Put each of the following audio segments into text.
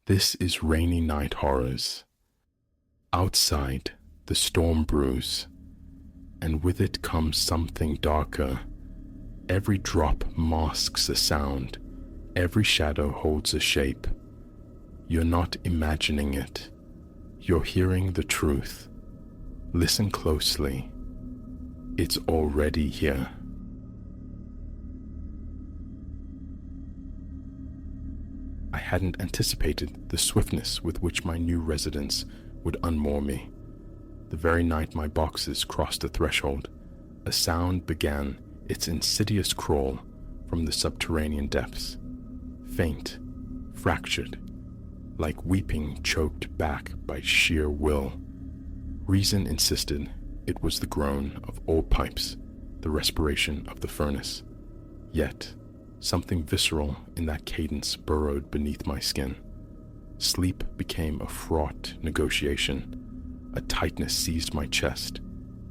This is Rainy Night Horrors. Outside, the storm brews, and with it comes something darker. Every drop masks a sound, every shadow holds a shape. You're not imagining it. You're hearing the truth. Listen closely. It's already here. I hadn't anticipated the swiftness with which my new residence would unmoor me. The very night my boxes crossed the threshold, a sound began its insidious crawl from the subterranean depths. Faint, fractured, like weeping choked back by sheer will. Reason insisted it was the groan of old pipes, the respiration of the furnace. Yet, something visceral in that cadence burrowed beneath my skin. Sleep became a fraught negotiation. A tightness seized my chest,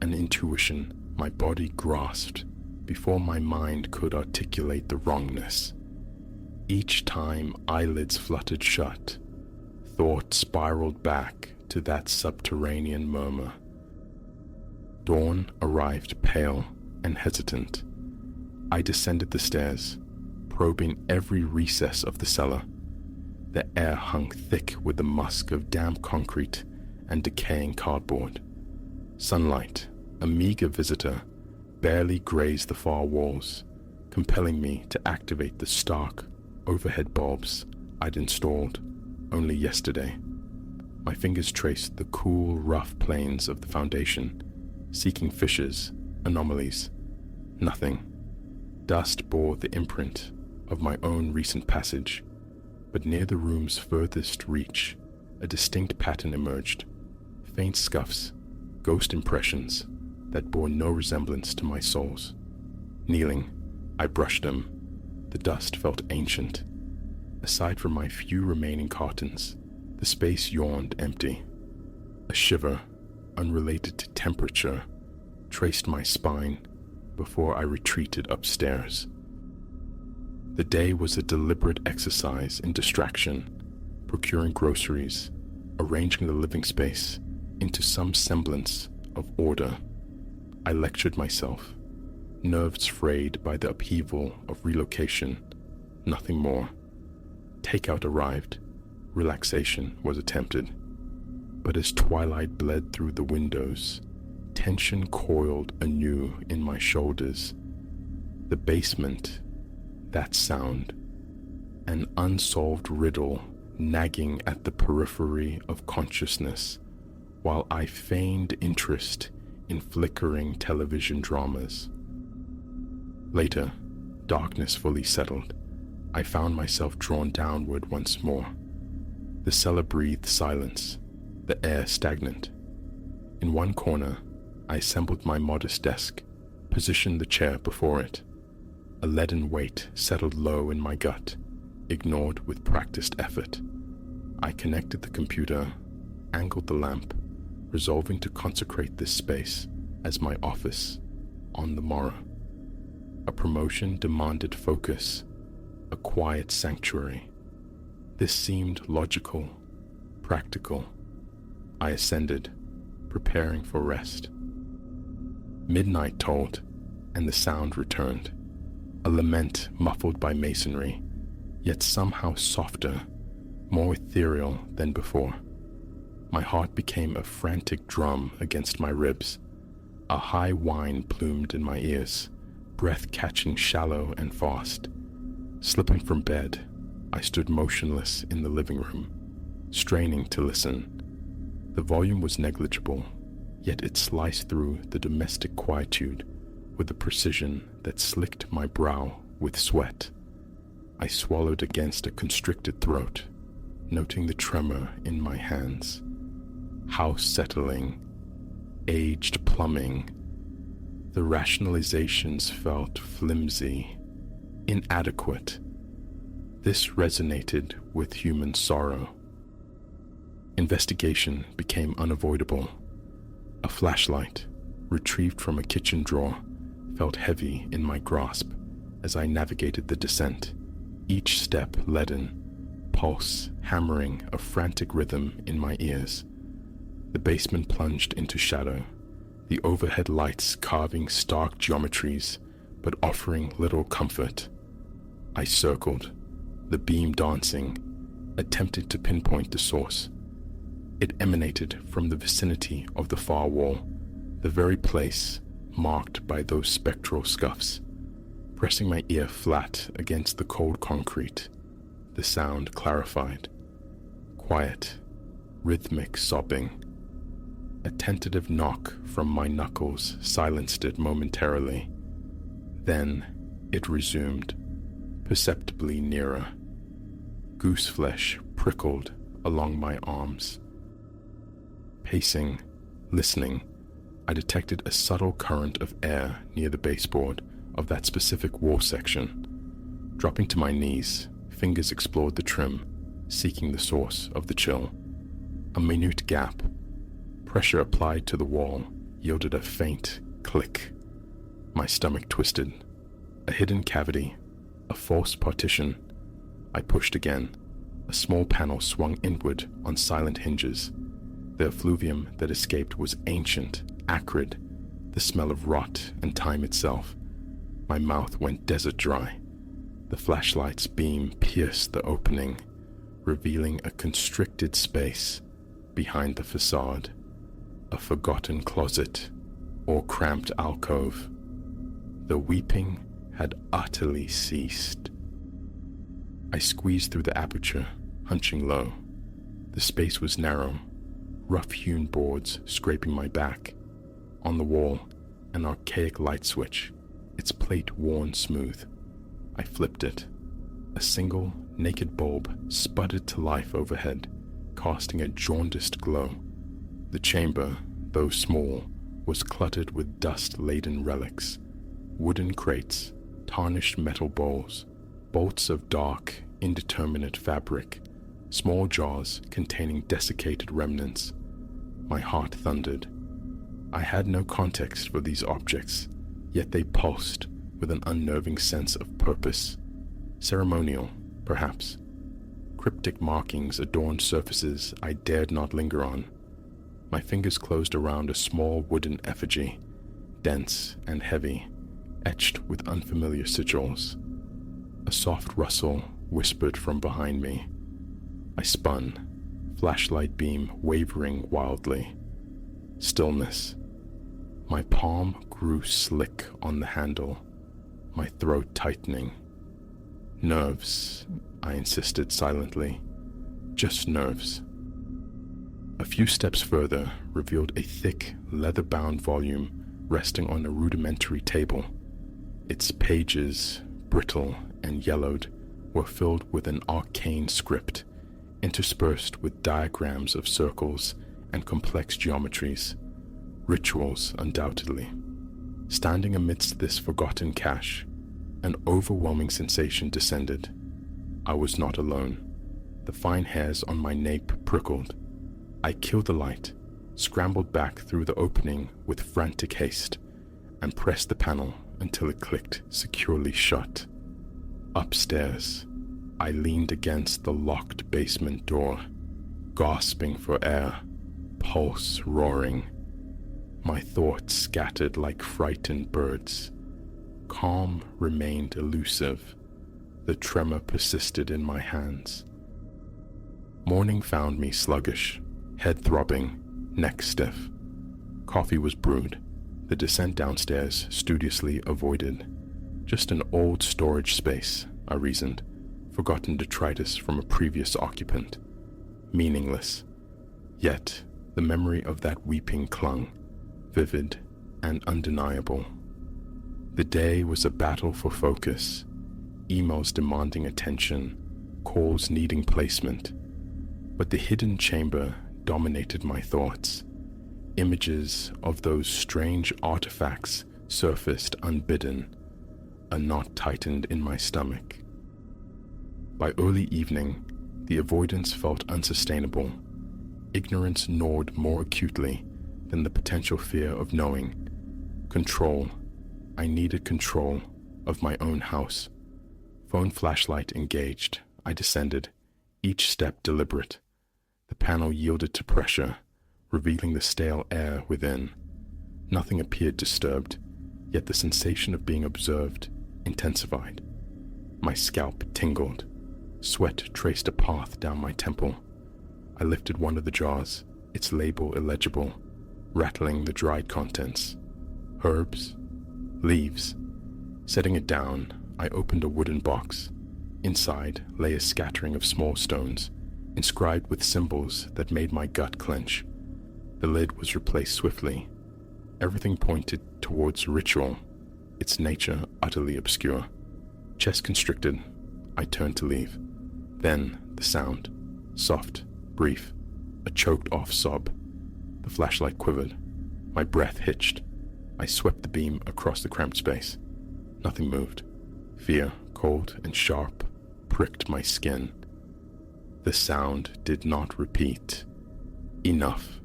an intuition my body grasped before my mind could articulate the wrongness. Each time eyelids fluttered shut, thought spiraled back to that subterranean murmur. Dawn arrived pale and hesitant. I descended the stairs, probing every recess of the cellar. The air hung thick with the musk of damp concrete and decaying cardboard. Sunlight, a meager visitor, barely grazed the far walls, compelling me to activate the stark overhead bulbs I'd installed only yesterday. My fingers traced the cool, rough planes of the foundation, seeking fissures, anomalies. Nothing. Dust bore the imprint of my own recent passage, but near the room's furthest reach, a distinct pattern emerged. Faint scuffs, ghost impressions that bore no resemblance to my soul's. Kneeling, I brushed them. The dust felt ancient. Aside from my few remaining cartons, the space yawned empty. A shiver, unrelated to temperature, traced my spine before I retreated upstairs. The day was a deliberate exercise in distraction, procuring groceries, arranging the living space into some semblance of order. I lectured myself, nerves frayed by the upheaval of relocation, nothing more. Takeout arrived, relaxation was attempted. But as twilight bled through the windows, tension coiled anew in my shoulders. The basement, that sound, an unsolved riddle nagging at the periphery of consciousness, while I feigned interest in flickering television dramas. Later, darkness fully settled. I found myself drawn downward once more. The cellar breathed silence, the air stagnant. In one corner, I assembled my modest desk, positioned the chair before it. A leaden weight settled low in my gut, ignored with practiced effort. I connected the computer, angled the lamp, resolving to consecrate this space as my office on the morrow. A promotion demanded focus, a quiet sanctuary. This seemed logical, practical. I ascended, preparing for rest. Midnight tolled, and the sound returned. A lament muffled by masonry, yet somehow softer, more ethereal than before. My heart became a frantic drum against my ribs. A high whine plumed in my ears, breath catching shallow and fast. Slipping from bed, I stood motionless in the living room, straining to listen. The volume was negligible, yet it sliced through the domestic quietude with a precision that slicked my brow with sweat. I swallowed against a constricted throat, noting the tremor in my hands. House settling, aged plumbing. The rationalizations felt flimsy, inadequate. This resonated with human sorrow. Investigation became unavoidable. A flashlight, retrieved from a kitchen drawer, felt heavy in my grasp as I navigated the descent, each step leaden. pulse hammering a frantic rhythm in my ears. The basement plunged into shadow, the overhead lights carving stark geometries but offering little comfort. I circled, the beam dancing, attempted to pinpoint the source. It emanated from the vicinity of the far wall, the very place marked by those spectral scuffs. Pressing my ear flat against the cold concrete, the sound clarified. Quiet, rhythmic sobbing. A tentative knock from my knuckles silenced it momentarily. Then it resumed, perceptibly nearer. Gooseflesh prickled along my arms. Pacing, listening, I detected a subtle current of air near the baseboard of that specific wall section. Dropping to my knees, fingers explored the trim, seeking the source of the chill. A minute gap. Pressure applied to the wall yielded a faint click. My stomach twisted. A hidden cavity, a false partition. I pushed again. A small panel swung inward on silent hinges. The effluvium that escaped was ancient, acrid, the smell of rot and time itself. My mouth went desert dry. The flashlight's beam pierced the opening, revealing a constricted space behind the facade. A forgotten closet or cramped alcove. The weeping had utterly ceased. I squeezed through the aperture, hunching low. The space was narrow, rough-hewn boards scraping my back. On the wall, an archaic light switch, its plate worn smooth. I flipped it. A single, naked bulb sputtered to life overhead, casting a jaundiced glow. The chamber, though small, was cluttered with dust-laden relics. Wooden crates, tarnished metal bowls, bolts of dark, indeterminate fabric, small jars containing desiccated remnants. My heart thundered. I had no context for these objects, yet they pulsed with an unnerving sense of purpose. Ceremonial, perhaps. Cryptic markings adorned surfaces I dared not linger on. My fingers closed around a small wooden effigy, dense and heavy, etched with unfamiliar sigils. A soft rustle whispered from behind me. I spun, flashlight beam wavering wildly. Stillness. My palm grew slick on the handle, my throat tightening. Nerves, I insisted silently. Just nerves. A few steps further revealed a thick, leather-bound volume resting on a rudimentary table. Its pages, brittle and yellowed, were filled with an arcane script, interspersed with diagrams of circles and complex geometries. Rituals, undoubtedly. Standing amidst this forgotten cache, an overwhelming sensation descended. I was not alone. The fine hairs on my nape prickled. I killed the light, scrambled back through the opening with frantic haste, and pressed the panel until it clicked securely shut. Upstairs, I leaned against the locked basement door, gasping for air, pulse roaring. My thoughts scattered like frightened birds. Calm remained elusive. The tremor persisted in my hands. Morning found me sluggish, head throbbing, neck stiff. Coffee was brewed, the descent downstairs studiously avoided. Just an old storage space, I reasoned, forgotten detritus from a previous occupant. Meaningless. Yet the memory of that weeping clung, vivid and undeniable. The day was a battle for focus, emails demanding attention, calls needing placement. But the hidden chamber dominated my thoughts. Images of those strange artifacts surfaced unbidden, a knot tightened in my stomach. By early evening, the avoidance felt unsustainable. Ignorance gnawed more acutely than the potential fear of knowing. Control. I needed control of my own house. Phone flashlight engaged. I descended, each step deliberate. The panel yielded to pressure, revealing the stale air within. Nothing appeared disturbed, yet the sensation of being observed intensified. My scalp tingled. Sweat traced a path down my temple. I lifted one of the jars, its label illegible, rattling the dried contents. Herbs, leaves. Setting it down, I opened a wooden box. Inside lay a scattering of small stones, inscribed with symbols that made my gut clench. The lid was replaced swiftly. Everything pointed towards ritual, its nature utterly obscure. Chest constricted, I turned to leave. Then the sound, soft, brief, a choked-off sob. The flashlight quivered. My breath hitched. I swept the beam across the cramped space. Nothing moved. Fear, cold and sharp, pricked my skin. The sound did not repeat. Enough.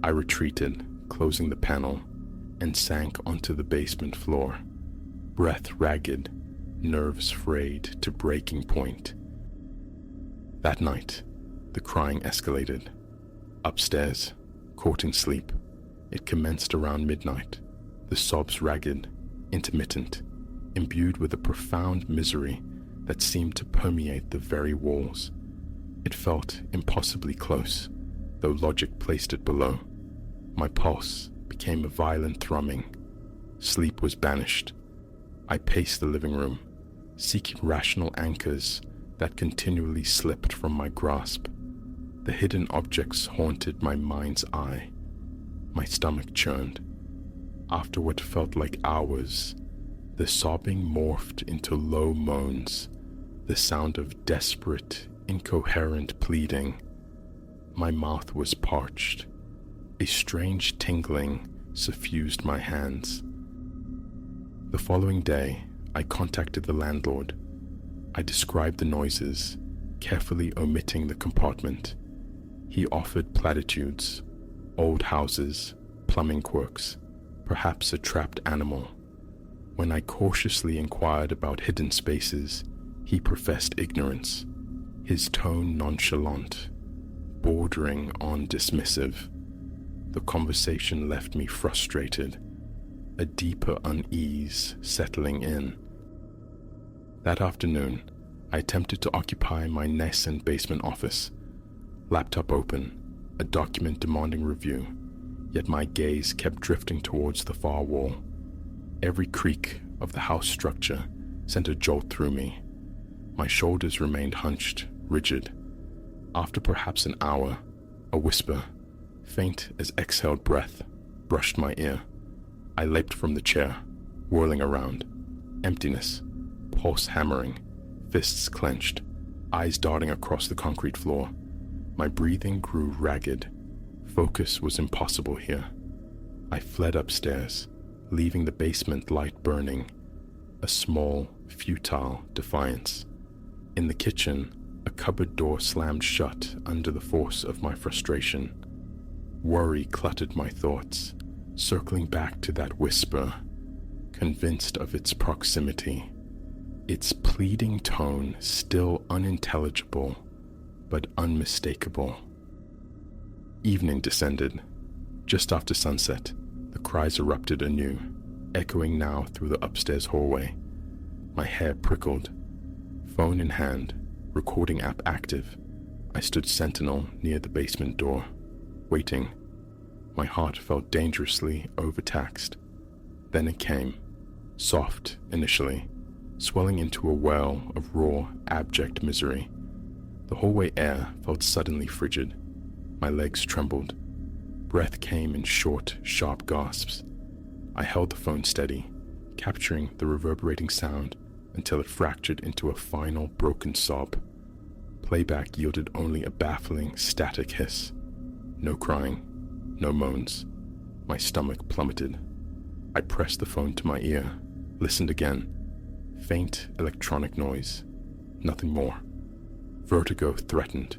I retreated, closing the panel, and sank onto the basement floor. Breath ragged, nerves frayed to breaking point. That night, the crying escalated. Upstairs, caught in sleep, it commenced around midnight, the sobs ragged, intermittent, imbued with a profound misery that seemed to permeate the very walls. It felt impossibly close, though logic placed it below. My pulse became a violent thrumming. Sleep was banished. I paced the living room, seeking rational anchors that continually slipped from my grasp. The hidden objects haunted my mind's eye. My stomach churned. After what felt like hours, the sobbing morphed into low moans, the sound of desperate, incoherent pleading. My mouth was parched. A strange tingling suffused my hands. The following day, I contacted the landlord. I described the noises, carefully omitting the compartment. He offered platitudes, old houses, plumbing quirks, perhaps a trapped animal. When I cautiously inquired about hidden spaces, he professed ignorance, his tone nonchalant, bordering on dismissive. The conversation left me frustrated, a deeper unease settling in. That afternoon, I attempted to occupy my nascent basement office. Laptop open, a document demanding review, yet my gaze kept drifting towards the far wall. Every creak of the house structure sent a jolt through me. My shoulders remained hunched, rigid. After perhaps an hour, a whisper, faint as exhaled breath, brushed my ear. I leaped from the chair, whirling around. Emptiness, pulse hammering, fists clenched, eyes darting across the concrete floor. My breathing grew ragged. Focus was impossible here. I fled upstairs, leaving the basement light burning, a small, futile defiance. In the kitchen, a cupboard door slammed shut under the force of my frustration. Worry cluttered my thoughts, circling back to that whisper, convinced of its proximity, its pleading tone still unintelligible but unmistakable. Evening descended. Just after sunset, the cries erupted anew, echoing now through the upstairs hallway. My hair prickled. Phone in hand, recording app active, I stood sentinel near the basement door, waiting. My heart felt dangerously overtaxed. Then it came, soft initially, swelling into a well of raw, abject misery. The hallway air felt suddenly frigid. My legs trembled. Breath came in short, sharp gasps. I held the phone steady, capturing the reverberating sound until it fractured into a final broken sob. Playback yielded only a baffling, static hiss. No crying, no moans. My stomach plummeted. I pressed the phone to my ear, listened again. Faint electronic noise. Nothing more. Vertigo threatened.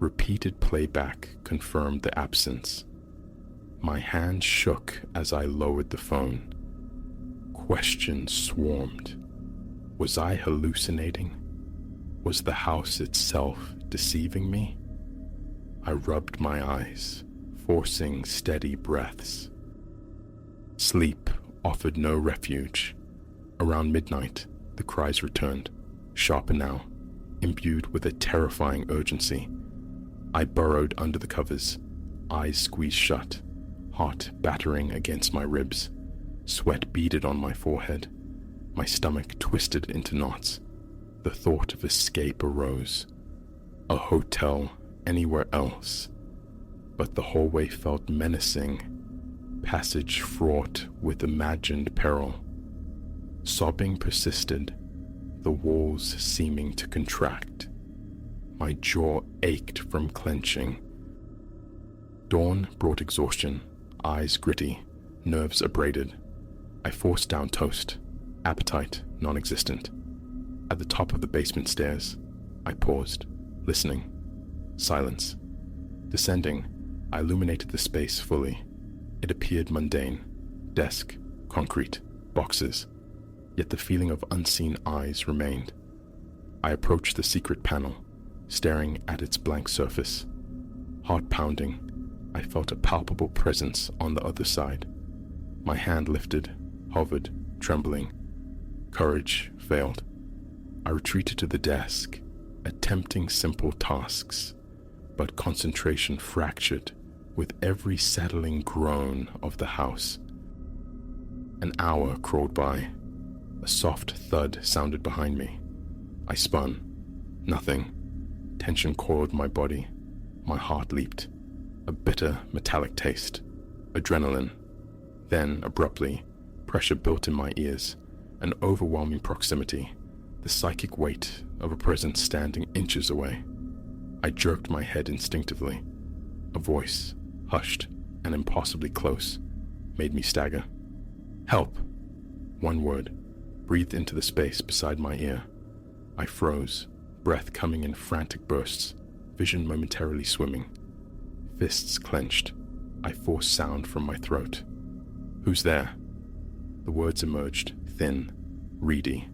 Repeated playback confirmed the absence. My hand shook as I lowered the phone. Questions swarmed. Was I hallucinating? Was the house itself deceiving me? I rubbed my eyes, forcing steady breaths. Sleep offered no refuge. Around midnight, the cries returned, sharper now, imbued with a terrifying urgency. I burrowed under the covers, eyes squeezed shut, heart battering against my ribs. Sweat beaded on my forehead. My stomach twisted into knots. The thought of escape arose. A hotel anywhere else. But the hallway felt menacing, passage fraught with imagined peril. Sobbing persisted, the walls seeming to contract. My jaw ached from clenching. Dawn brought exhaustion, eyes gritty, nerves abraded. I forced down toast, appetite non-existent. At the top of the basement stairs, I paused, listening. Silence. Descending, I illuminated the space fully. It appeared mundane. Desk, concrete, boxes. Yet the feeling of unseen eyes remained. I approached the secret panel, staring at its blank surface. Heart pounding, I felt a palpable presence on the other side. My hand lifted, hovered, trembling. Courage failed. I retreated to the desk, attempting simple tasks, but concentration fractured with every settling groan of the house. An hour crawled by. A soft thud sounded behind me. I spun. Nothing. Tension coiled my body. My heart leaped. A bitter, metallic taste. Adrenaline. Then, abruptly, pressure built in my ears. An overwhelming proximity. The psychic weight of a presence standing inches away. I jerked my head instinctively. A voice, hushed and impossibly close, made me stagger. Help! One word, breathed into the space beside my ear. I froze, breath coming in frantic bursts, vision momentarily swimming. Fists clenched. I forced sound from my throat. Who's there? The words emerged, thin, reedy.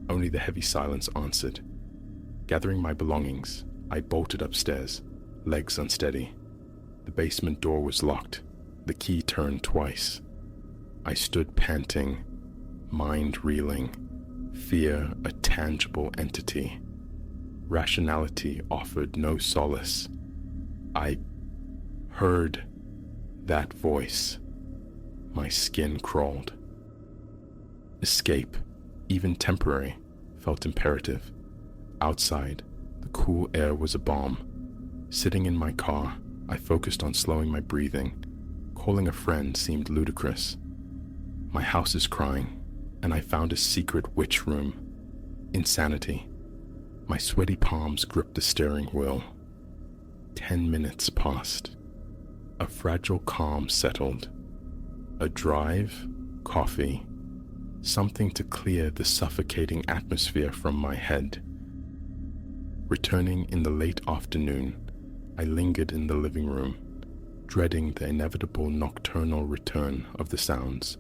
Only the heavy silence answered. Gathering my belongings, I bolted upstairs, legs unsteady. The basement door was locked. The key turned twice. I stood panting, mind reeling, fear a tangible entity. Rationality offered no solace. I heard that voice. My skin crawled. Escape, even temporary, felt imperative. Outside, the cool air was a balm. Sitting in my car, I focused on slowing my breathing. Calling a friend seemed ludicrous. My house is crying, and I found a secret witch room. Insanity. My sweaty palms gripped the steering wheel. 10 minutes passed. A fragile calm settled. A drive, coffee, something to clear the suffocating atmosphere from my head. Returning in the late afternoon, I lingered in the living room, dreading the inevitable nocturnal return of the sounds.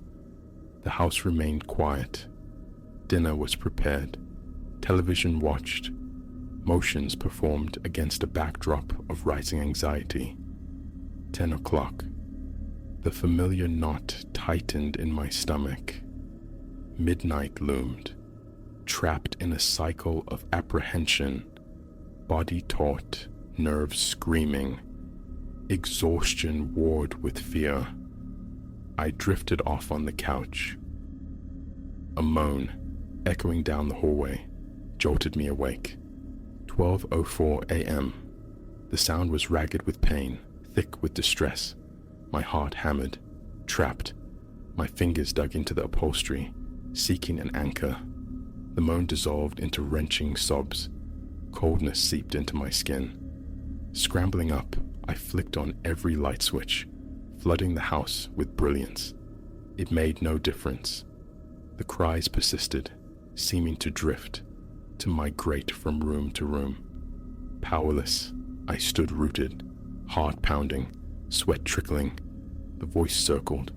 The house remained quiet. Dinner was prepared. Television watched. Motions performed against a backdrop of rising anxiety. 10 o'clock. The familiar knot tightened in my stomach. Midnight loomed, trapped in a cycle of apprehension, body taut, nerves screaming. Exhaustion warred with fear. I drifted off on the couch. A moan, echoing down the hallway, jolted me awake. 12:04 a.m. The sound was ragged with pain, thick with distress. My heart hammered, trapped. My fingers dug into the upholstery, seeking an anchor. The moan dissolved into wrenching sobs. Coldness seeped into my skin. Scrambling up, I flicked on every light switch, flooding the house with brilliance. It made no difference. The cries persisted, seeming to drift, to migrate from room to room. Powerless, I stood rooted, heart pounding, sweat trickling. The voice circled,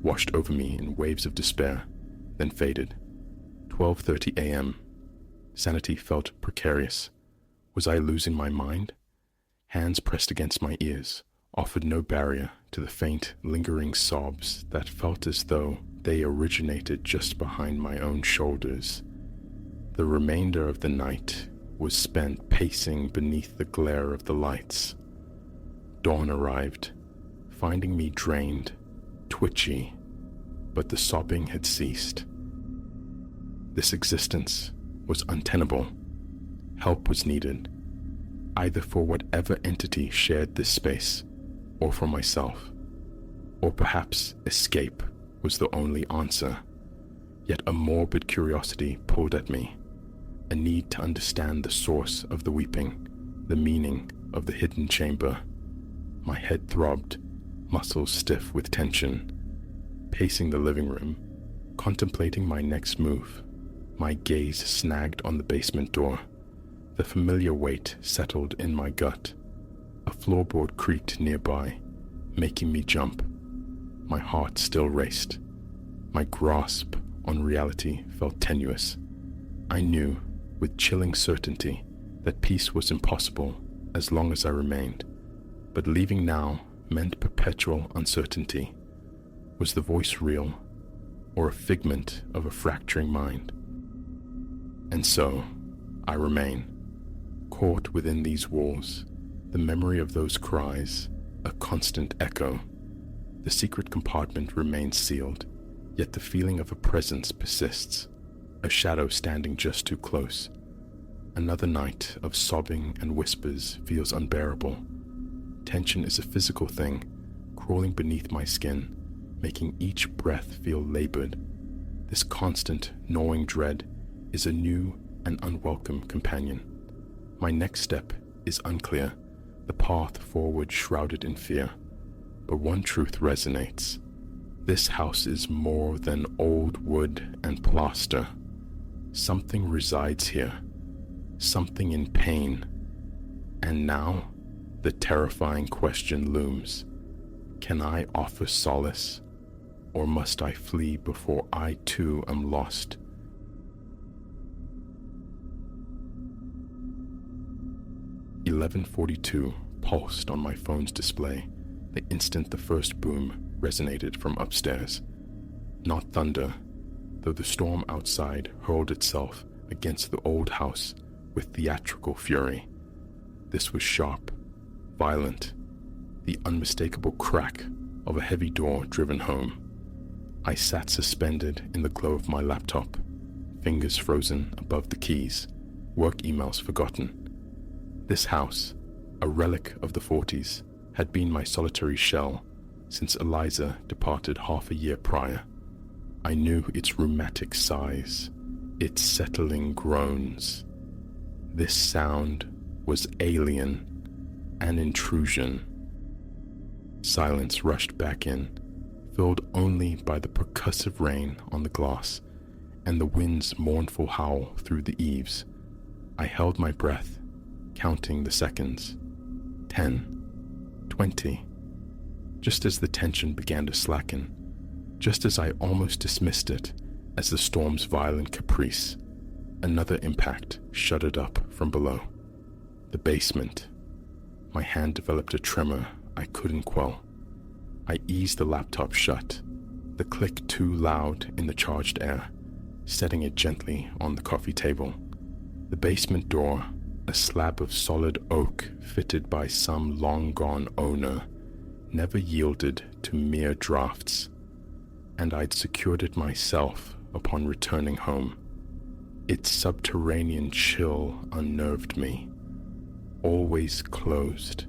washed over me in waves of despair, then faded. 12:30 a.m. Sanity felt precarious. Was I losing my mind? Hands pressed against my ears offered no barrier to the faint, lingering sobs that felt as though they originated just behind my own shoulders. The remainder of the night was spent pacing beneath the glare of the lights. Dawn arrived, finding me drained, twitchy, but the sobbing had ceased. This existence was untenable. Help was needed, either for whatever entity shared this space, or for myself. Or perhaps escape was the only answer. Yet a morbid curiosity pulled at me, a need to understand the source of the weeping, the meaning of the hidden chamber. My head throbbed, muscles stiff with tension. Pacing the living room, contemplating my next move, my gaze snagged on the basement door. The familiar weight settled in my gut. A floorboard creaked nearby, making me jump. My heart still raced. My grasp on reality felt tenuous. I knew, with chilling certainty, that peace was impossible as long as I remained. But leaving now meant perpetual uncertainty. Was the voice real, or a figment of a fracturing mind? And so, I remain, caught within these walls, the memory of those cries, a constant echo. The secret compartment remains sealed, yet the feeling of a presence persists, a shadow standing just too close. Another night of sobbing and whispers feels unbearable. Tension is a physical thing, crawling beneath my skin, making each breath feel labored. This constant, gnawing dread is a new and unwelcome companion. My next step is unclear, the path forward shrouded in fear. But one truth resonates. This house is more than old wood and plaster. Something resides here, something in pain. And now, the terrifying question looms. Can I offer solace, or must I flee before I too am lost? "11:42 pulsed on my phone's display the instant the first boom resonated from upstairs. Not thunder, though the storm outside hurled itself against the old house with theatrical fury. This was sharp, violent, the unmistakable crack of a heavy door driven home. I sat suspended in the glow of my laptop, fingers frozen above the keys, work emails forgotten. This house, a relic of the 40s, had been my solitary shell since Eliza departed half a year prior. I knew its rheumatic sighs, its settling groans. This sound was alien, an intrusion. Silence rushed back in, filled only by the percussive rain on the glass and the wind's mournful howl through the eaves. I held my breath, counting the seconds. 10, 20. Just as the tension began to slacken, just as I almost dismissed it as the storm's violent caprice, another impact shuddered up from below. The basement. My hand developed a tremor I couldn't quell. I eased the laptop shut, the click too loud in the charged air, setting it gently on the coffee table. The basement door, a slab of solid oak fitted by some long-gone owner, never yielded to mere drafts, and I'd secured it myself upon returning home. Its subterranean chill unnerved me, always closed.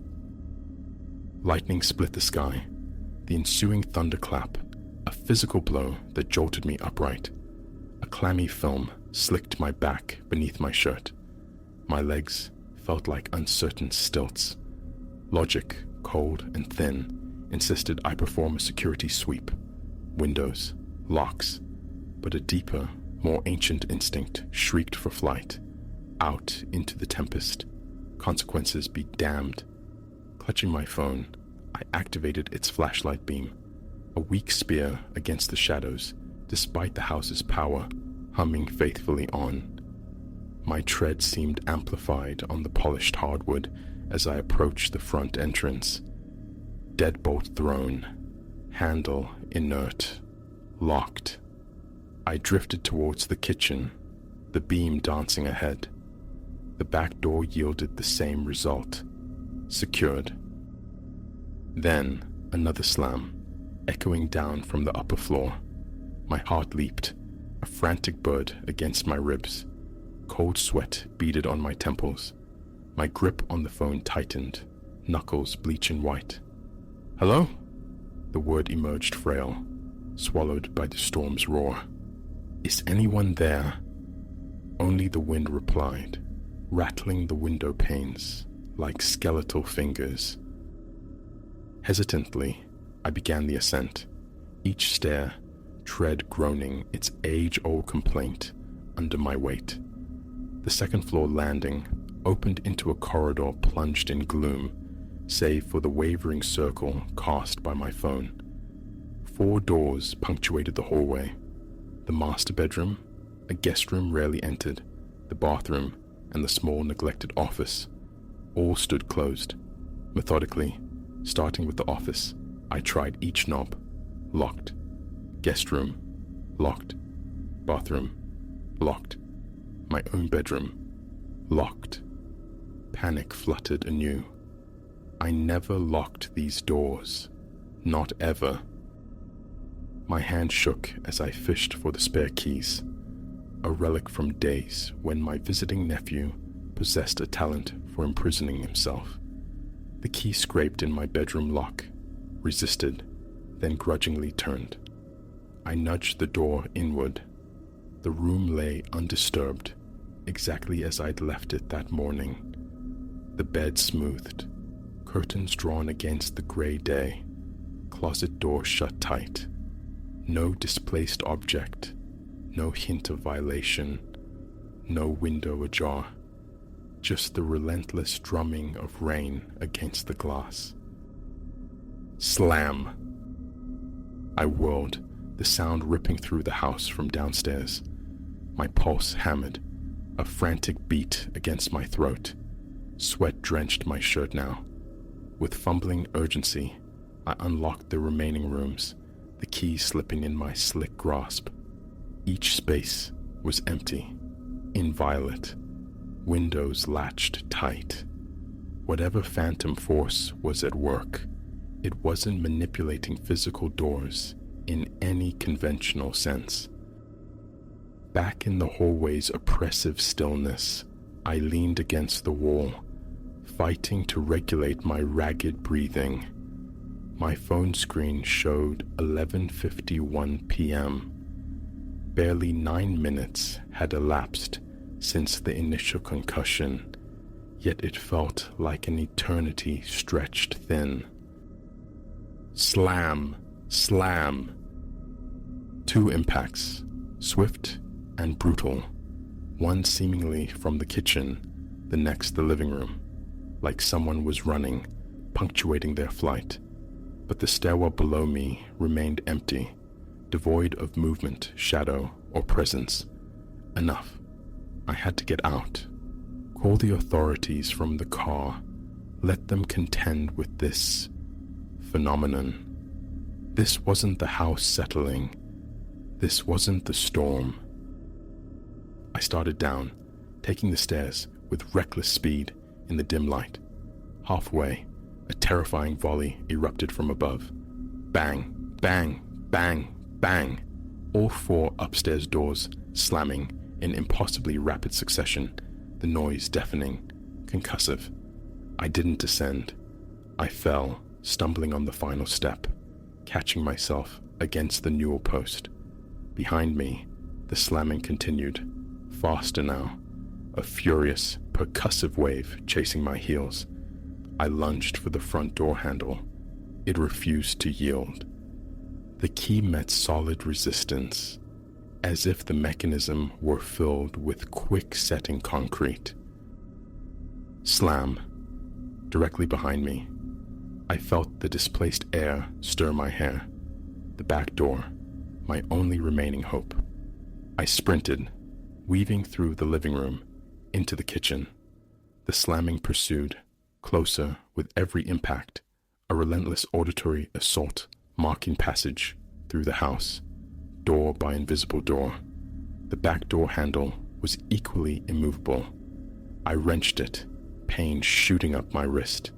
Lightning split the sky, the ensuing thunderclap, a physical blow that jolted me upright. A clammy film slicked my back beneath my shirt. My legs felt like uncertain stilts. Logic, cold and thin, insisted I perform a security sweep. Windows, locks, but a deeper, more ancient instinct shrieked for flight, out into the tempest. Consequences be damned. Clutching my phone, I activated its flashlight beam, a weak spear against the shadows, despite the house's power, humming faithfully on. My tread seemed amplified on the polished hardwood as I approached the front entrance. Deadbolt thrown, handle inert, locked. I drifted towards the kitchen, the beam dancing ahead. The back door yielded the same result, secured. Then another slam, echoing down from the upper floor. My heart leaped, a frantic bird against my ribs. Cold sweat beaded on my temples. My grip on the phone tightened, knuckles bleaching white. "Hello?" The word emerged frail, swallowed by the storm's roar. "Is anyone there?" Only the wind replied, rattling the window panes like skeletal fingers. Hesitantly, I began the ascent, each stair, tread groaning its age-old complaint under my weight. The second-floor landing opened into a corridor plunged in gloom, save for the wavering circle cast by my phone. 4 doors punctuated the hallway. The master bedroom, a guest room rarely entered, the bathroom, and the small neglected office. All stood closed. Methodically, starting with the office, I tried each knob. Locked. Guest room. Locked. Bathroom. Locked. My own bedroom. Locked. Panic fluttered anew. I never locked these doors. Not ever. My hand shook as I fished for the spare keys, a relic from days when my visiting nephew possessed a talent for imprisoning himself. The key scraped in my bedroom lock, resisted, then grudgingly turned. I nudged the door inward. The room lay undisturbed, exactly as I'd left it that morning. The bed smoothed, curtains drawn against the gray day, closet door shut tight. No displaced object, no hint of violation, no window ajar, just the relentless drumming of rain against the glass. Slam! I whirled, the sound ripping through the house from downstairs. My pulse hammered, a frantic beat against my throat. Sweat drenched my shirt now. With fumbling urgency, I unlocked the remaining rooms, the key slipping in my slick grasp. Each space was empty, inviolate, windows latched tight. Whatever phantom force was at work, it wasn't manipulating physical doors in any conventional sense. Back in the hallway's oppressive stillness, I leaned against the wall, fighting to regulate my ragged breathing. My phone screen showed 11:51 p.m. Barely 9 minutes had elapsed since the initial concussion, yet it felt like an eternity stretched thin. Slam! Slam! 2 impacts, swift and brutal, one seemingly from the kitchen, the next the living room, like someone was running, punctuating their flight. But the stairwell below me remained empty, devoid of movement, shadow, or presence. Enough. I had to get out. Call the authorities from the car. Let them contend with this phenomenon. This wasn't the house settling. This wasn't the storm. I started down, taking the stairs with reckless speed in the dim light. Halfway, a terrifying volley erupted from above. Bang, bang, bang, bang. All 4 upstairs doors slamming in impossibly rapid succession, the noise deafening, concussive. I didn't descend. I fell, stumbling on the final step, catching myself against the newel post. Behind me, the slamming continued, faster now, a furious, percussive wave chasing my heels. I lunged for the front door handle. It refused to yield. The key met solid resistance, as if the mechanism were filled with quick-setting concrete. Slam. Directly behind me, I felt the displaced air stir my hair. The back door, my only remaining hope. I sprinted, weaving through the living room, into the kitchen. The slamming pursued, closer with every impact, a relentless auditory assault marking passage through the house, door by invisible door. The back door handle was equally immovable. I wrenched it, pain shooting up my wrist.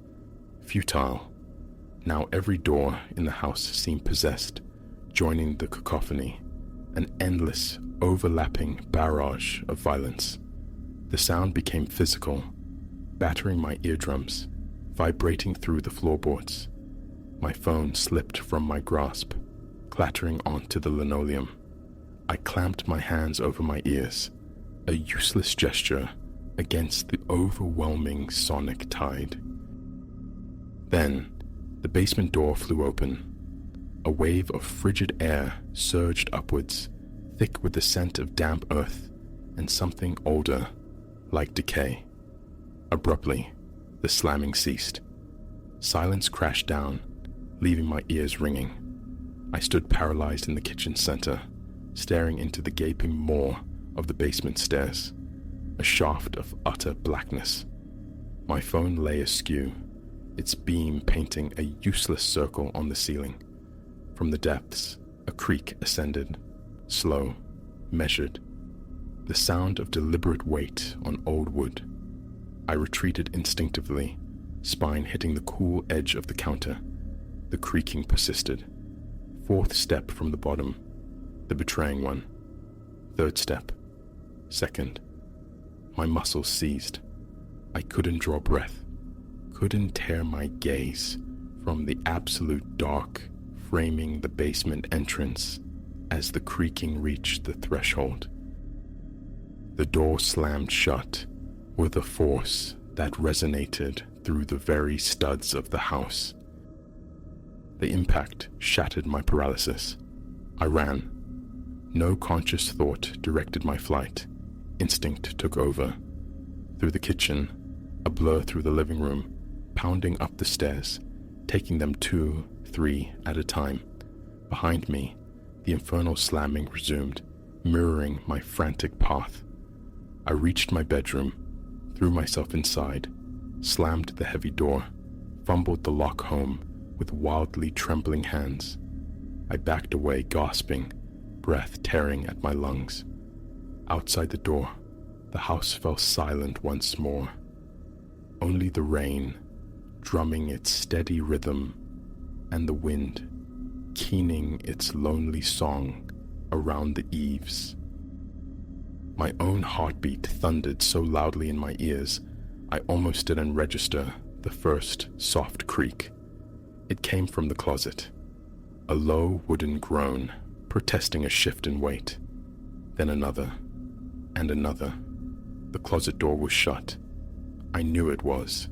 Futile. Now every door in the house seemed possessed, joining the cacophony, an endless, overlapping barrage of violence. The sound became physical, battering my eardrums, vibrating through the floorboards. My phone slipped from my grasp, clattering onto the linoleum. I clamped my hands over my ears, a useless gesture against the overwhelming sonic tide. Then, the basement door flew open. A wave of frigid air surged upwards, thick with the scent of damp earth and something older, like decay. Abruptly, the slamming ceased. Silence crashed down, leaving my ears ringing. I stood paralyzed in the kitchen center, staring into the gaping maw of the basement stairs, a shaft of utter blackness. My phone lay askew, its beam painting a useless circle on the ceiling. From the depths, a creak ascended, slow, measured, the sound of deliberate weight on old wood. I retreated instinctively, spine hitting the cool edge of the counter. The creaking persisted. Fourth step from the bottom, the betraying one. Third step. Second. My muscles seized. I couldn't draw breath, couldn't tear my gaze from the absolute dark framing the basement entrance as the creaking reached the threshold. The door slammed shut with a force that resonated through the very studs of the house. The impact shattered my paralysis. I ran. No conscious thought directed my flight. Instinct took over. Through the kitchen, a blur through the living room, pounding up the stairs, taking them 2, 3 at a time. Behind me, the infernal slamming resumed, mirroring my frantic path. I reached my bedroom, threw myself inside, slammed the heavy door, fumbled the lock home with wildly trembling hands. I backed away, gasping, breath tearing at my lungs. Outside the door, the house fell silent once more. Only the rain, drumming its steady rhythm, and the wind, keening its lonely song around the eaves. My own heartbeat thundered so loudly in my ears, I almost didn't register the first soft creak. It came from the closet, a low wooden groan, protesting a shift in weight. Then another, and another. The closet door was shut. I knew it was.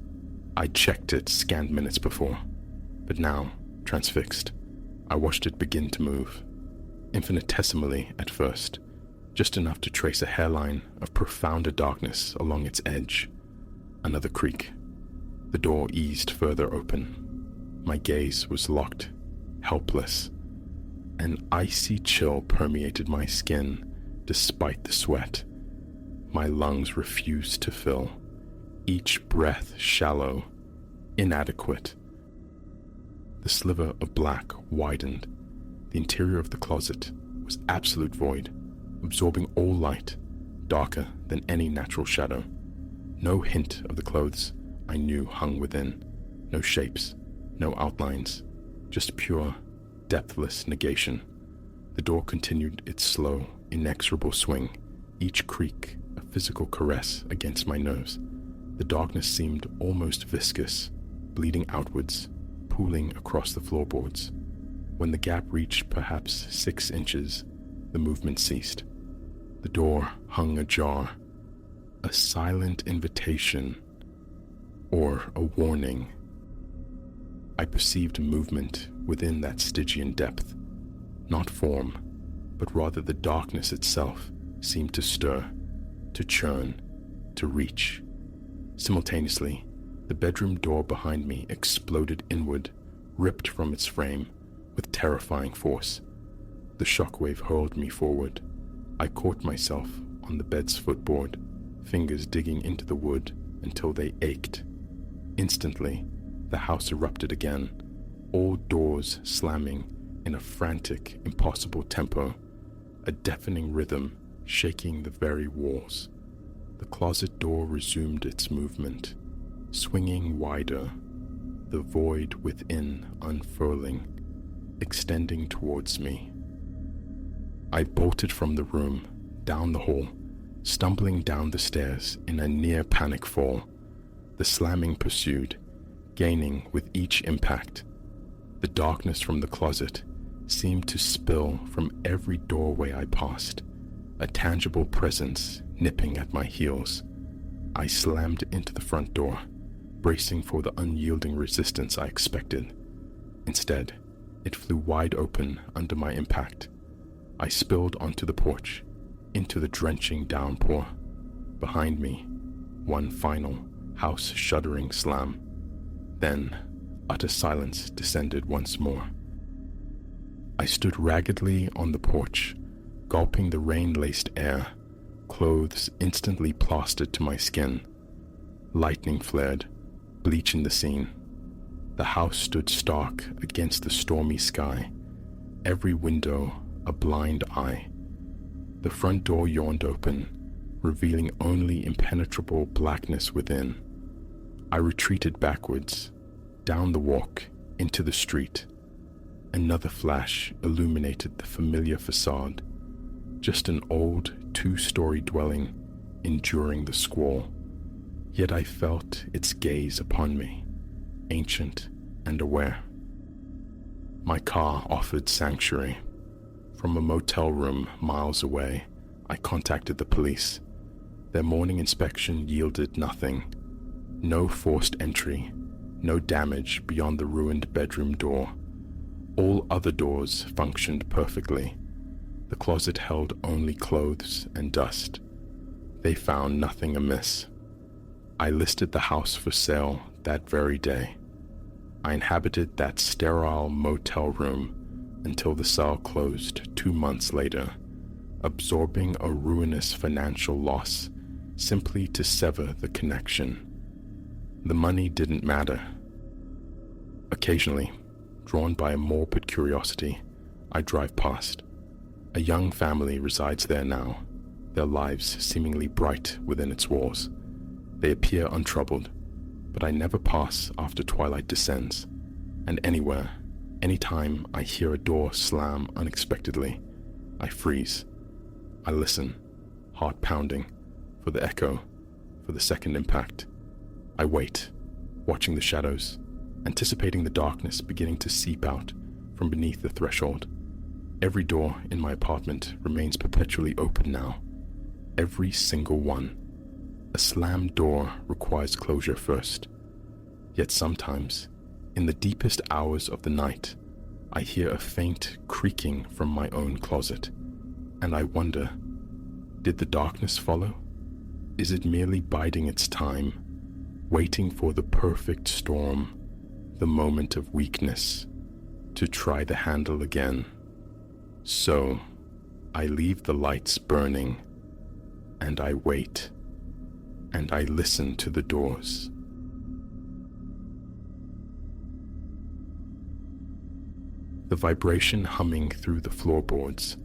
I'd checked it scant minutes before, but now, transfixed, I watched it begin to move, infinitesimally at first, just enough to trace a hairline of profounder darkness along its edge. Another creak. The door eased further open. My gaze was locked, helpless. An icy chill permeated my skin despite the sweat. My lungs refused to fill, each breath shallow, inadequate. The sliver of black widened. The interior of the closet was absolute void, absorbing all light, darker than any natural shadow. No hint of the clothes I knew hung within. No shapes, no outlines, just pure, depthless negation. The door continued its slow, inexorable swing, each creak a physical caress against my nerves. The darkness seemed almost viscous, bleeding outwards, pooling across the floorboards. When the gap reached perhaps 6 inches, the movement ceased. The door hung ajar, a silent invitation or a warning. I perceived movement within that Stygian depth. Not form, but rather the darkness itself seemed to stir, to churn, to reach. Simultaneously, the bedroom door behind me exploded inward, ripped from its frame with terrifying force. The shockwave hurled me forward. I caught myself on the bed's footboard, fingers digging into the wood until they ached. Instantly, the house erupted again, all doors slamming in a frantic, impossible tempo, a deafening rhythm shaking the very walls. The closet door resumed its movement, swinging wider, the void within unfurling, extending towards me. I bolted from the room, down the hall, stumbling down the stairs in a near panic fall. The slamming pursued, gaining with each impact. The darkness from the closet seemed to spill from every doorway I passed, a tangible presence nipping at my heels. I slammed into the front door, bracing for the unyielding resistance I expected. Instead, it flew wide open under my impact. I spilled onto the porch, into the drenching downpour. Behind me, one final, house-shuddering slam. Then, utter silence descended once more. I stood raggedly on the porch, gulping the rain-laced air, clothes instantly plastered to my skin. Lightning flared, bleaching the scene. The house stood stark against the stormy sky, every window a blind eye. The front door yawned open, revealing only impenetrable blackness within. I retreated backwards, down the walk, into the street. Another flash illuminated the familiar facade, just an old two-story dwelling enduring the squall. Yet I felt its gaze upon me, ancient and aware. My car offered sanctuary. From a motel room miles away, I contacted the police. Their morning inspection yielded nothing. No forced entry, no damage beyond the ruined bedroom door. All other doors functioned perfectly. The closet held only clothes and dust. They found nothing amiss. I listed the house for sale that very day. I inhabited that sterile motel room until the sale closed 2 months later, absorbing a ruinous financial loss simply to sever the connection. The money didn't matter. Occasionally, drawn by a morbid curiosity, I drive past. A young family resides there now, their lives seemingly bright within its walls. They appear untroubled, but I never pass after twilight descends, and anywhere, anytime I hear a door slam unexpectedly, I freeze. I listen, heart pounding, for the echo, for the second impact. I wait, watching the shadows, anticipating the darkness beginning to seep out from beneath the threshold. Every door in my apartment remains perpetually open now, every single one. A slammed door requires closure first. Yet sometimes, in the deepest hours of the night, I hear a faint creaking from my own closet, and I wonder, did the darkness follow? Is it merely biding its time, waiting for the perfect storm, the moment of weakness, to try the handle again? So, I leave the lights burning, and I wait, and I listen to the doors. The vibration humming through the floorboards,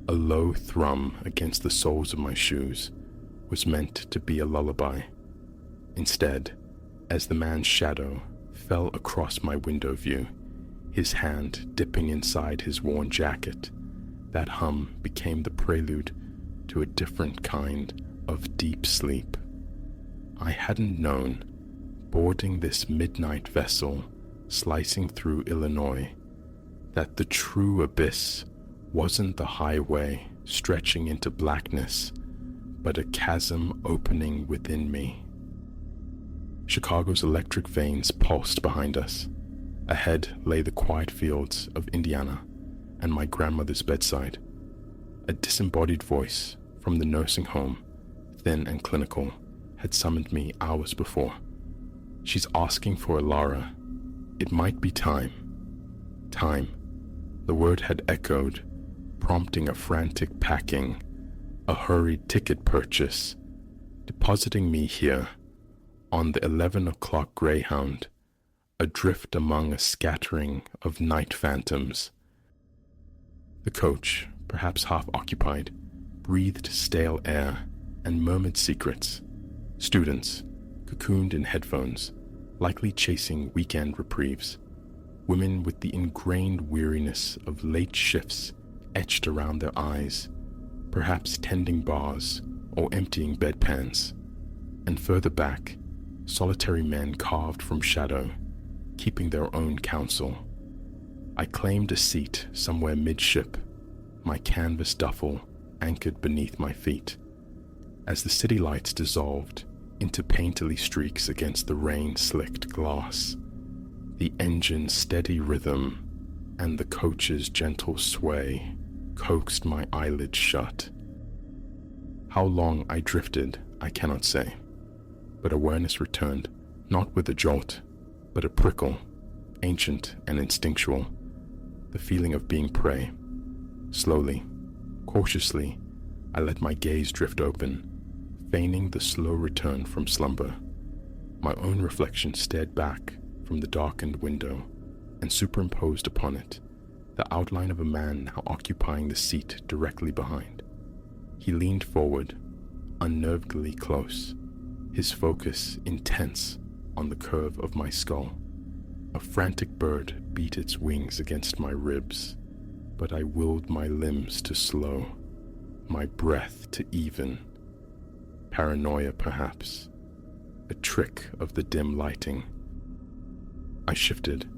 a low thrum against the soles of my shoes, was meant to be a lullaby. Instead, as the man's shadow fell across my window view, his hand dipping inside his worn jacket, that hum became the prelude to a different kind of deep sleep. I hadn't known, boarding this midnight vessel slicing through Illinois, that the true abyss wasn't the highway stretching into blackness, but a chasm opening within me. Chicago's electric veins pulsed behind us. Ahead lay the quiet fields of Indiana and my grandmother's bedside. A disembodied voice from the nursing home, thin and clinical, had summoned me hours before. She's asking for Alara. It might be time. Time. The word had echoed, prompting a frantic packing, a hurried ticket purchase. depositing me here on the 11 o'clock Greyhound, adrift among a scattering of night phantoms. The coach, perhaps half occupied, breathed stale air and murmured secrets. Students, cocooned in headphones, likely chasing weekend reprieves. Women with the ingrained weariness of late shifts etched around their eyes, perhaps tending bars or emptying bedpans. And further back, solitary men carved from shadow, keeping their own counsel. I claimed a seat somewhere midship, my canvas duffel anchored beneath my feet. As the city lights dissolved into painterly streaks against the rain-slicked glass, the engine's steady rhythm and the coach's gentle sway coaxed my eyelids shut. How long I drifted, I cannot say, but awareness returned, not with a jolt, but a prickle, ancient and instinctual, the feeling of being prey. Slowly, cautiously, I let my gaze drift open, feigning the slow return from slumber. My own reflection stared back from the darkened window and superimposed upon it the outline of a man now occupying the seat directly behind. He leaned forward, unnervedly close, his focus intense on the curve of my skull. A frantic bird beat its wings against my ribs, but I willed my limbs to slow, my breath to even. Paranoia, perhaps, a trick of the dim lighting. I shifted,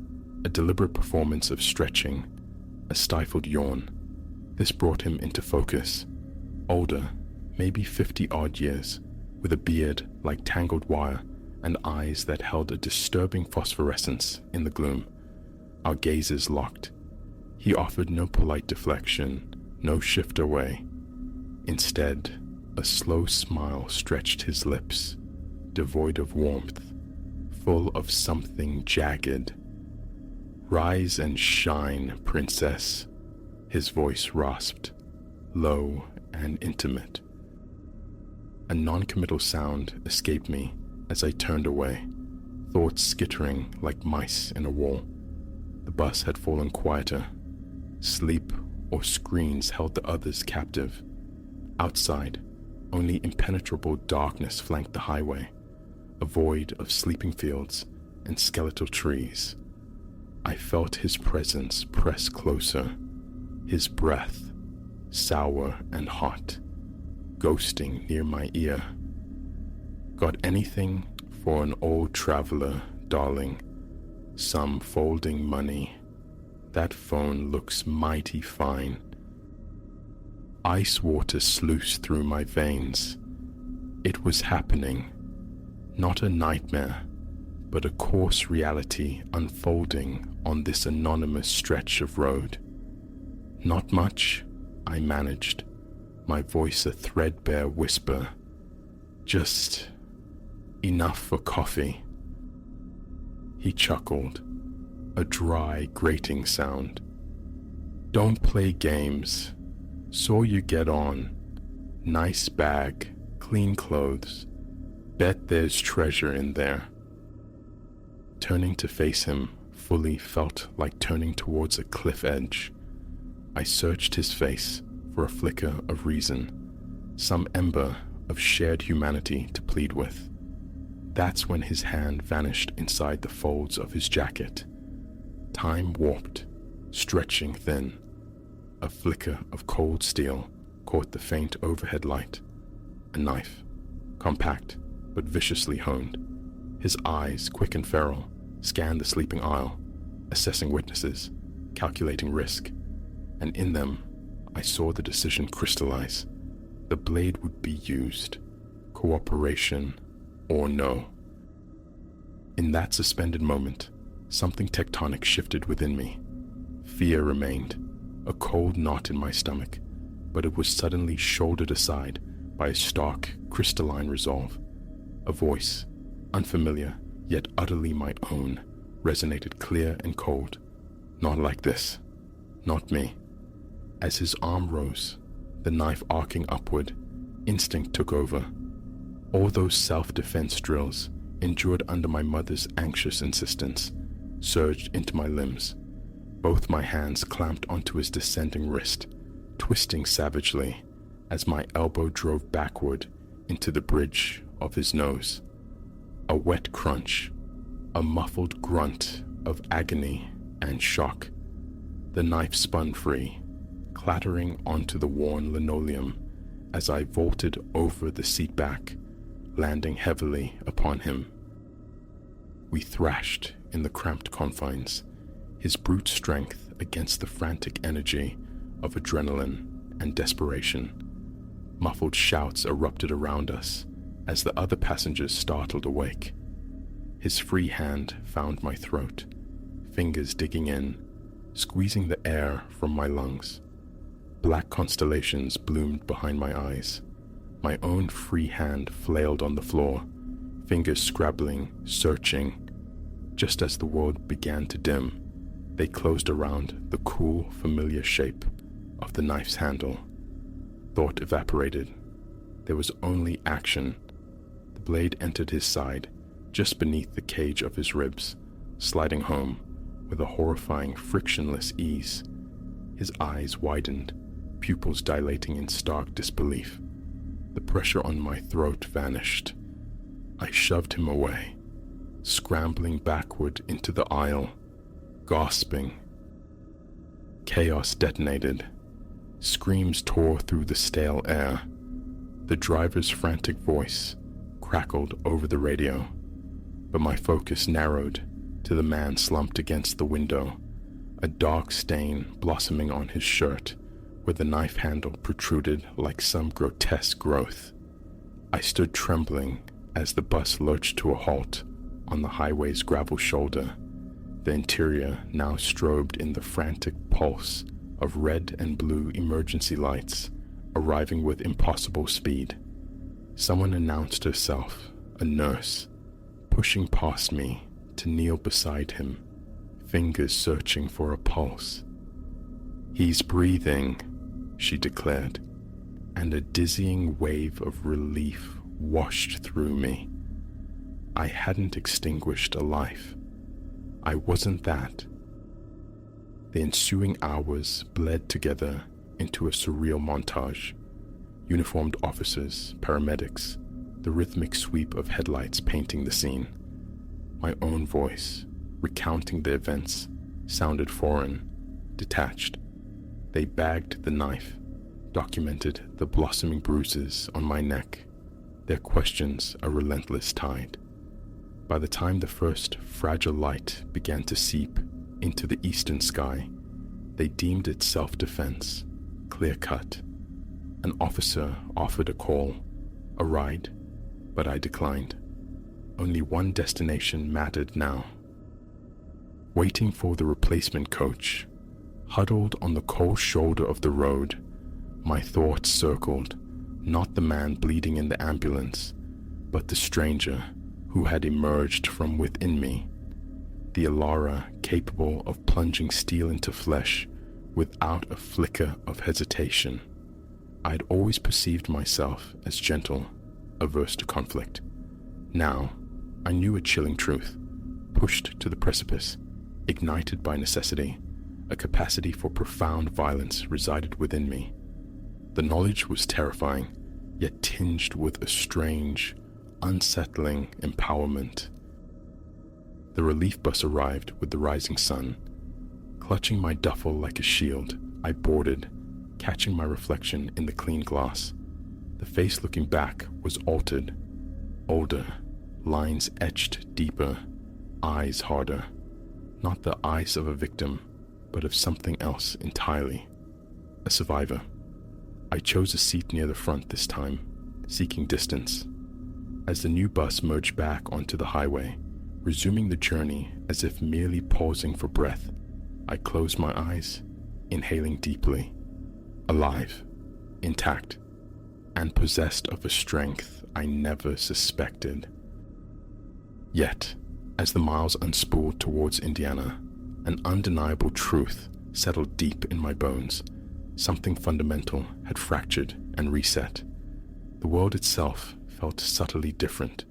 a deliberate performance of stretching, a stifled yawn. This brought him into focus, older, maybe 50-odd years, with a beard like tangled wire and eyes that held a disturbing phosphorescence in the gloom. Our gazes locked. He offered no polite deflection, no shift away. Instead, a slow smile stretched his lips, devoid of warmth, full of something jagged. "Rise and shine, princess," his voice rasped, low and intimate. A non-committal sound escaped me as I turned away, thoughts skittering like mice in a wall. The bus had fallen quieter. Sleep or screens held the others captive. Outside, only impenetrable darkness flanked the highway, a void of sleeping fields and skeletal trees. I felt his presence press closer, his breath, sour and hot, ghosting near my ear. "Got anything for an old traveler, darling? Some folding money. That phone looks mighty fine." Ice water sluiced through my veins. It was happening. Not a nightmare, but a coarse reality unfolding on this anonymous stretch of road. "Not much," I managed, my voice a threadbare whisper. "Just enough for coffee." He chuckled, a dry, grating sound. "Don't play games. Saw you get on. Nice bag, clean clothes. Bet there's treasure in there." Turning to face him fully felt like turning towards a cliff edge. I searched his face for a flicker of reason, some ember of shared humanity to plead with. That's when his hand vanished inside the folds of his jacket. Time warped, stretching thin. A flicker of cold steel caught the faint overhead light. A knife, compact but viciously honed. His eyes, quick and feral, scanned the sleeping aisle, assessing witnesses, calculating risk. And in them, I saw the decision crystallize. The blade would be used. Cooperation or no. In that suspended moment, something tectonic shifted within me. Fear remained, a cold knot in my stomach, but it was suddenly shouldered aside by a stark, crystalline resolve. A voice, unfamiliar yet utterly my own, resonated clear and cold. "Not like this. Not me." As his arm rose, the knife arcing upward, instinct took over. All those self-defense drills, endured under my mother's anxious insistence, surged into my limbs. Both my hands clamped onto his descending wrist, twisting savagely as my elbow drove backward into the bridge of his nose. A wet crunch, a muffled grunt of agony and shock. The knife spun free, clattering onto the worn linoleum as I vaulted over the seat back, landing heavily upon him. We thrashed in the cramped confines, his brute strength against the frantic energy of adrenaline and desperation. Muffled shouts erupted around us as the other passengers startled awake. His free hand found my throat, fingers digging in, squeezing the air from my lungs. Black constellations bloomed behind my eyes. My own free hand flailed on the floor, fingers scrabbling, searching. Just as the world began to dim, they closed around the cool, familiar shape of the knife's handle. Thought evaporated. There was only action. The blade entered his side, just beneath the cage of his ribs, sliding home with a horrifying, frictionless ease. His eyes widened, pupils dilating in stark disbelief. The pressure on my throat vanished. I shoved him away, scrambling backward into the aisle, gasping. Chaos detonated. Screams tore through the stale air. The driver's frantic voice crackled over the radio, but my focus narrowed to the man slumped against the window, a dark stain blossoming on his shirt where the knife handle protruded like some grotesque growth. I stood trembling as the bus lurched to a halt on the highway's gravel shoulder, the interior now strobed in the frantic pulse of red and blue emergency lights arriving with impossible speed. Someone announced herself, a nurse, pushing past me to kneel beside him, fingers searching for a pulse. "He's breathing," she declared, and a dizzying wave of relief washed through me. I hadn't extinguished a life. I wasn't that. The ensuing hours bled together into a surreal montage. Uniformed officers, paramedics, the rhythmic sweep of headlights painting the scene. My own voice, recounting the events, sounded foreign, detached. They bagged the knife, documented the blossoming bruises on my neck, their questions a relentless tide. By the time the first fragile light began to seep into the eastern sky, they deemed it self-defense, clear-cut. An officer offered a call, a ride, but I declined. Only one destination mattered now. Waiting for the replacement coach, huddled on the cold shoulder of the road, my thoughts circled, not the man bleeding in the ambulance, but the stranger who had emerged from within me, the Alara capable of plunging steel into flesh without a flicker of hesitation. I'd always perceived myself as gentle, averse to conflict. Now, I knew a chilling truth, pushed to the precipice, ignited by necessity. A capacity for profound violence resided within me. The knowledge was terrifying, yet tinged with a strange, unsettling empowerment. The relief bus arrived with the rising sun. Clutching my duffel like a shield, I boarded, catching my reflection in the clean glass. The face looking back was altered, older, lines etched deeper, eyes harder. Not the eyes of a victim, but of something else entirely. A survivor. I chose a seat near the front this time, seeking distance. As the new bus merged back onto the highway, resuming the journey as if merely pausing for breath, I closed my eyes, inhaling deeply. Alive, intact, and possessed of a strength I never suspected. Yet, as the miles unspooled towards Indiana, an undeniable truth settled deep in my bones. Something fundamental had fractured and reset. The world itself felt subtly different,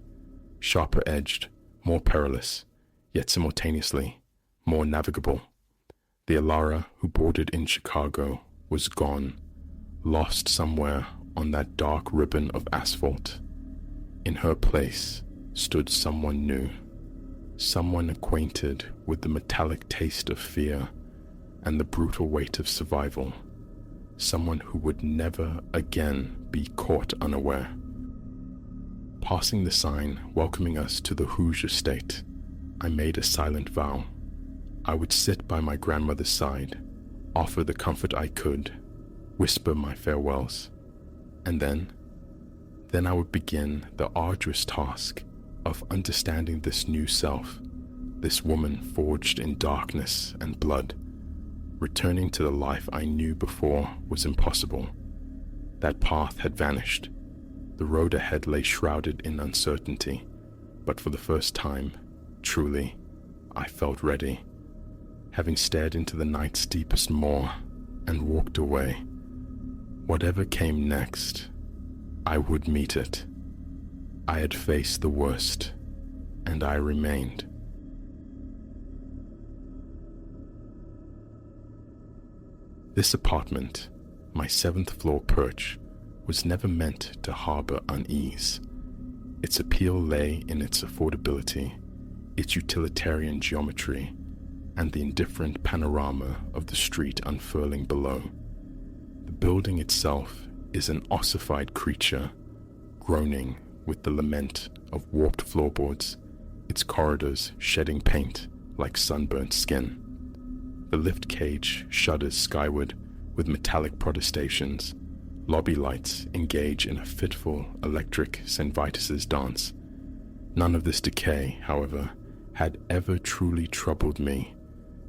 sharper edged, more perilous, yet simultaneously more navigable. The Alara who boarded in Chicago was gone, lost somewhere on that dark ribbon of asphalt. In her place stood someone new, someone acquainted with the metallic taste of fear and the brutal weight of survival, someone who would never again be caught unaware. Passing the sign welcoming us to the Hoosier State, I made a silent vow. I would sit by my grandmother's side, offer the comfort I could, whisper my farewells, and then I would begin the arduous task of understanding this new self, this woman forged in darkness and blood, returning to the life I knew before was impossible. That path had vanished. The road ahead lay shrouded in uncertainty, but for the first time, truly, I felt ready. Having stared into the night's deepest maw and walked away, whatever came next, I would meet it. I had faced the worst, and I remained. This apartment, my 7th floor perch, was never meant to harbor unease. Its appeal lay in its affordability, its utilitarian geometry, and the indifferent panorama of the street unfurling below. The building itself is an ossified creature, groaning with the lament of warped floorboards, its corridors shedding paint like sunburnt skin. The lift cage shudders skyward with metallic protestations. Lobby lights engage in a fitful electric St. Vitus's dance. None of this decay, however, had ever truly troubled me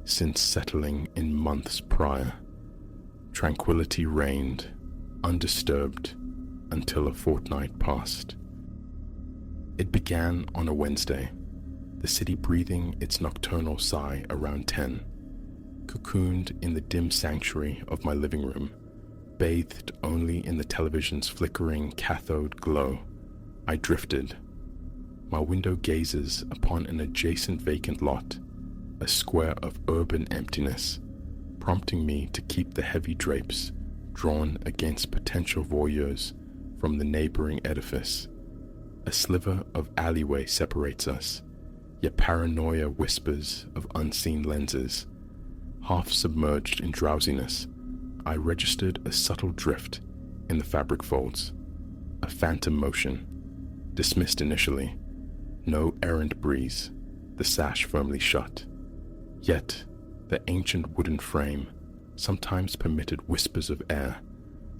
since settling in months prior. Tranquility reigned, undisturbed, until a fortnight passed. It began on a Wednesday, the city breathing its nocturnal sigh around 10. Cocooned in the dim sanctuary of my living room, bathed only in the television's flickering cathode glow, I drifted. My window gazes upon an adjacent vacant lot, a square of urban emptiness, prompting me to keep the heavy drapes drawn against potential voyeurs from the neighboring edifice. A sliver of alleyway separates us, yet paranoia whispers of unseen lenses. Half submerged in drowsiness, I registered a subtle drift in the fabric folds, a phantom motion, dismissed initially, no errant breeze, the sash firmly shut. Yet, the ancient wooden frame sometimes permitted whispers of air,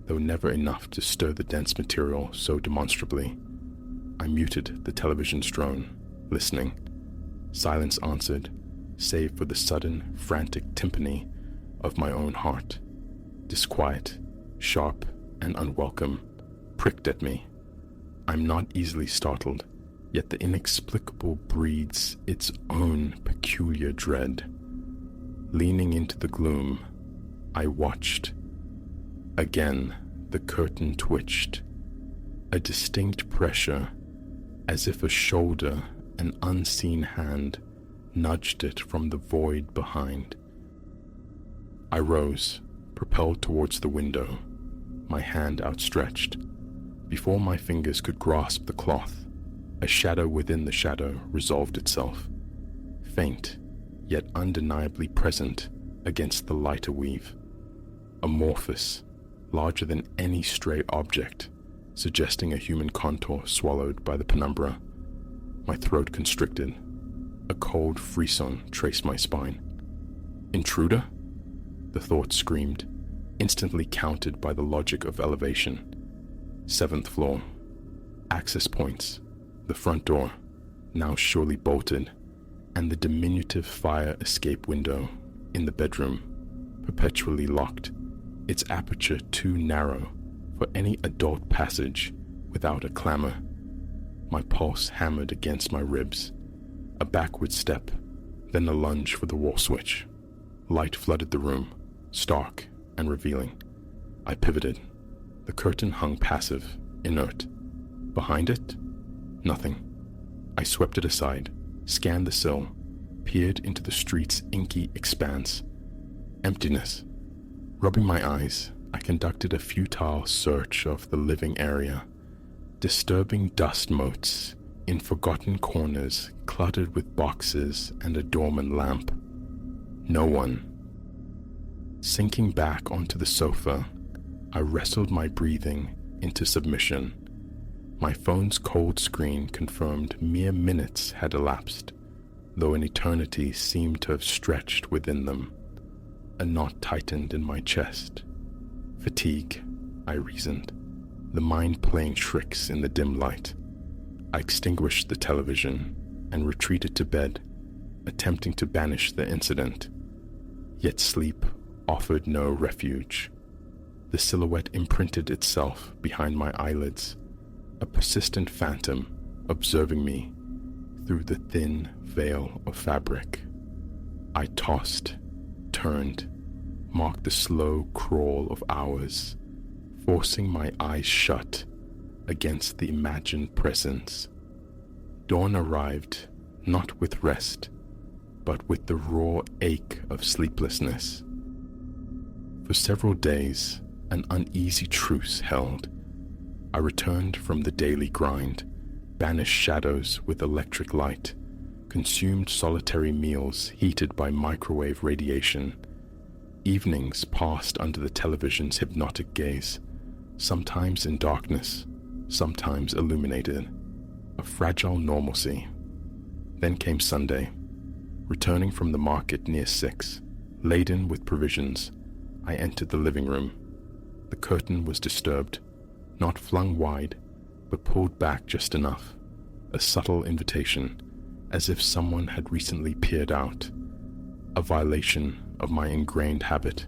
though never enough to stir the dense material so demonstrably. I muted the television's drone, listening. Silence answered, save for the sudden, frantic timpani of my own heart. Disquiet, sharp, and unwelcome, pricked at me. I'm not easily startled, yet the inexplicable breeds its own peculiar dread. Leaning into the gloom, I watched. Again, the curtain twitched. A distinct pressure, as if a shoulder, an unseen hand, nudged it from the void behind. I rose, propelled towards the window, my hand outstretched. Before my fingers could grasp the cloth, a shadow within the shadow resolved itself, faint, yet undeniably present against the lighter weave. Amorphous, larger than any stray object, suggesting a human contour swallowed by the penumbra. My throat constricted. A cold frisson traced my spine. Intruder? The thought screamed, instantly countered by the logic of elevation. 7th floor. Access points. The front door, now surely bolted, and the diminutive fire escape window in the bedroom, perpetually locked, its aperture too narrow for any adult passage without a clamor. My pulse hammered against my ribs. A backward step, then a lunge for the wall switch. Light flooded the room, stark and revealing. I pivoted. The curtain hung passive, inert. Behind it, nothing. I swept it aside, scanned the sill, peered into the street's inky expanse. Emptiness. Rubbing my eyes, I conducted a futile search of the living area. Disturbing dust motes in forgotten corners cluttered with boxes and a dormant lamp. No one. Sinking back onto the sofa, I wrestled my breathing into submission. My phone's cold screen confirmed mere minutes had elapsed, though an eternity seemed to have stretched within them. A knot tightened in my chest. Fatigue, I reasoned, the mind playing tricks in the dim light. I extinguished the television and retreated to bed, attempting to banish the incident. Yet sleep offered no refuge. The silhouette imprinted itself behind my eyelids, a persistent phantom observing me through the thin veil of fabric. I tossed, turned, marked the slow crawl of hours, forcing my eyes shut against the imagined presence. Dawn arrived not with rest, but with the raw ache of sleeplessness. For several days, an uneasy truce held. I returned from the daily grind, banished shadows with electric light, consumed solitary meals heated by microwave radiation. Evenings passed under the television's hypnotic gaze, sometimes in darkness, sometimes illuminated, a fragile normalcy. Then came Sunday. Returning from the market near 6, laden with provisions, I entered the living room. The curtain was disturbed, not flung wide, but pulled back just enough, a subtle invitation, as if someone had recently peered out. A violation of my ingrained habit.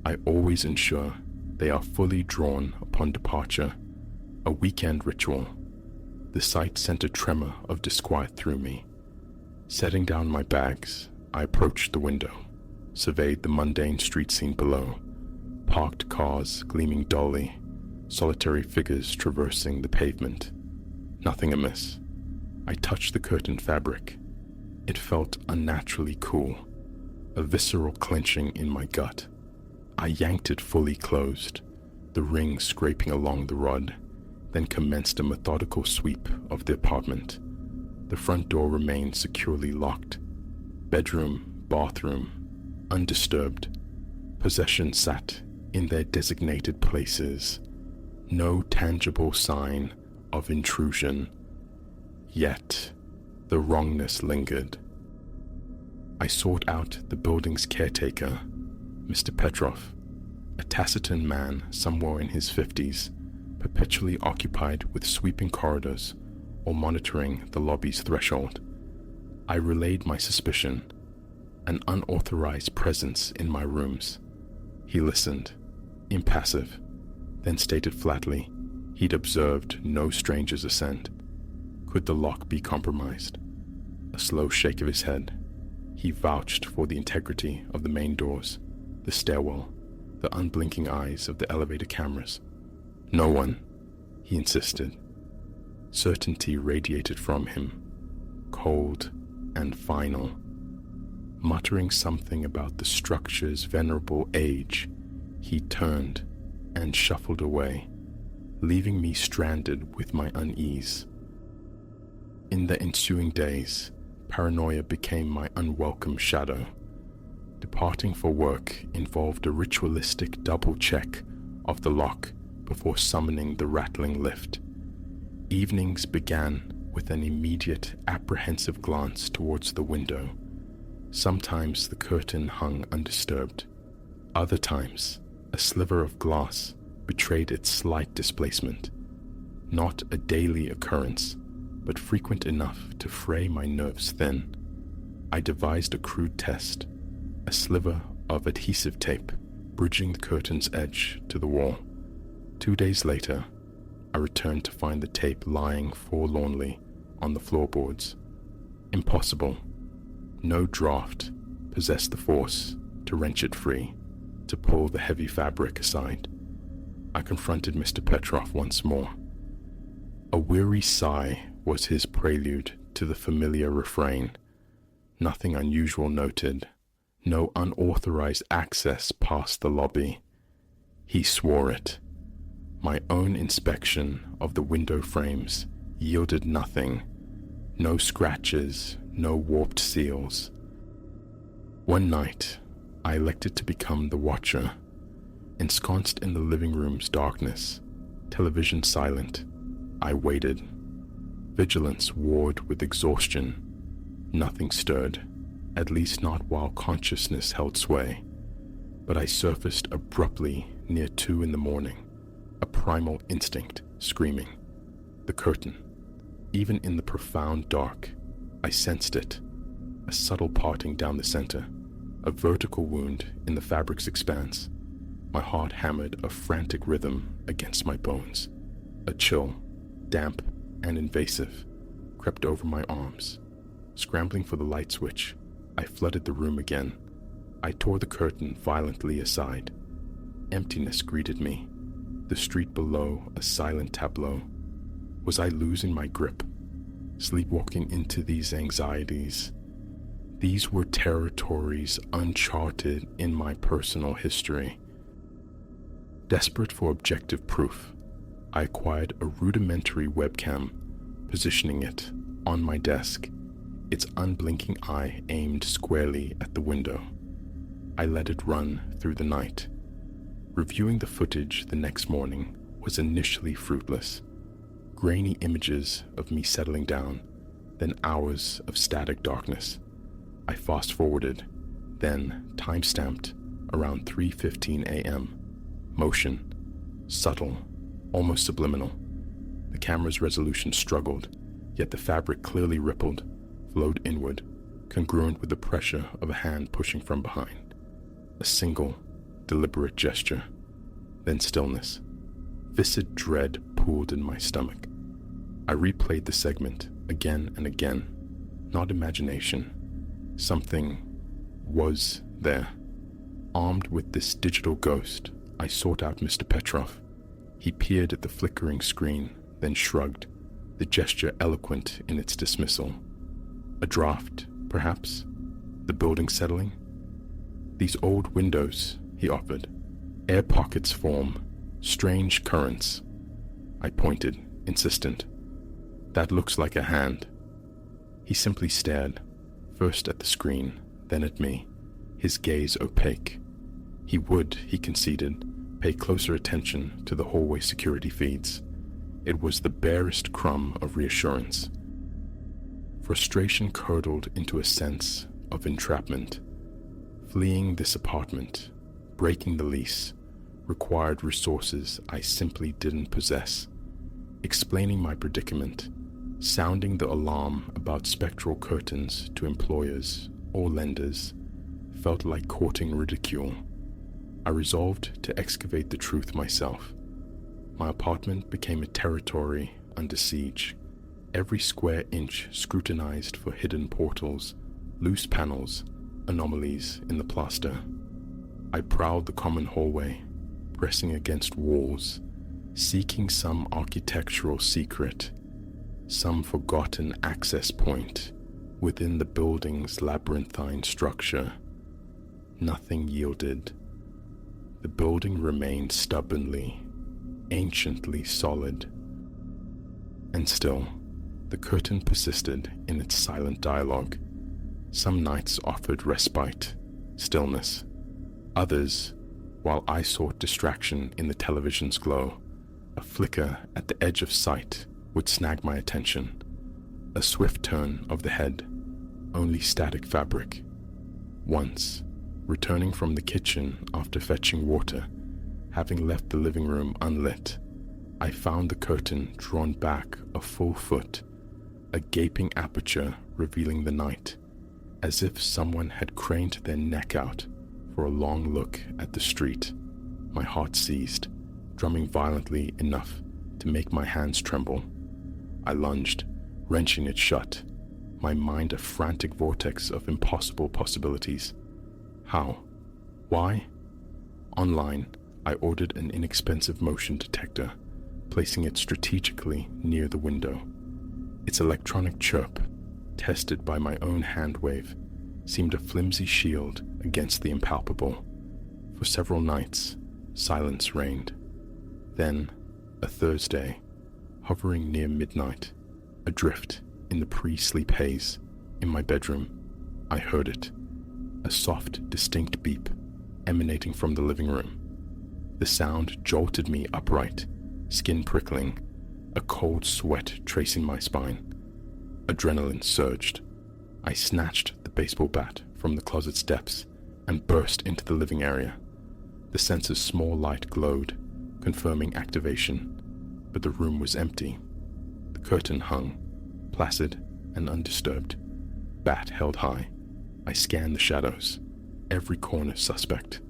I always ensure they are fully drawn upon departure, a weekend ritual. The sight sent a tremor of disquiet through me. Setting down my bags, I approached the window, surveyed the mundane street scene below, parked cars gleaming dully, solitary figures traversing the pavement. Nothing amiss. I touched the curtain fabric. It felt unnaturally cool, a visceral clenching in my gut. I yanked it fully closed, the ring scraping along the rod, then commenced a methodical sweep of the apartment. The front door remained securely locked. Bedroom, bathroom, undisturbed. Possessions sat in their designated places. No tangible sign of intrusion. Yet, the wrongness lingered. I sought out the building's caretaker, Mr. Petrov, a taciturn man somewhere in his 50s, perpetually occupied with sweeping corridors or monitoring the lobby's threshold. I relayed my suspicion, an unauthorized presence in my rooms. He listened, impassive, then stated flatly he'd observed no strangers ascend. Could the lock be compromised? A slow shake of his head. He vouched for the integrity of the main doors, the stairwell, the unblinking eyes of the elevator cameras. No one, he insisted. Certainty radiated from him, cold and final. Muttering something about the structure's venerable age, he turned and shuffled away, leaving me stranded with my unease. In the ensuing days, paranoia became my unwelcome shadow. Departing for work involved a ritualistic double check of the lock before summoning the rattling lift. Evenings began with an immediate, apprehensive glance towards the window. Sometimes the curtain hung undisturbed. Other times, a sliver of glass betrayed its slight displacement. Not a daily occurrence, but frequent enough to fray my nerves thin. I devised a crude test, a sliver of adhesive tape bridging the curtain's edge to the wall. 2 days later, I returned to find the tape lying forlornly on the floorboards. Impossible. No draft possessed the force to wrench it free, to pull the heavy fabric aside. I confronted Mr. Petrov once more. A weary sigh was his prelude to the familiar refrain. Nothing unusual noted, no unauthorized access past the lobby. He swore it. My own inspection of the window frames yielded nothing. No scratches, no warped seals. One night, I elected to become the watcher. Ensconced in the living room's darkness, television silent, I waited. Vigilance warred with exhaustion. Nothing stirred, at least not while consciousness held sway. But I surfaced abruptly near 2 a.m, a primal instinct screaming. The curtain. Even in the profound dark, I sensed it. A subtle parting down the center, a vertical wound in the fabric's expanse. My heart hammered a frantic rhythm against my bones. A chill, damp and invasive, crept over my arms. Scrambling for the light switch, I flooded the room again. I tore the curtain violently aside. Emptiness greeted me, the street below a silent tableau. Was I losing my grip, sleepwalking into these anxieties? These were territories uncharted in my personal history. Desperate for objective proof, I acquired a rudimentary webcam, positioning it on my desk, its unblinking eye aimed squarely at the window. I let it run through the night. Reviewing the footage the next morning was initially fruitless. Grainy images of me settling down, then hours of static darkness. I fast-forwarded, then time-stamped around 3:15 a.m. Motion, subtle, almost subliminal. The camera's resolution struggled, yet the fabric clearly rippled, flowed inward, congruent with the pressure of a hand pushing from behind. A single, deliberate gesture, then stillness. Viscid dread pooled in my stomach. I replayed the segment again and again. Not imagination. Something was there. Armed with this digital ghost, I sought out Mr. Petrov. He peered at the flickering screen, then shrugged, the gesture eloquent in its dismissal. A draft, perhaps? The building settling? These old windows, he offered. Air pockets form, strange currents. I pointed, insistent. That looks like a hand. He simply stared, first at the screen, then at me, his gaze opaque. He would, he conceded, pay closer attention to the hallway security feeds. It was the barest crumb of reassurance. Frustration curdled into a sense of entrapment. Fleeing this apartment, breaking the lease, required resources I simply didn't possess. Explaining my predicament, sounding the alarm about spectral curtains to employers or lenders, felt like courting ridicule. I resolved to excavate the truth myself. My apartment became a territory under siege, every square inch scrutinized for hidden portals, loose panels, anomalies in the plaster. I prowled the common hallway, pressing against walls, seeking some architectural secret, some forgotten access point within the building's labyrinthine structure. Nothing yielded. The building remained stubbornly, anciently solid. And still, the curtain persisted in its silent dialogue. Some nights offered respite, stillness. Others, while I sought distraction in the television's glow, a flicker at the edge of sight would snag my attention. A swift turn of the head, only static fabric. Once, returning from the kitchen after fetching water, having left the living room unlit, I found the curtain drawn back a full foot, a gaping aperture revealing the night, as if someone had craned their neck out for a long look at the street. My heart seized, drumming violently enough to make my hands tremble. I lunged, wrenching it shut, my mind a frantic vortex of impossible possibilities. How? Why? Online, I ordered an inexpensive motion detector, placing it strategically near the window. Its electronic chirp, tested by my own hand wave, seemed a flimsy shield against the impalpable. For several nights, silence reigned. Then, a Thursday, hovering near midnight, adrift in the pre-sleep haze, in my bedroom, I heard it, a soft, distinct beep emanating from the living room. The sound jolted me upright, skin prickling, a cold sweat tracing my spine. Adrenaline surged. I snatched the baseball bat from the closet's depths and burst into the living area. The sensor's small light glowed, confirming activation, but the room was empty. The curtain hung, placid and undisturbed, bat held high. I scanned the shadows, every corner suspect.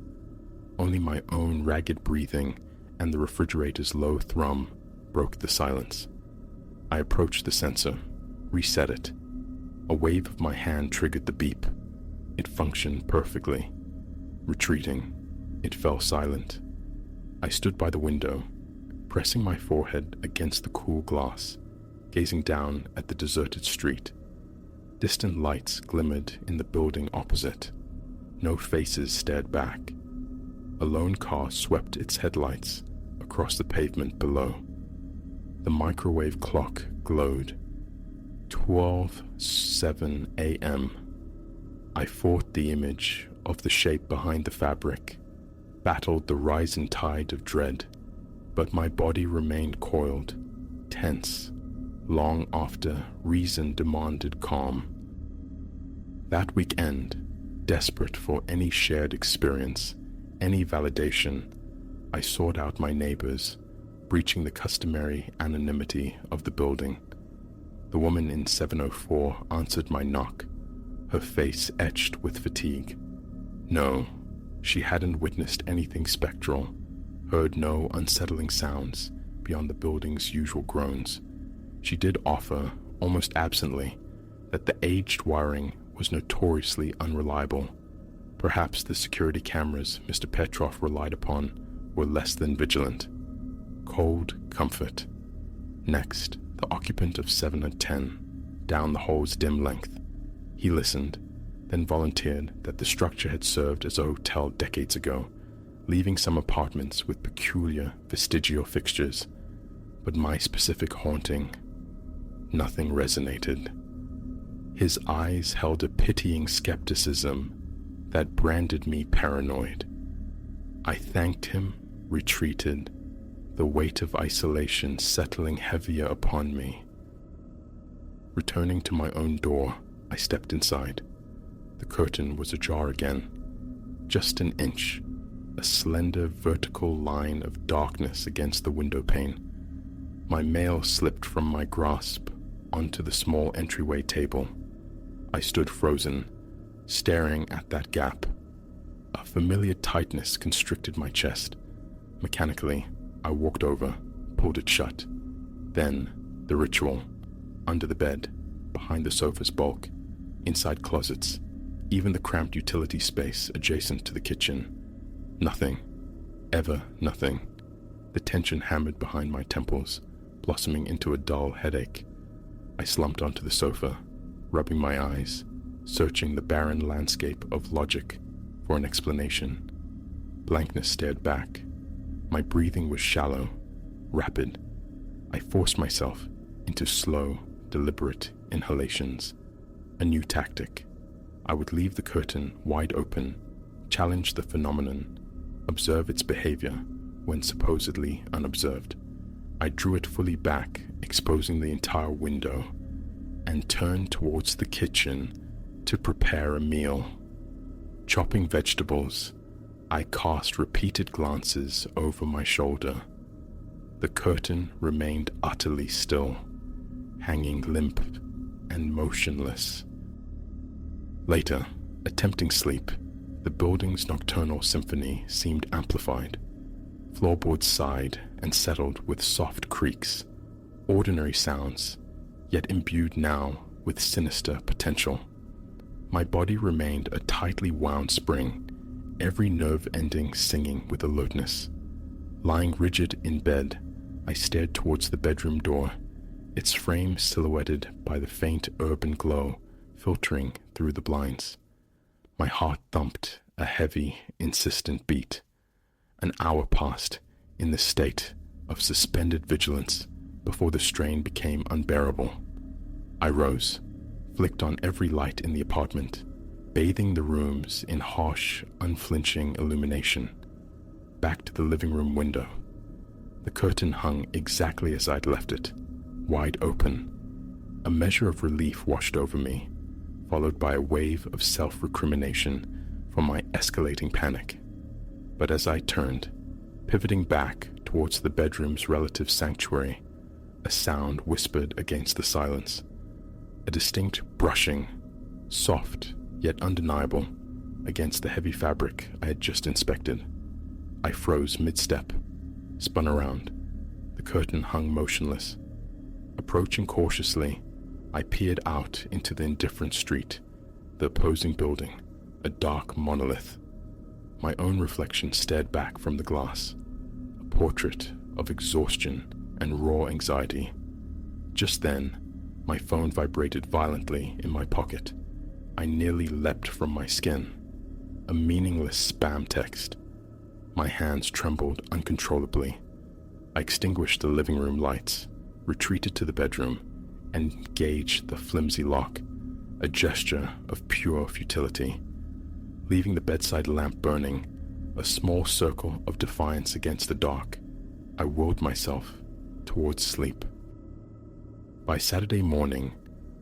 Only my own ragged breathing and the refrigerator's low thrum broke the silence. I approached the sensor, reset it. A wave of my hand triggered the beep. It functioned perfectly. Retreating, it fell silent. I stood by the window, pressing my forehead against the cool glass, gazing down at the deserted street. Distant lights glimmered in the building opposite. No faces stared back. A lone car swept its headlights across the pavement below. The microwave clock glowed. 12:07 a.m. I fought the image of the shape behind the fabric, battled the rising tide of dread, but my body remained coiled, tense, long after reason demanded calm. That weekend, desperate for any shared experience, any validation, I sought out my neighbors, breaching the customary anonymity of the building. The woman in 704 answered my knock, her face etched with fatigue. No, she hadn't witnessed anything spectral, heard no unsettling sounds beyond the building's usual groans. She did offer, almost absently, that the aged wiring was notoriously unreliable. Perhaps the security cameras Mr. Petrov relied upon were less than vigilant. Cold comfort. Next, the occupant of 710, down the hall's dim length. He listened, then volunteered that the structure had served as a hotel decades ago, leaving some apartments with peculiar vestigial fixtures. But my specific haunting, nothing resonated. His eyes held a pitying skepticism that branded me paranoid. I thanked him, retreated, the weight of isolation settling heavier upon me. Returning to my own door, I stepped inside. The curtain was ajar again. Just an inch, a slender vertical line of darkness against the window pane. My mail slipped from my grasp onto the small entryway table. I stood frozen, staring at that gap. A familiar tightness constricted my chest. Mechanically, I walked over, pulled it shut. Then, the ritual. Under the bed, behind the sofa's bulk, inside closets, even the cramped utility space adjacent to the kitchen. Nothing. Ever nothing. The tension hammered behind my temples, blossoming into a dull headache. I slumped onto the sofa, rubbing my eyes, searching the barren landscape of logic for an explanation. Blankness stared back. My breathing was shallow, rapid. I forced myself into slow, deliberate inhalations. A new tactic. I would leave the curtain wide open, challenge the phenomenon, observe its behavior when supposedly unobserved. I drew it fully back, exposing the entire window, and turned towards the kitchen to prepare a meal. Chopping vegetables, I cast repeated glances over my shoulder. The curtain remained utterly still, hanging limp and motionless. Later, attempting sleep, the building's nocturnal symphony seemed amplified. Floorboards sighed and settled with soft creaks, ordinary sounds, yet imbued now with sinister potential. My body remained a tightly wound spring, every nerve ending singing with alertness. Lying rigid in bed, I stared towards the bedroom door, its frame silhouetted by the faint urban glow filtering through the blinds. My heart thumped a heavy, insistent beat. An hour passed in this state of suspended vigilance before the strain became unbearable. I rose, flicked on every light in the apartment, bathing the rooms in harsh, unflinching illumination. Back to the living room window. The curtain hung exactly as I'd left it, wide open. A measure of relief washed over me, followed by a wave of self-recrimination for my escalating panic. But as I turned, pivoting back towards the bedroom's relative sanctuary, a sound whispered against the silence. A distinct brushing, soft yet undeniable, against the heavy fabric I had just inspected. I froze mid-step, spun around. The curtain hung motionless. Approaching cautiously, I peered out into the indifferent street, the opposing building, a dark monolith. My own reflection stared back from the glass, a portrait of exhaustion and raw anxiety. Just then, my phone vibrated violently in my pocket. I nearly leapt from my skin. A meaningless spam text. My hands trembled uncontrollably. I extinguished the living room lights, retreated to the bedroom, and engaged the flimsy lock, a gesture of pure futility. Leaving the bedside lamp burning, a small circle of defiance against the dark, I willed myself towards sleep. By Saturday morning,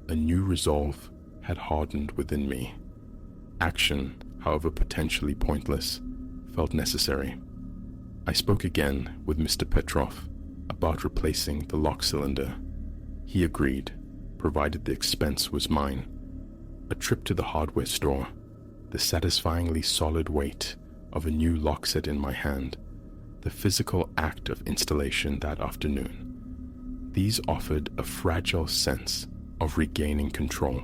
a new resolve had hardened within me. Action, however potentially pointless, felt necessary. I spoke again with Mr. Petrov about replacing the lock cylinder. He agreed, provided the expense was mine. A trip to the hardware store, the satisfyingly solid weight of a new lock set in my hand, the physical act of installation that afternoon. These offered a fragile sense of regaining control.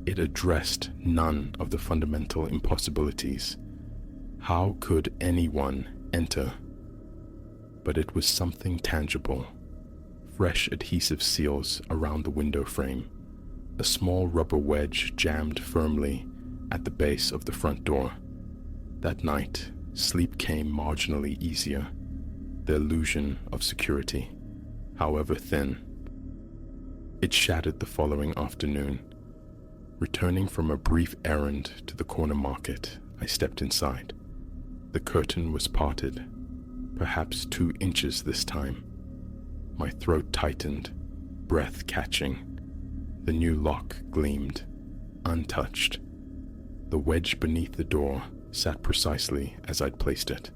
It addressed none of the fundamental impossibilities. How could anyone enter? But it was something tangible. Fresh adhesive seals around the window frame, a small rubber wedge jammed firmly at the base of the front door. That night, sleep came marginally easier, the illusion of security, however thin. It shattered the following afternoon. Returning from a brief errand to the corner market, I stepped inside. The curtain was parted, perhaps 2 inches this time. My throat tightened, breath catching. The new lock gleamed, untouched. The wedge beneath the door sat precisely as I'd placed it.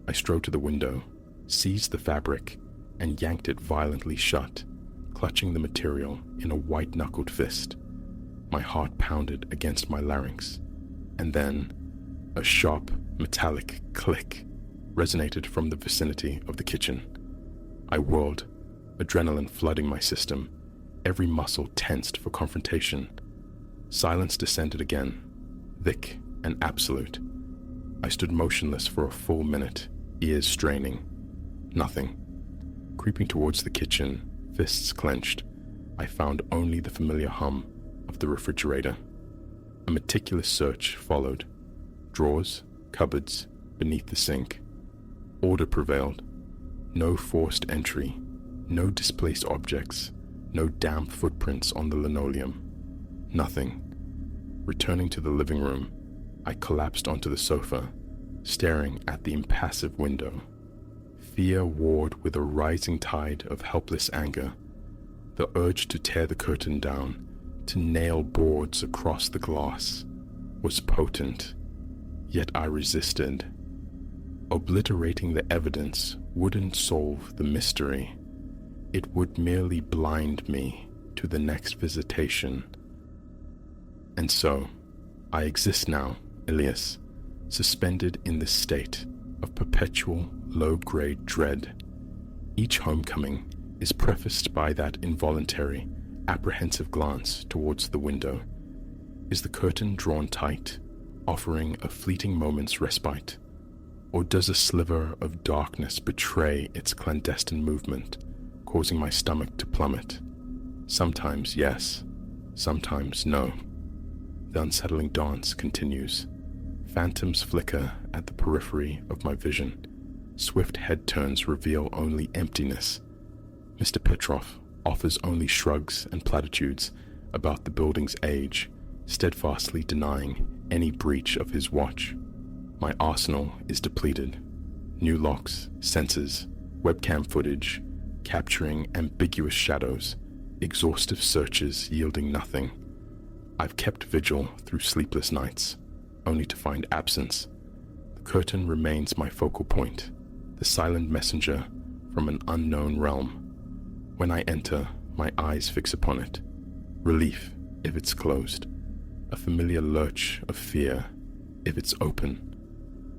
I strode to the window, seized the fabric, and yanked it violently shut, clutching the material in a white-knuckled fist. My heart pounded against my larynx, and then a sharp, metallic click resonated from the vicinity of the kitchen. I whirled, adrenaline flooding my system, every muscle tensed for confrontation. Silence descended again, thick and absolute. I stood motionless for a full minute, ears straining. Nothing. Creeping towards the kitchen, fists clenched, I found only the familiar hum of the refrigerator. A meticulous search followed. Drawers, cupboards, beneath the sink. Order prevailed. No forced entry, no displaced objects, no damp footprints on the linoleum. Nothing. Returning to the living room, I collapsed onto the sofa, staring at the impassive window. Fear warred with a rising tide of helpless anger. The urge to tear the curtain down, to nail boards across the glass, was potent, yet I resisted. Obliterating the evidence wouldn't solve the mystery. It would merely blind me to the next visitation. And so, I exist now, Elias, suspended in this state of perpetual low-grade dread. Each homecoming is prefaced by that involuntary, apprehensive glance towards the window. Is the curtain drawn tight, offering a fleeting moment's respite? Or does a sliver of darkness betray its clandestine movement, causing my stomach to plummet? Sometimes yes, sometimes no. The unsettling dance continues. Phantoms flicker at the periphery of my vision. Swift head turns reveal only emptiness. Mr. Petrov offers only shrugs and platitudes about the building's age, steadfastly denying any breach of his watch. My arsenal is depleted. New locks, sensors, webcam footage, capturing ambiguous shadows, exhaustive searches yielding nothing. I've kept vigil through sleepless nights, only to find absence. The curtain remains my focal point, the silent messenger from an unknown realm. When I enter, my eyes fix upon it. Relief if it's closed. A familiar lurch of fear if it's open.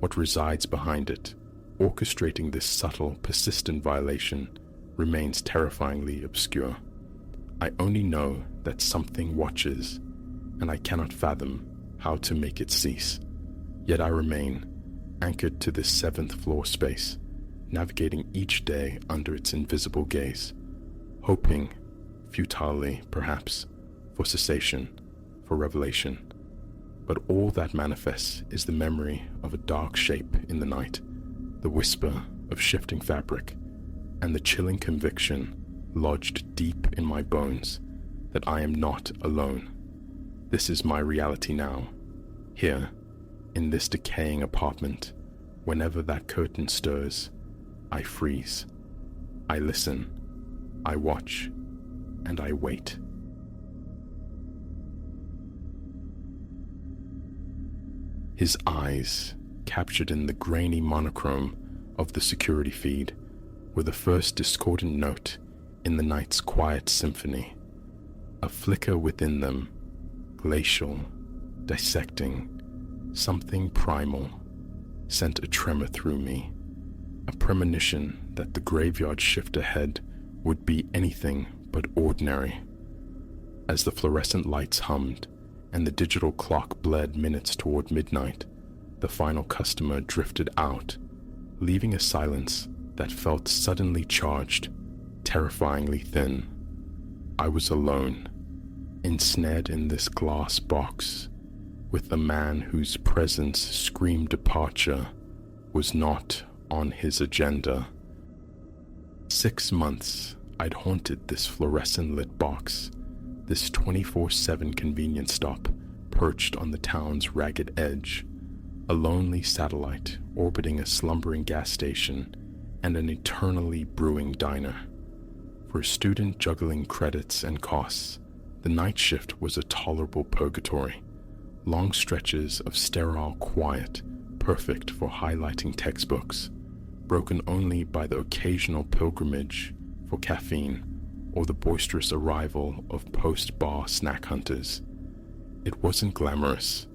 What resides behind it, orchestrating this subtle, persistent violation, remains terrifyingly obscure. I only know that something watches, and I cannot fathom how to make it cease. Yet I remain anchored to this 7th floor space, navigating each day under its invisible gaze, hoping, futilely perhaps, for cessation, for revelation. But all that manifests is the memory of a dark shape in the night, the whisper of shifting fabric, and the chilling conviction lodged deep in my bones that I am not alone. This is my reality now, here, in this decaying apartment. Whenever that curtain stirs, I freeze. I listen, I watch, and I wait. His eyes, captured in the grainy monochrome of the security feed, were the first discordant note in the night's quiet symphony. A flicker within them, glacial, dissecting, something primal, sent a tremor through me, a premonition that the graveyard shift ahead would be anything but ordinary. As the fluorescent lights hummed, and the digital clock bled minutes toward midnight, the final customer drifted out, leaving a silence that felt suddenly charged, terrifyingly thin. I was alone, ensnared in this glass box, with a man whose presence screamed departure was not on his agenda. 6 months I'd haunted this fluorescent-lit box, this 24/7 convenience stop perched on the town's ragged edge, a lonely satellite orbiting a slumbering gas station and an eternally brewing diner. For a student juggling credits and costs, the night shift was a tolerable purgatory, long stretches of sterile quiet perfect for highlighting textbooks, broken only by the occasional pilgrimage for caffeine or the boisterous arrival of post-bar snack hunters. It wasn't glamorous,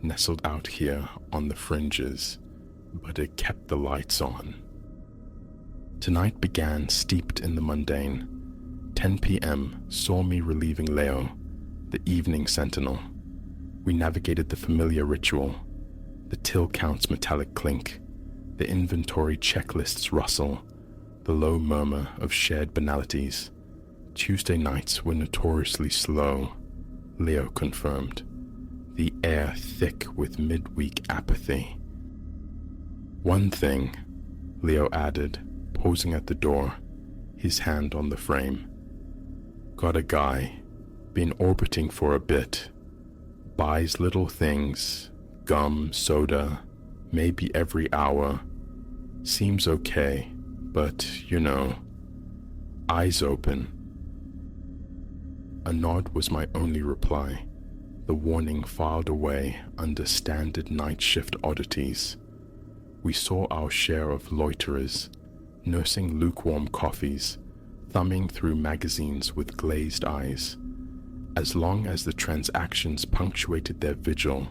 nestled out here on the fringes, but it kept the lights on. Tonight began steeped in the mundane. 10 p.m. saw me relieving Leo, the evening sentinel. We navigated the familiar ritual, the till count's metallic clink, the inventory checklist's rustle, the low murmur of shared banalities. Tuesday nights were notoriously slow, Leo confirmed, the air thick with midweek apathy. One thing, Leo added, posing at the door, his hand on the frame. Got a guy, been orbiting for a bit, buys little things, gum, soda, maybe every hour. Seems okay, but, eyes open. A nod was my only reply, the warning filed away under standard night shift oddities. We saw our share of loiterers, nursing lukewarm coffees, thumbing through magazines with glazed eyes. As long as the transactions punctuated their vigil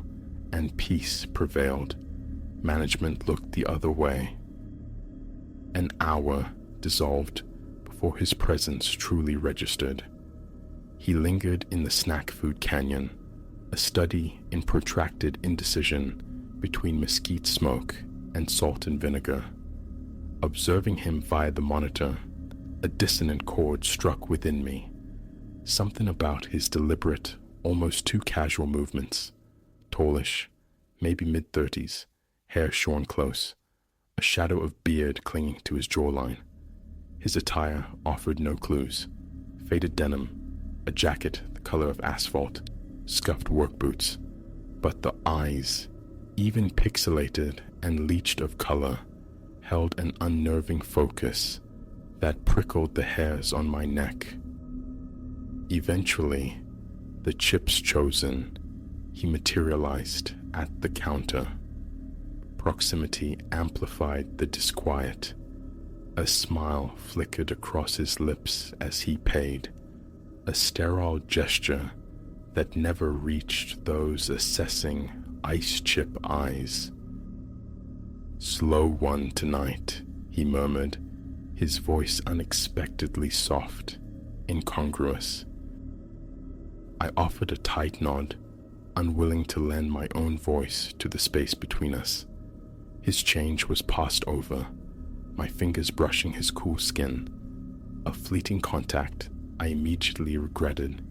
and peace prevailed, management looked the other way. An hour dissolved before his presence truly registered. He lingered in the snack food canyon, a study in protracted indecision between mesquite smoke and salt and vinegar. Observing him via the monitor, a dissonant chord struck within me. Something about his deliberate, almost too casual movements. Tallish, maybe mid-30s, hair shorn close, a shadow of beard clinging to his jawline. His attire offered no clues. Faded denim, a jacket the color of asphalt, scuffed work boots. But the eyes, even pixelated and leached of color, held an unnerving focus that prickled the hairs on my neck. Eventually, the chips chosen, he materialized at the counter. Proximity amplified the disquiet. A smile flickered across his lips as he paid, a sterile gesture that never reached those assessing ice chip eyes. "Slow one tonight," he murmured, his voice unexpectedly soft, incongruous. I offered a tight nod, unwilling to lend my own voice to the space between us. His change was passed over, my fingers brushing his cool skin, a fleeting contact I immediately regretted.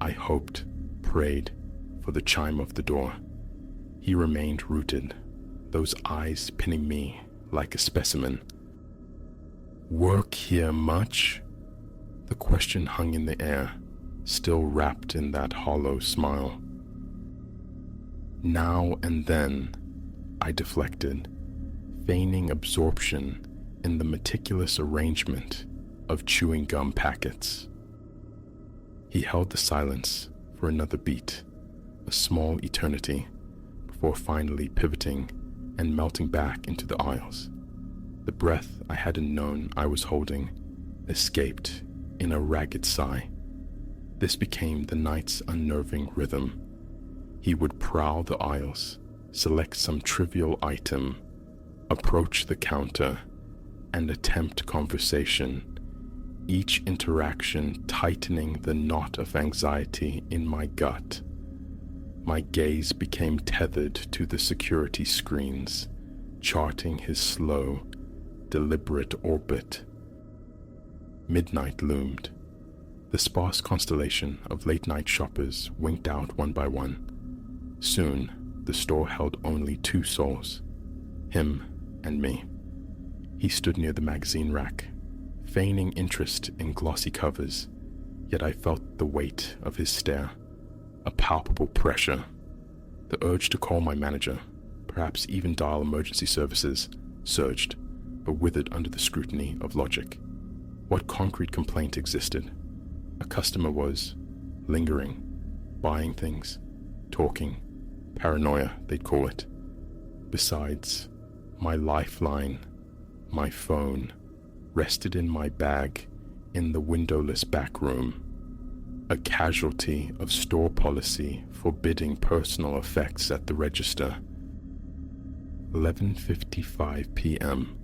I hoped, prayed, for the chime of the door. He remained rooted, those eyes pinning me like a specimen. "Work here much?" The question hung in the air, still wrapped in that hollow smile. "Now and then," I deflected, feigning absorption in the meticulous arrangement of chewing gum packets. He held the silence for another beat, a small eternity, before finally pivoting and melting back into the aisles. The breath I hadn't known I was holding escaped in a ragged sigh. This became the night's unnerving rhythm. He would prowl the aisles, select some trivial item, approach the counter, and attempt conversation, each interaction tightening the knot of anxiety in my gut. My gaze became tethered to the security screens, charting his slow, deliberate orbit. Midnight loomed. The sparse constellation of late-night shoppers winked out one by one. Soon, the store held only two souls, him and me. He stood near the magazine rack, feigning interest in glossy covers, yet I felt the weight of his stare, a palpable pressure. The urge to call my manager, perhaps even dial emergency services, surged, but withered under the scrutiny of logic. What concrete complaint existed? A customer was lingering, buying things, talking, paranoia, they'd call it. Besides, my lifeline, my phone, rested in my bag in the windowless back room, a casualty of store policy forbidding personal effects at the register. 11:55 p.m.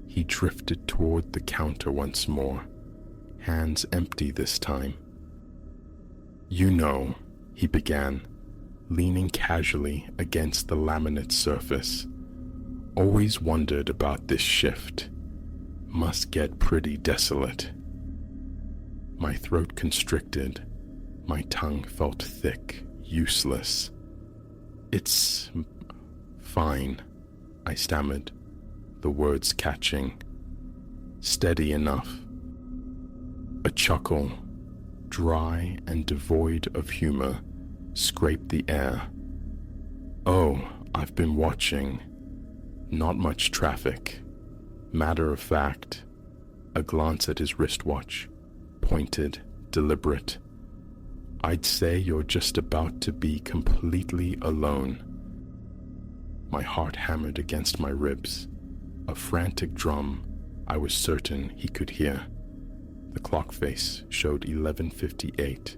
He drifted toward the counter once more, hands empty this time. "You know," he began, leaning casually against the laminate surface. "Always wondered about this shift. Must get pretty desolate." My throat constricted. My tongue felt thick, useless. "It's fine," I stammered, the words catching. "Steady enough." A chuckle, dry and devoid of humor, scraped the air. "Oh, I've been watching. Not much traffic. Matter of fact." A glance at his wristwatch, pointed, deliberate. "I'd say you're just about to be completely alone." My heart hammered against my ribs, a frantic drum I was certain he could hear. The clock face showed 11:58,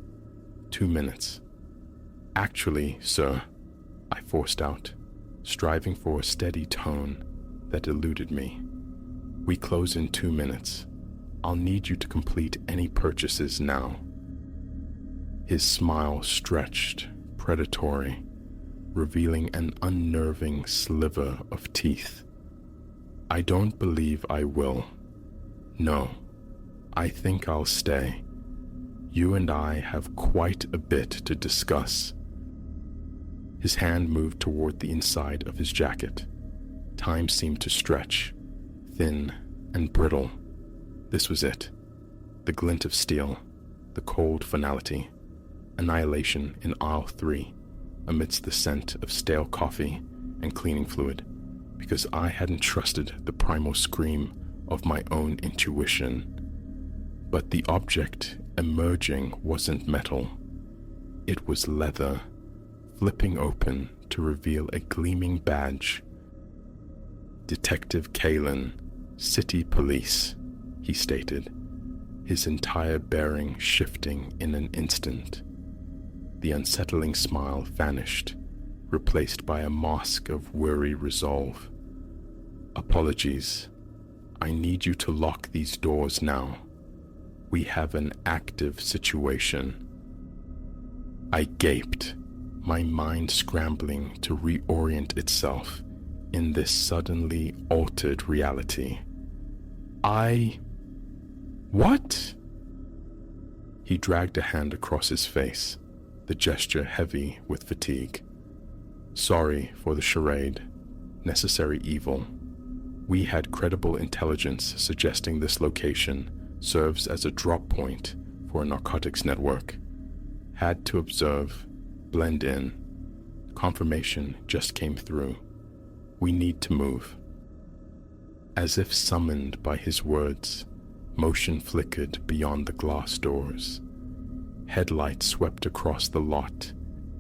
2 minutes. "Actually, sir," I forced out, striving for a steady tone that eluded me. "We close in 2 minutes. I'll need you to complete any purchases now." His smile stretched, predatory. revealing an unnerving sliver of teeth. I don't believe I will. No, I think I'll stay. You and I have quite a bit to discuss. His hand moved toward the inside of his jacket. Time seemed to stretch, thin and brittle. This was it. The glint of steel, the cold finality, annihilation in aisle 3, amidst the scent of stale coffee and cleaning fluid, because I hadn't trusted the primal scream of my own intuition. But the object emerging wasn't metal. It was leather, flipping open to reveal a gleaming badge. Detective Kalen, City Police, he stated, his entire bearing shifting in an instant. The unsettling smile vanished, replaced by a mask of weary resolve. Apologies. I need you to lock these doors now. We have an active situation. I gaped, my mind scrambling to reorient itself in this suddenly altered reality. What? He dragged a hand across his face, the gesture heavy with fatigue. Sorry for the charade. Necessary evil. We had credible intelligence suggesting this location serves as a drop point for a narcotics network. Had to observe, blend in. Confirmation just came through. We need to move. As if summoned by his words, motion flickered beyond the glass doors. Headlights swept across the lot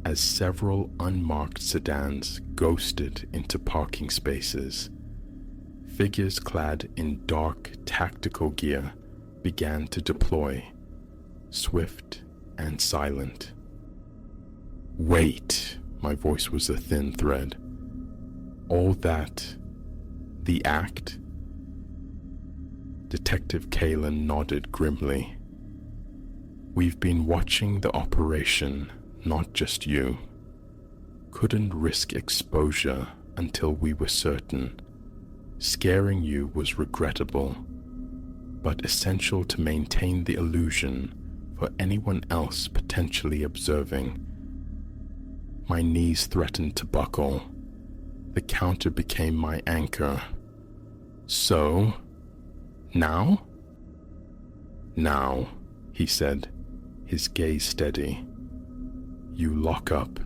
as several unmarked sedans ghosted into parking spaces. Figures clad in dark tactical gear began to deploy, swift and silent. Wait, my voice was a thin thread. All that, the act? Detective Kalen nodded grimly. We've been watching the operation, not just you. Couldn't risk exposure until we were certain. Scaring you was regrettable, but essential to maintain the illusion for anyone else potentially observing. My knees threatened to buckle. The counter became my anchor. So, now? Now, he said, his gaze steady. You lock up.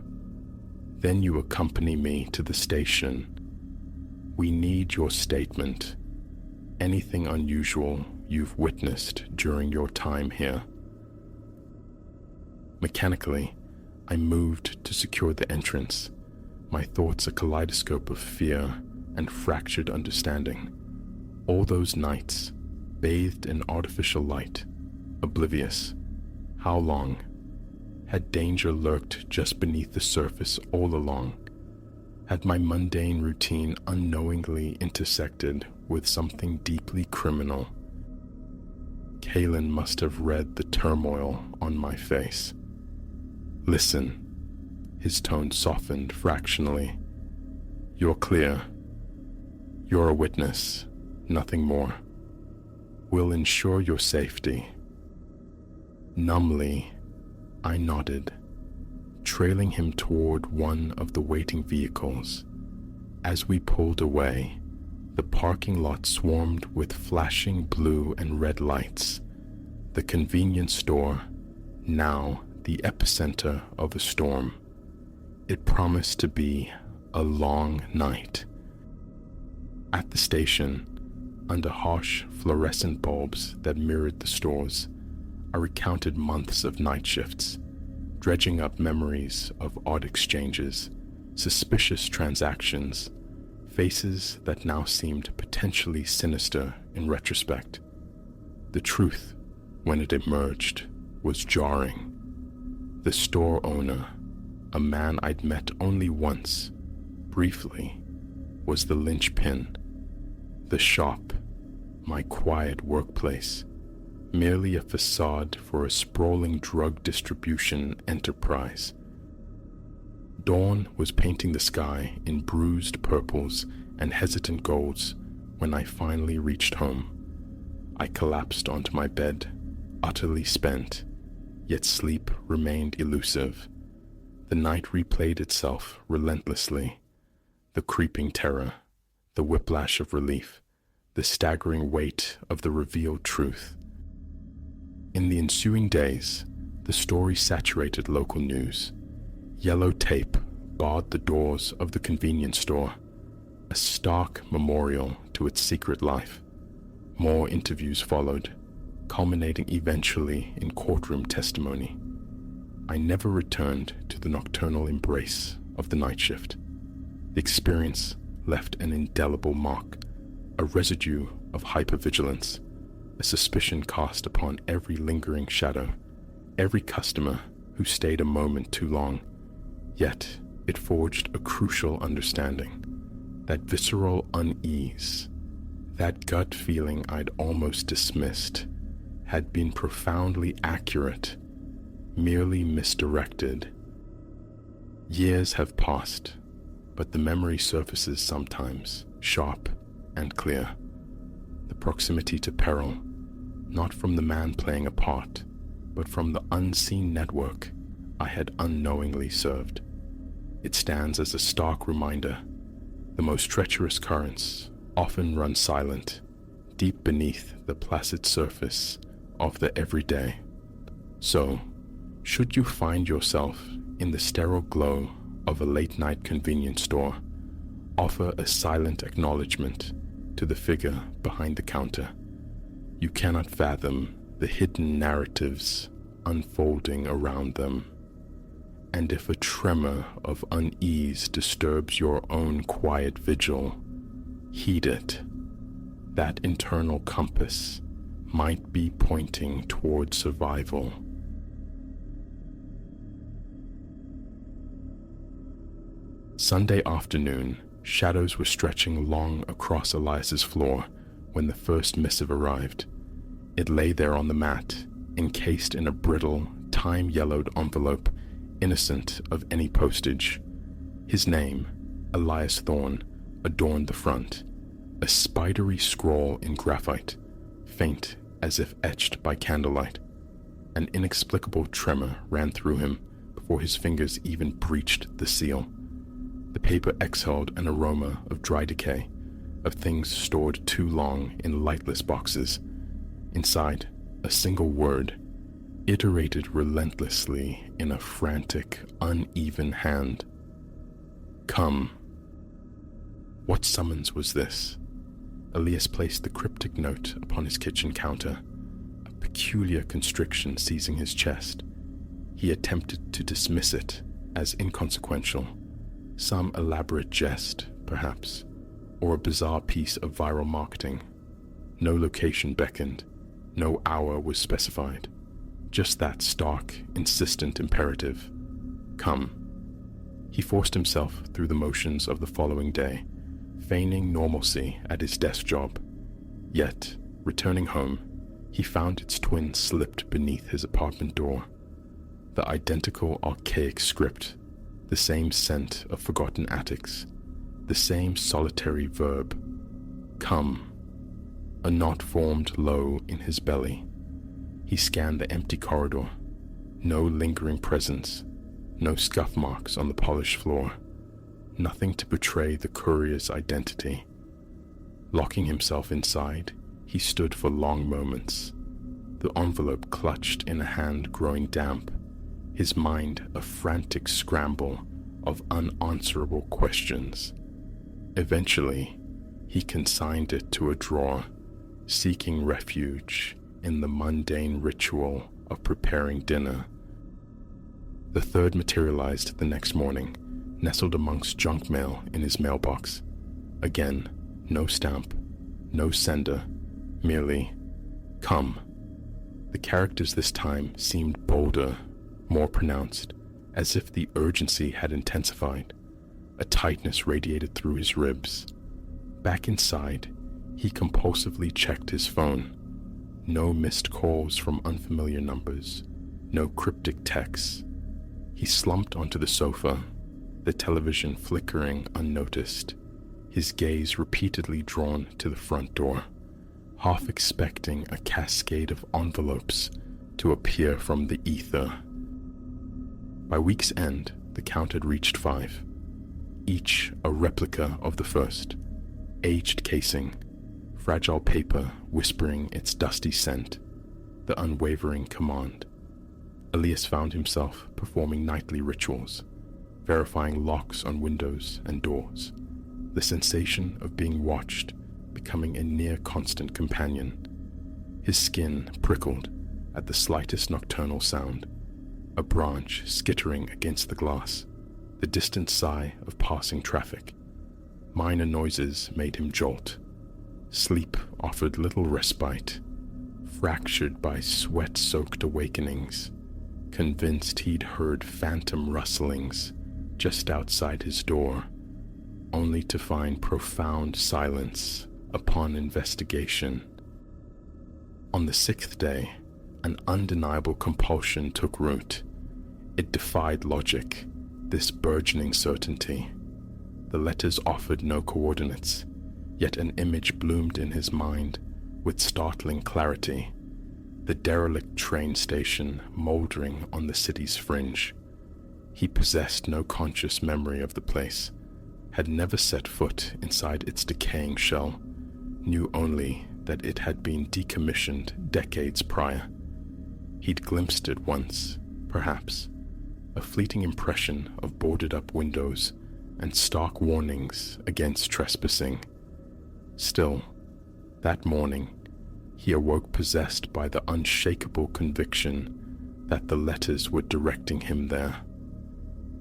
Then you accompany me to the station. We need your statement. Anything unusual you've witnessed during your time here. Mechanically, I moved to secure the entrance, my thoughts a kaleidoscope of fear and fractured understanding. All those nights, bathed in artificial light, oblivious. How long? Had danger lurked just beneath the surface all along? Had my mundane routine unknowingly intersected with something deeply criminal? Kalen must have read the turmoil on my face. Listen. His tone softened fractionally. You're clear. You're a witness, nothing more. We'll ensure your safety. Numbly, I nodded, trailing him toward one of the waiting vehicles. As we pulled away, the parking lot swarmed with flashing blue and red lights. The convenience store, now the epicenter of a storm. It promised to be a long night. At the station, under harsh fluorescent bulbs that mirrored the stores, I recounted months of night shifts, dredging up memories of odd exchanges, suspicious transactions, faces that now seemed potentially sinister in retrospect. The truth, when it emerged, was jarring. The store owner, a man I'd met only once, briefly, was the linchpin. The shop, my quiet workplace, merely a facade for a sprawling drug distribution enterprise. dawn was painting the sky in bruised purples and hesitant golds when I finally reached home. I collapsed onto my bed, utterly spent, yet sleep remained elusive. The night replayed itself relentlessly. The creeping terror, the whiplash of relief, the staggering weight of the revealed truth. In the ensuing days, the story saturated local news. Yellow tape barred the doors of the convenience store, a stark memorial to its secret life. More interviews followed, culminating eventually in courtroom testimony. I never returned to the nocturnal embrace of the night shift. The experience left an indelible mark, a residue of hypervigilance, a suspicion cast upon every lingering shadow, every customer who stayed a moment too long. Yet it forged a crucial understanding. That visceral unease, that gut feeling I'd almost dismissed, had been profoundly accurate, merely misdirected. Years have passed, but the memory surfaces sometimes, sharp and clear. The proximity to peril, not from the man playing a part, but from the unseen network I had unknowingly served. It stands as a stark reminder. The most treacherous currents often run silent, deep beneath the placid surface of the everyday. So, should you find yourself in the sterile glow of a late-night convenience store, offer a silent acknowledgement to the figure behind the counter. You cannot fathom the hidden narratives unfolding around them. And if a tremor of unease disturbs your own quiet vigil, heed it. That internal compass might be pointing toward survival. Sunday afternoon, shadows were stretching long across Elias's floor when the first missive arrived. It lay there on the mat, encased in a brittle, time-yellowed envelope, innocent of any postage. His name, Elias Thorne, adorned the front, a spidery scroll in graphite, faint as if etched by candlelight. An inexplicable tremor ran through him before his fingers even breached the seal. The paper exhaled an aroma of dry decay, of things stored too long in lightless boxes. Inside, a single word, iterated relentlessly in a frantic, uneven hand. Come. What summons was this? Elias placed the cryptic note upon his kitchen counter, a peculiar constriction seizing his chest. He attempted to dismiss it as inconsequential, some elaborate jest, perhaps, or a bizarre piece of viral marketing. No location beckoned, no hour was specified, just that stark, insistent imperative. Come. He forced himself through the motions of the following day, feigning normalcy at his desk job. Yet, returning home, he found its twin slipped beneath his apartment door. The identical archaic script, the same scent of forgotten attics, the same solitary verb. Come. A knot formed low in his belly. He scanned the empty corridor. No lingering presence, no scuff marks on the polished floor, nothing to betray the courier's identity. Locking himself inside, he stood for long moments, the envelope clutched in a hand growing damp, his mind a frantic scramble of unanswerable questions. Eventually, he consigned it to a drawer, seeking refuge in the mundane ritual of preparing dinner. The third materialized the next morning, nestled amongst junk mail in his mailbox. Again, no stamp, no sender, merely, come. The characters this time seemed bolder, more pronounced, as if the urgency had intensified. A tightness radiated through his ribs. Back inside, he compulsively checked his phone. No missed calls from unfamiliar numbers, no cryptic texts. He slumped onto the sofa, the television flickering unnoticed, his gaze repeatedly drawn to the front door, half expecting a cascade of envelopes to appear from the ether. By week's end, the count had reached 5, each a replica of the first, aged casing, fragile paper whispering its dusty scent, the unwavering command. Elias found himself performing nightly rituals, verifying locks on windows and doors, the sensation of being watched becoming a near-constant companion. His skin prickled at the slightest nocturnal sound, a branch skittering against the glass, the distant sigh of passing traffic. Minor noises made him jolt. Sleep offered little respite, fractured by sweat-soaked awakenings, convinced he'd heard phantom rustlings just outside his door, only to find profound silence upon investigation. On the 6th day, an undeniable compulsion took root. It defied logic, this burgeoning certainty. The letters offered no coordinates, yet an image bloomed in his mind with startling clarity. The derelict train station moldering on the city's fringe. He possessed no conscious memory of the place, had never set foot inside its decaying shell, knew only that it had been decommissioned decades prior. He'd glimpsed it once, perhaps, a fleeting impression of boarded-up windows and stark warnings against trespassing. Still, that morning, he awoke possessed by the unshakable conviction that the letters were directing him there.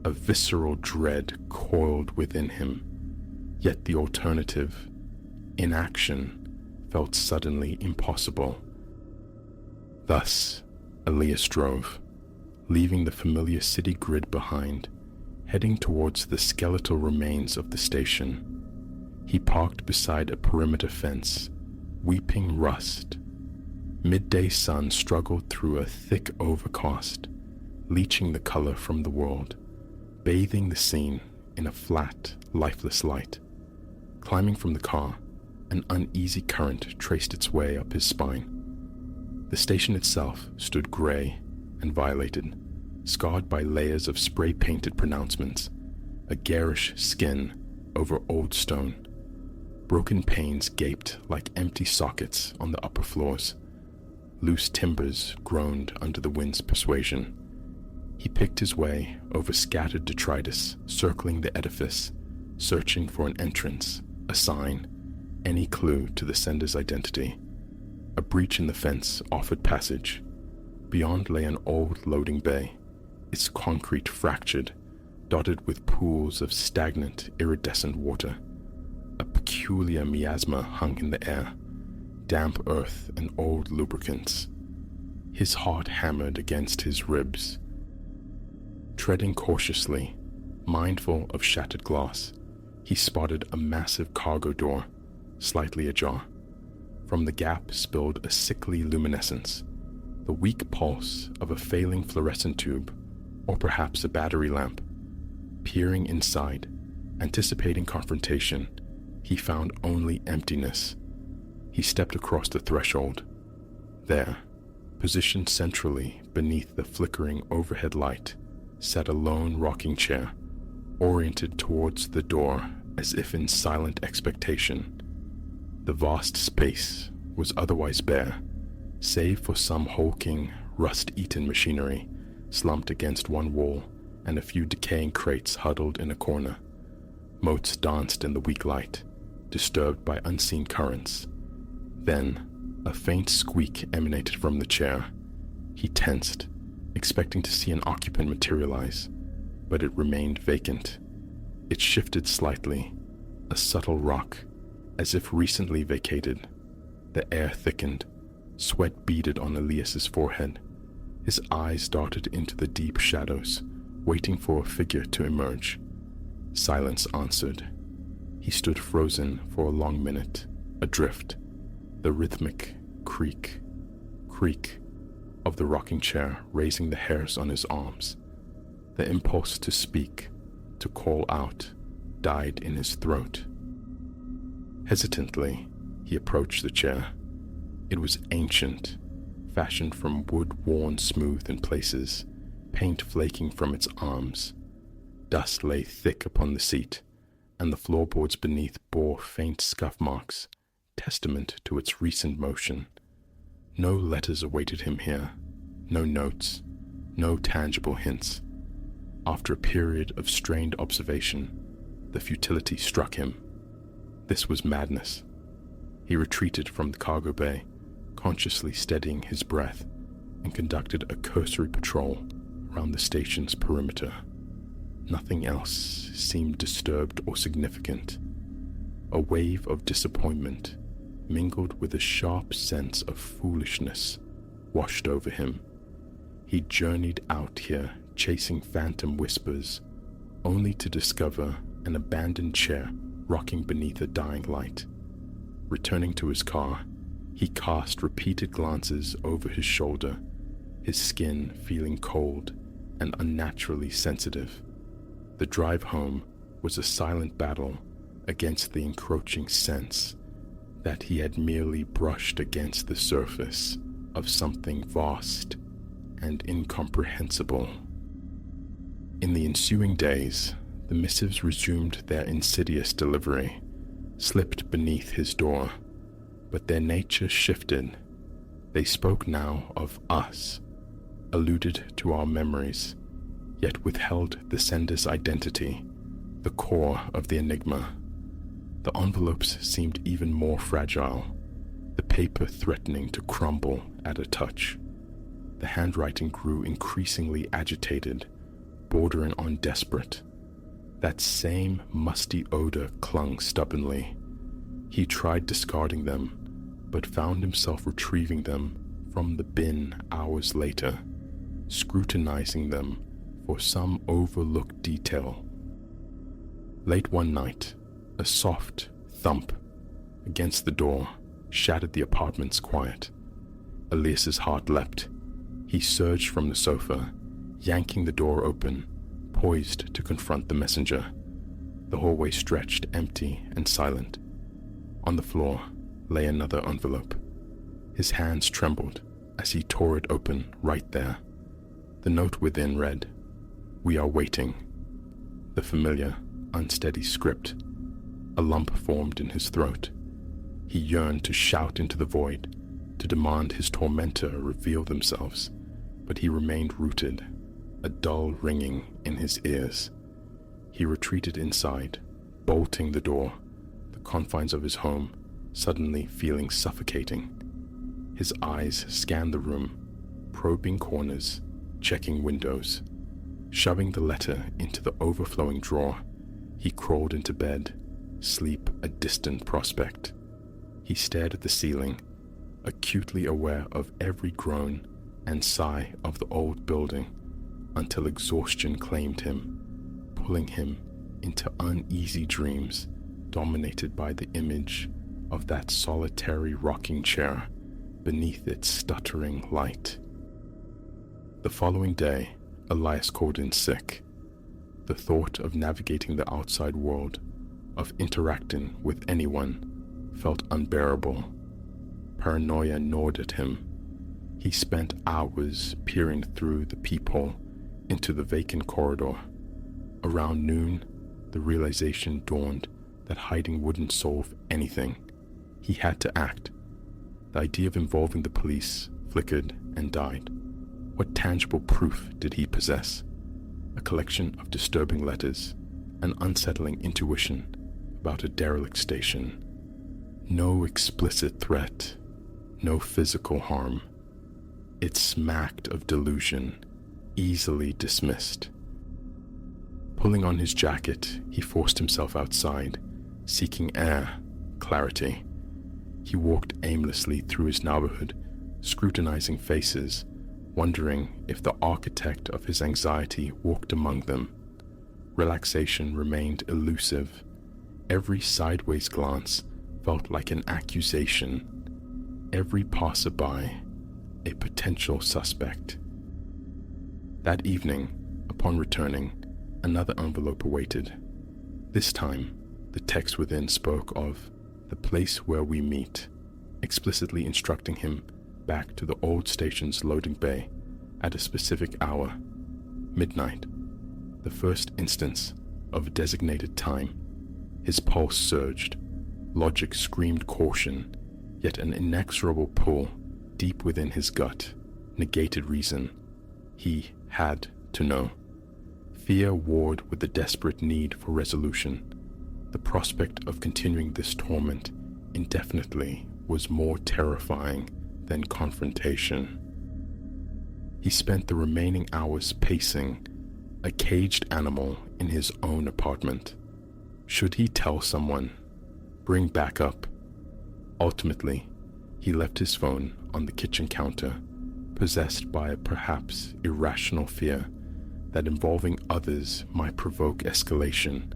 A visceral dread coiled within him, yet the alternative, inaction, felt suddenly impossible. Thus, Elias drove, leaving the familiar city grid behind, heading towards the skeletal remains of the station. He parked beside a perimeter fence, weeping rust. Midday sun struggled through a thick overcast, leaching the color from the world, bathing the scene in a flat, lifeless light. Climbing from the car, an uneasy current traced its way up his spine. The station itself stood gray and violated, scarred by layers of spray-painted pronouncements, a garish skin over old stone. Broken panes gaped like empty sockets on the upper floors. Loose timbers groaned under the wind's persuasion. He picked his way over scattered detritus, circling the edifice, searching for an entrance, a sign, any clue to the sender's identity. A breach in the fence offered passage. Beyond lay an old loading bay, its concrete fractured, dotted with pools of stagnant, iridescent water. A peculiar miasma hung in the air, damp earth and old lubricants. His heart hammered against his ribs. Treading cautiously, mindful of shattered glass, he spotted a massive cargo door, slightly ajar. From the gap spilled a sickly luminescence, the weak pulse of a failing fluorescent tube, or perhaps a battery lamp. Peering inside, anticipating confrontation, he found only emptiness. He stepped across the threshold. There, positioned centrally beneath the flickering overhead light, sat a lone rocking chair, oriented towards the door as if in silent expectation. The vast space was otherwise bare, save for some hulking, rust-eaten machinery slumped against one wall and a few decaying crates huddled in a corner. Motes danced in the weak light, disturbed by unseen currents. Then, a faint squeak emanated from the chair. He tensed, expecting to see an occupant materialize, but it remained vacant. It shifted slightly, a subtle rock, as if recently vacated. The air thickened, sweat beaded on Elias's forehead. His eyes darted into the deep shadows, waiting for a figure to emerge. Silence answered. He stood frozen for a long minute, adrift, the rhythmic creak, creak of the rocking chair raising the hairs on his arms. The impulse to speak, to to call out died in his throat. Hesitantly, he approached the chair. It was ancient, fashioned from wood worn smooth in places, paint flaking from its arms. Dust lay thick upon the seat, and the floorboards beneath bore faint scuff marks, testament to its recent motion. No letters awaited him here, no notes, no tangible hints. After a period of strained observation, the futility struck him. This was madness. He retreated from the cargo bay, consciously steadying his breath, and conducted a cursory patrol around the station's perimeter. Nothing else seemed disturbed or significant. A wave of disappointment, mingled with a sharp sense of foolishness, washed over him. He journeyed out here chasing phantom whispers, only to discover an abandoned chair rocking beneath a dying light. Returning to his car, he cast repeated glances over his shoulder, his skin feeling cold and unnaturally sensitive. The drive home was a silent battle against the encroaching sense that he had merely brushed against the surface of something vast and incomprehensible. In the ensuing days, the missives resumed their insidious delivery, slipped beneath his door, but their nature shifted. They spoke now of us, alluded to our memories, yet withheld the sender's identity, the core of the enigma. The envelopes seemed even more fragile, the paper threatening to crumble at a touch. The handwriting grew increasingly agitated, bordering on desperate. That same musty odor clung stubbornly. He tried discarding them, but found himself retrieving them from the bin hours later, scrutinizing them for some overlooked detail. Late one night, a soft thump against the door shattered the apartment's quiet. Elias's heart leapt. He surged from the sofa, yanking the door open, poised to confront the messenger. The hallway stretched empty and silent. On the floor lay another envelope. His hands trembled as he tore it open right there. The note within read, "We are waiting." The familiar, unsteady script. A lump formed in his throat. He yearned to shout into the void, to demand his tormentor reveal themselves, but he remained rooted, a dull ringing in his ears. He retreated inside, bolting the door, the confines of his home suddenly feeling suffocating. His eyes scanned the room, probing corners, checking windows. Shoving the letter into the overflowing drawer, he crawled into bed, sleep a distant prospect. He stared at the ceiling, acutely aware of every groan and sigh of the old building, until exhaustion claimed him, pulling him into uneasy dreams dominated by the image of that solitary rocking chair beneath its stuttering light. The following day, Elias called in sick. The thought of navigating the outside world, of interacting with anyone, felt unbearable. Paranoia gnawed at him. He spent hours peering through the peephole into the vacant corridor. Around noon, the realization dawned that hiding wouldn't solve anything. He had to act. The idea of involving the police flickered and died. What tangible proof did he possess? A collection of disturbing letters, an unsettling intuition about a derelict station. No explicit threat, no physical harm. It smacked of delusion, easily dismissed. Pulling on his jacket, he forced himself outside, seeking air, clarity. He walked aimlessly through his neighborhood, scrutinizing faces, wondering if the architect of his anxiety walked among them. Relaxation remained elusive. Every sideways glance felt like an accusation. Every passerby, a potential suspect. That evening, upon returning, Another envelope awaited. This time, the text within spoke of the place where we meet, explicitly instructing him back to the old station's loading bay at a specific hour, midnight, the first instance of a designated time. His pulse surged. Logic screamed caution, yet an inexorable pull deep within his gut negated reason. He had to know. Fear warred with the desperate need for resolution. The prospect of continuing this torment indefinitely was more terrifying than confrontation. He spent the remaining hours pacing, a caged animal in his own apartment. Should he tell someone? Bring backup? Ultimately, he left his phone on the kitchen counter, possessed by a perhaps irrational fear that involving others might provoke escalation,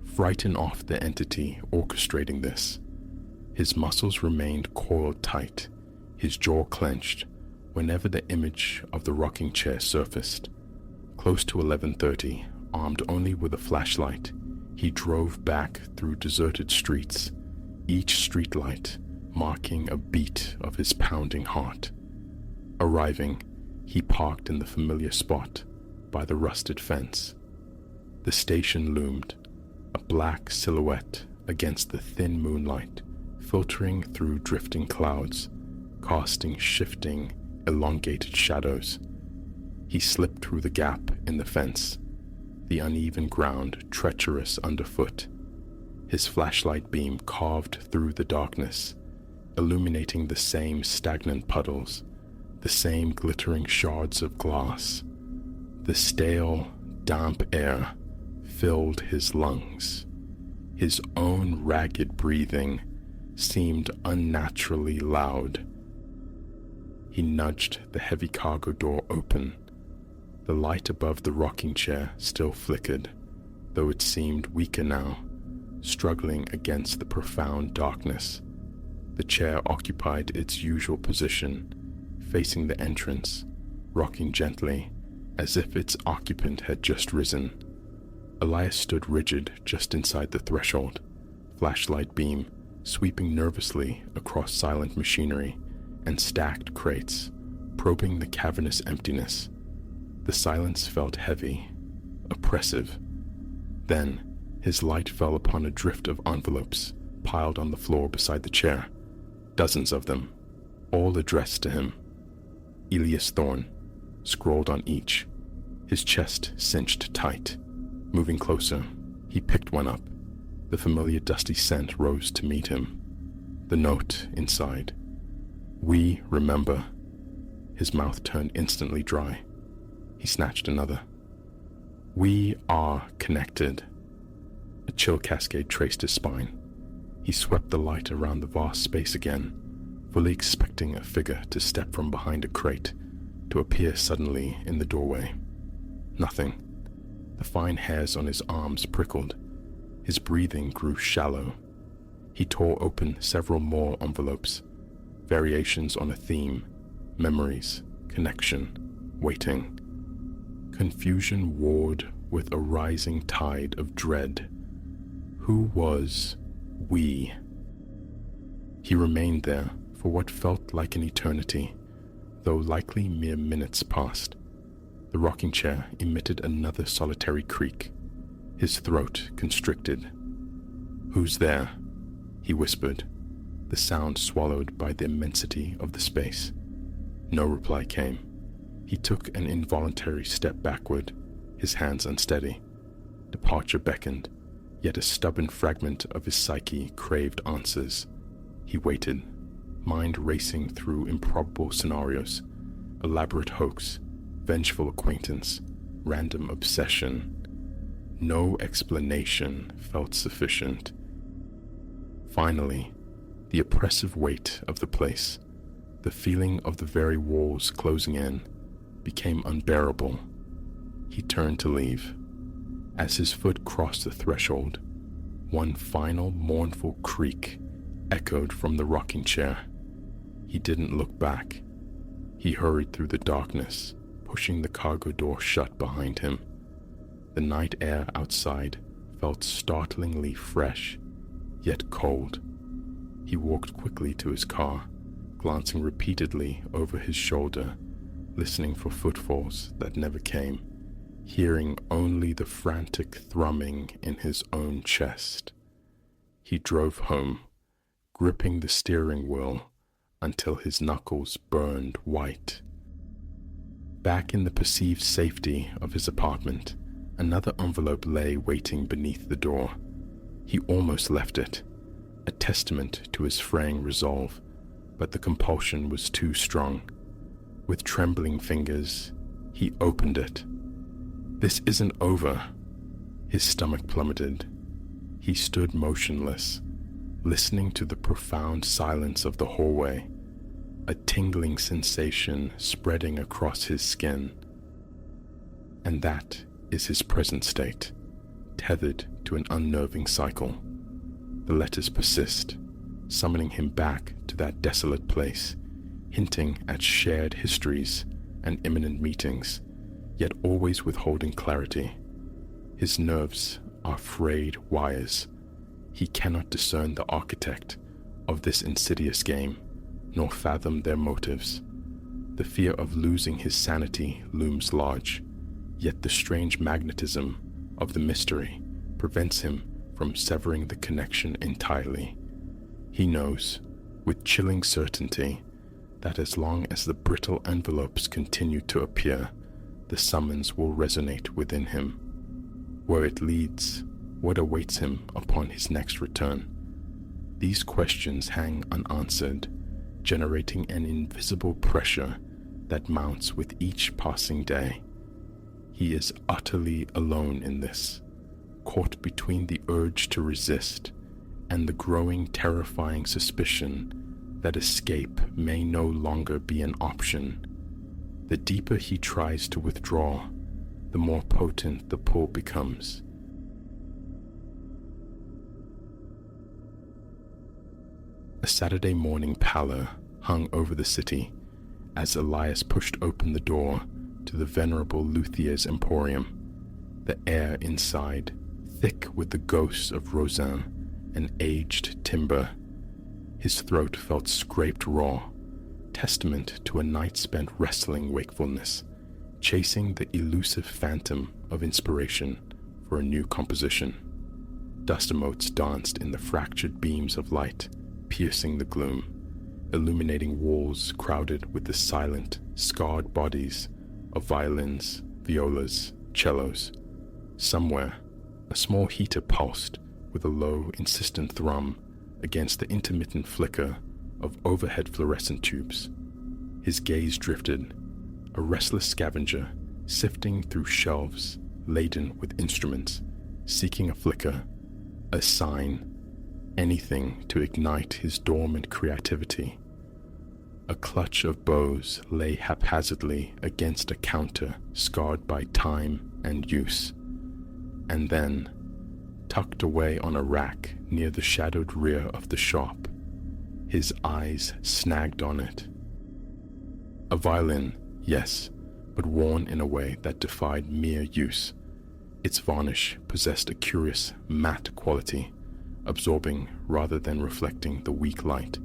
frighten off the entity orchestrating this. His muscles remained coiled tight, his jaw clenched, whenever the image of the rocking chair surfaced. Close to 11:30, armed only with a flashlight, he drove back through deserted streets, each streetlight marking a beat of his pounding heart. Arriving, he parked in the familiar spot by the rusted fence. The station loomed, a black silhouette against the thin moonlight, filtering through drifting clouds, casting shifting, elongated shadows. He slipped through the gap in the fence, the uneven ground treacherous underfoot. His flashlight beam carved through the darkness, illuminating the same stagnant puddles, the same glittering shards of glass. The stale, damp air filled his lungs. His own ragged breathing seemed unnaturally loud. He nudged the heavy cargo door open. The light above the rocking chair still flickered, though it seemed weaker now, struggling against the profound darkness. The chair occupied its usual position, facing the entrance, rocking gently, as if its occupant had just risen. Elias stood rigid just inside the threshold, flashlight beam sweeping nervously across silent machinery and stacked crates, probing the cavernous emptiness. The silence felt heavy, oppressive. Then, his light fell upon a drift of envelopes piled on the floor beside the chair, dozens of them, all addressed to him. Elias Thorne, scrawled on each, his chest cinched tight. Moving closer, he picked one up. The familiar dusty scent rose to meet him. The note inside. "We remember." His mouth turned instantly dry. He snatched another. "We are connected." A chill cascade traced his spine. He swept the light around the vast space again, fully expecting a figure to step from behind a crate, to appear suddenly in the doorway. Nothing. The fine hairs on his arms prickled. His breathing grew shallow. He tore open several more envelopes, variations on a theme, memories, connection, waiting. Confusion warred with a rising tide of dread. Who was we? He remained there for what felt like an eternity, though likely mere minutes passed. The rocking chair emitted another solitary creak. His throat constricted. "Who's there?" he whispered, the sound swallowed by the immensity of the space. No reply came. He took an involuntary step backward, his hands unsteady. Departure beckoned, yet a stubborn fragment of his psyche craved answers. He waited, mind racing through improbable scenarios, elaborate hoax, vengeful acquaintance, random obsession. No explanation felt sufficient. Finally, the oppressive weight of the place, the feeling of the very walls closing in, became unbearable. He turned to leave. As his foot crossed the threshold, one final mournful creak echoed from the rocking chair. He didn't look back. He hurried through the darkness, pushing the cargo door shut behind him. The night air outside felt startlingly fresh, yet cold. He walked quickly to his car, glancing repeatedly over his shoulder, listening for footfalls that never came, hearing only the frantic thrumming in his own chest. He drove home, gripping the steering wheel until his knuckles burned white. Back in the perceived safety of his apartment, another envelope lay waiting beneath the door. He almost left it, a testament to his fraying resolve, but the compulsion was too strong. With trembling fingers, he opened it. This isn't over. His stomach plummeted. He stood motionless, listening to the profound silence of the hallway, a tingling sensation spreading across his skin. And that is his present state, tethered to an unnerving cycle. The letters persist, summoning him back to that desolate place, hinting at shared histories and imminent meetings, yet always withholding clarity. His nerves are frayed wires. He cannot discern the architect of this insidious game, nor fathom their motives. The fear of losing his sanity looms large, yet the strange magnetism of the mystery prevents him from severing the connection entirely. He knows, with chilling certainty, that as long as the brittle envelopes continue to appear, the summons will resonate within him. Where it leads, what awaits him upon his next return? These questions hang unanswered, generating an invisible pressure that mounts with each passing day. He is utterly alone in this, caught between the urge to resist and the growing terrifying suspicion that escape may no longer be an option. The deeper he tries to withdraw, the more potent the pull becomes. A Saturday morning pallor hung over the city as Elias pushed open the door to the venerable luthier's emporium. The air inside, thick with the ghosts of rosin and aged timber. His throat felt scraped raw, testament to a night spent wrestling wakefulness, chasing the elusive phantom of inspiration for a new composition. Dust motes danced in the fractured beams of light, piercing the gloom, illuminating walls crowded with the silent, scarred bodies of violins, violas, cellos. Somewhere, a small heater pulsed with a low, insistent thrum against the intermittent flicker of overhead fluorescent tubes. His gaze drifted, a restless scavenger sifting through shelves laden with instruments, seeking a flicker, a sign, anything to ignite his dormant creativity. A clutch of bows lay haphazardly against a counter scarred by time and use. And then, tucked away on a rack near the shadowed rear of the shop, his eyes snagged on it. A violin, yes, but worn in a way that defied mere use. Its varnish possessed a curious matte quality, absorbing rather than reflecting the weak light.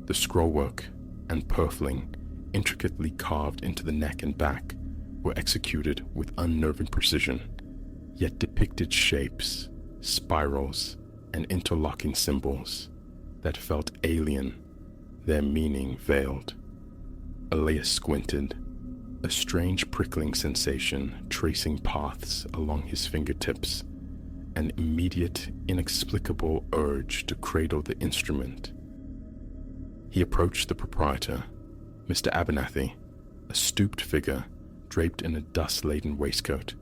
The scrollwork and purfling, intricately carved into the neck and back, were executed with unnerving precision, yet depicted shapes, spirals, and interlocking symbols that felt alien, their meaning veiled. Elias squinted, a strange prickling sensation tracing paths along his fingertips, an immediate, inexplicable urge to cradle the instrument. He approached the proprietor, Mr. Abernathy, a stooped figure draped in a dust-laden waistcoat,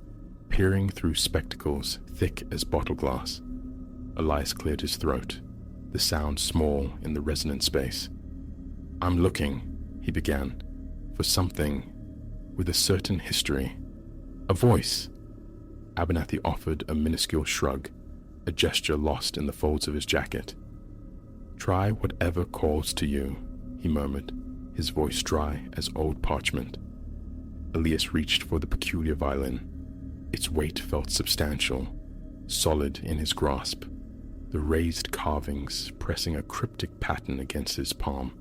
peering through spectacles thick as bottle glass. Elias cleared his throat, the sound small in the resonant space. "I'm looking," he began, "for something with a certain history. A voice." Abernathy offered a minuscule shrug, a gesture lost in the folds of his jacket. "Try whatever calls to you," he murmured, his voice dry as old parchment. Elias reached for the peculiar violin. Its weight felt substantial, solid in his grasp, the raised carvings pressing a cryptic pattern against his palm.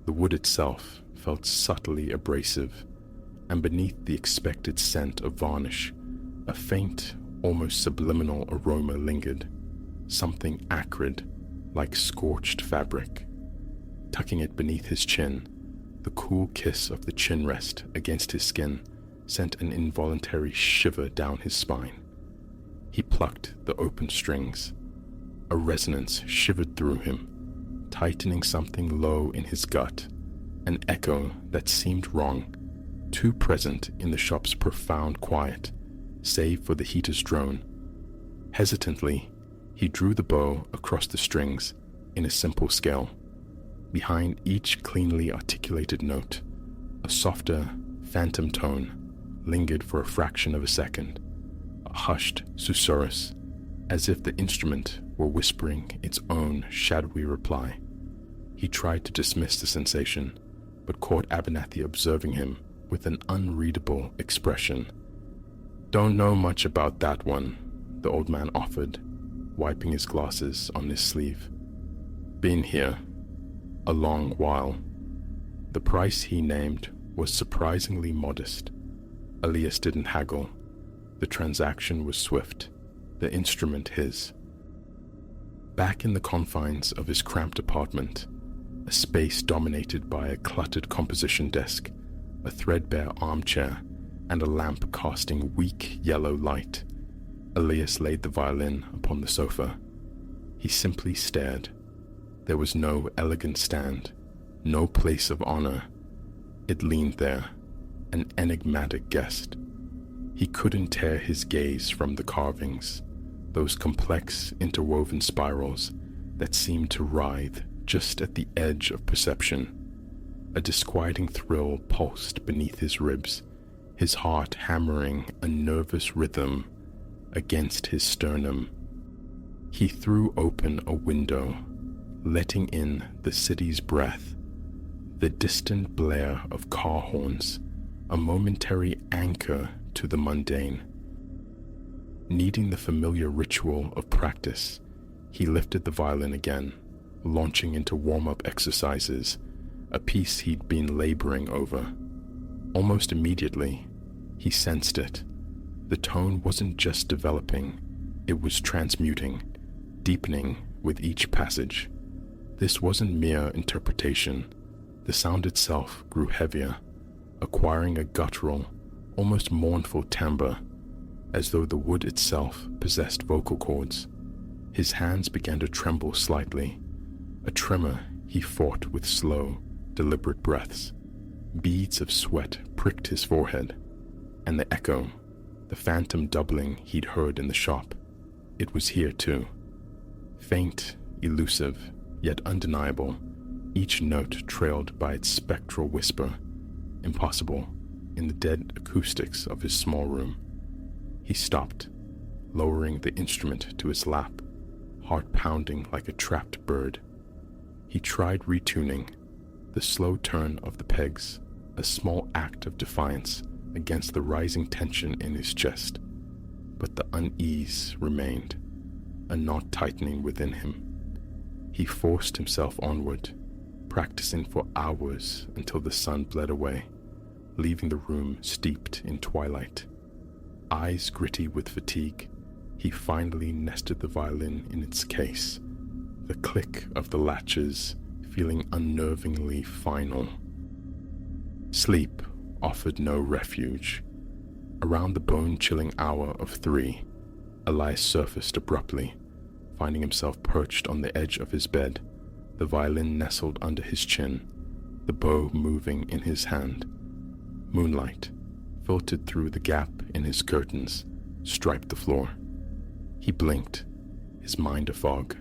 The wood itself felt subtly abrasive, and beneath the expected scent of varnish, a faint, almost subliminal aroma lingered, something acrid, like scorched fabric. Tucking it beneath his chin, the cool kiss of the chin rest against his skin sent an involuntary shiver down his spine. He plucked the open strings. A resonance shivered through him, tightening something low in his gut, an echo that seemed wrong, too present in the shop's profound quiet, save for the heater's drone. Hesitantly, he drew the bow across the strings in a simple scale. Behind each cleanly articulated note, a softer, phantom tone lingered for a fraction of a second, a hushed susurrus, as if the instrument were whispering its own shadowy reply. He tried to dismiss the sensation, but caught Abernathy observing him with an unreadable expression. "Don't know much about that one," the old man offered, wiping his glasses on his sleeve. "Been here a long while." The price he named was surprisingly modest. Elias didn't haggle. The transaction was swift, the instrument his. Back in the confines of his cramped apartment, a space dominated by a cluttered composition desk, a threadbare armchair, and a lamp casting weak yellow light, Elias laid the violin upon the sofa. He simply stared. There was no elegant stand, no place of honor. It leaned there, an enigmatic guest. He couldn't tear his gaze from the carvings, those complex interwoven spirals that seemed to writhe just at the edge of perception. A disquieting thrill pulsed beneath his ribs, his heart hammering a nervous rhythm against his sternum. He threw open a window, letting in the city's breath, the distant blare of car horns, a momentary anchor to the mundane. Needing the familiar ritual of practice, he lifted the violin again, launching into warm-up exercises, a piece he'd been laboring over. Almost immediately, he sensed it. The tone wasn't just developing, it was transmuting, deepening with each passage. This wasn't mere interpretation. The sound itself grew heavier, acquiring a guttural, almost mournful timbre, as though the wood itself possessed vocal cords. His hands began to tremble slightly, a tremor he fought with slow, deliberate breaths. Beads of sweat pricked his forehead, and the echo, the phantom doubling he'd heard in the shop, it was here too. Faint, elusive, yet undeniable, each note trailed by its spectral whisper, impossible in the dead acoustics of his small room. He stopped, lowering the instrument to his lap, heart pounding like a trapped bird. He tried retuning, the slow turn of the pegs, a small act of defiance against the rising tension in his chest, but the unease remained, a knot tightening within him. He forced himself onward, practicing for hours until the sun bled away, leaving the room steeped in twilight. Eyes gritty with fatigue, he finally nested the violin in its case, the click of the latches feeling unnervingly final. Sleep offered no refuge. Around the bone-chilling hour of 3, Elias surfaced abruptly, finding himself perched on the edge of his bed, the violin nestled under his chin, the bow moving in his hand. Moonlight, filtered through the gap in his curtains, striped the floor. He blinked, his mind a fog,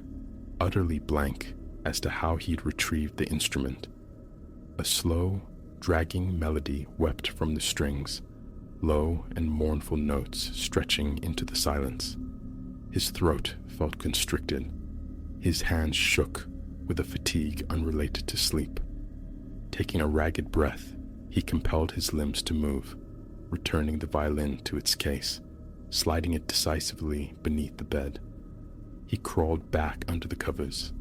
utterly blank as to how he'd retrieved the instrument. A slow, dragging melody wept from the strings, low and mournful notes stretching into the silence. His throat felt constricted. His hands shook with a fatigue unrelated to sleep. Taking a ragged breath, he compelled his limbs to move, returning the violin to its case. sliding it decisively beneath the bed. He crawled back under the covers,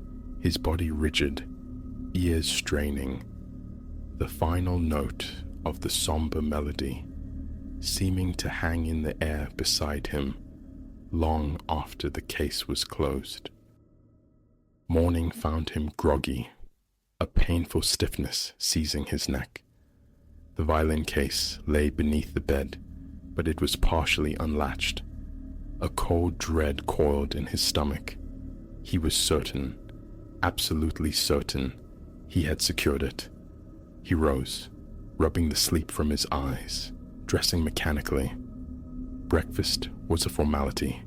his body rigid, ears straining, the final note of the somber melody seeming to hang in the air beside him long after the case was closed. Morning found him groggy, a painful stiffness seizing his neck. The violin case lay beneath the bed, but it was partially unlatched. A cold dread coiled in his stomach. He was certain, absolutely certain, he had secured it. He rose, rubbing the sleep from his eyes, dressing mechanically. Breakfast was a formality.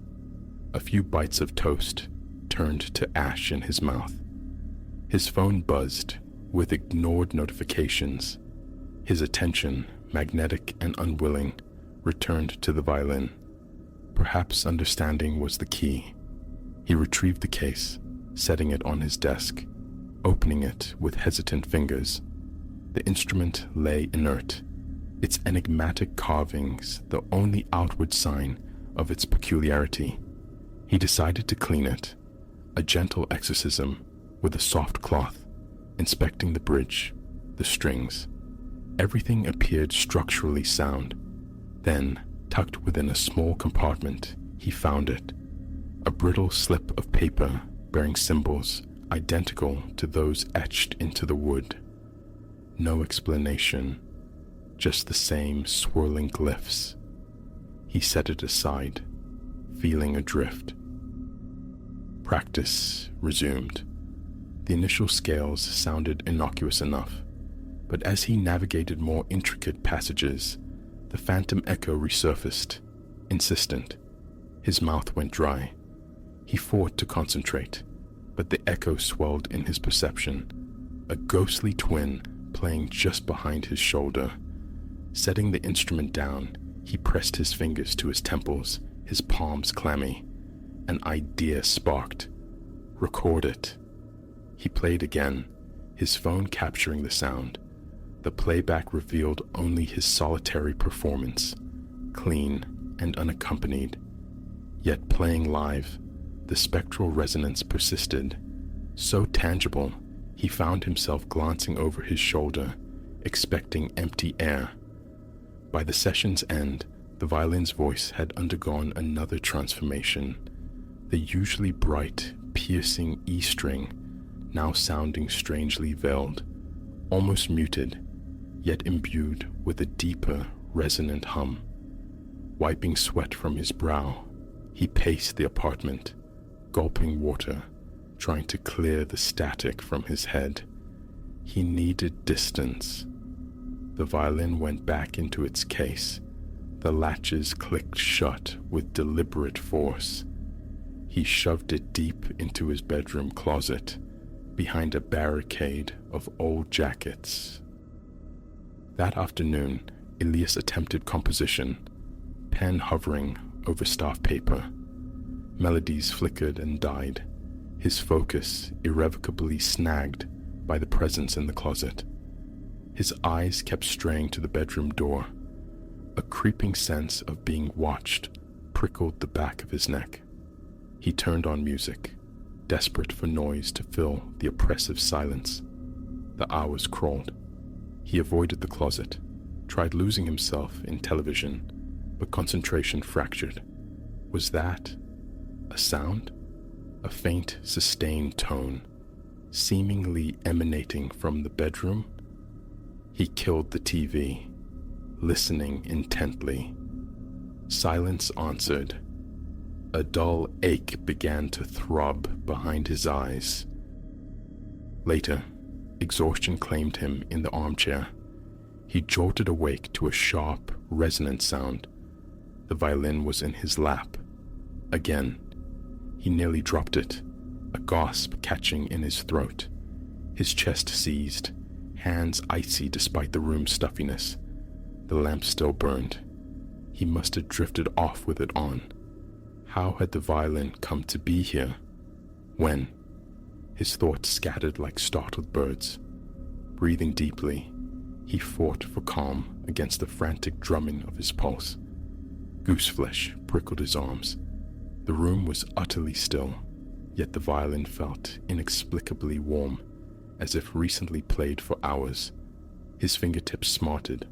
A few bites of toast turned to ash in his mouth. His phone buzzed with ignored notifications. His attention, magnetic and unwilling, returned to the violin. Perhaps understanding was the key. He retrieved the case, setting it on his desk, opening it with hesitant fingers. The instrument lay inert, its enigmatic carvings the only outward sign of its peculiarity. He decided to clean it, a gentle exorcism with a soft cloth, inspecting the bridge, the strings. Everything appeared structurally sound. Then, tucked within a small compartment, he found it, a brittle slip of paper bearing symbols identical to those etched into the wood. No explanation, just the same swirling glyphs. He set it aside, feeling adrift. Practice resumed. The initial scales sounded innocuous enough, but as he navigated more intricate passages, the phantom echo resurfaced, insistent. His mouth went dry. He fought to concentrate, but the echo swelled in his perception, a ghostly twin playing just behind his shoulder. Setting the instrument down, he pressed his fingers to his temples, his palms clammy. An idea sparked. Record it. He played again, his phone capturing the sound. The playback revealed only his solitary performance, clean and unaccompanied. Yet playing live, the spectral resonance persisted. So tangible, he found himself glancing over his shoulder, expecting empty air. By the session's end, the violin's voice had undergone another transformation. The usually bright, piercing E string, now sounding strangely veiled, almost muted, yet imbued with a deeper, resonant hum. Wiping sweat from his brow, he paced the apartment, gulping water, trying to clear the static from his head. He needed distance. The violin went back into its case. The latches clicked shut with deliberate force. He shoved it deep into his bedroom closet, behind a barricade of old jackets. That afternoon, Elias attempted composition, pen hovering over staff paper. Melodies flickered and died, his focus irrevocably snagged by the presence in the closet. His eyes kept straying to the bedroom door. A creeping sense of being watched prickled the back of his neck. He turned on music, desperate for noise to fill the oppressive silence. The hours crawled. He avoided the closet, tried losing himself in television, but concentration fractured. Was that a sound? A faint, sustained tone, seemingly emanating from the bedroom? He killed the TV, listening intently. Silence answered. A dull ache began to throb behind his eyes. Later, exhaustion claimed him in the armchair. He jolted awake to a sharp, resonant sound. The violin was in his lap. Again, he nearly dropped it, a gasp catching in his throat. His chest seized, hands icy despite the room's stuffiness. The lamp still burned. He must have drifted off with it on. How had the violin come to be here? When? His thoughts scattered like startled birds. Breathing deeply, he fought for calm against the frantic drumming of his pulse. Gooseflesh prickled his arms. The room was utterly still, yet the violin felt inexplicably warm, as if recently played for hours. His fingertips smarted.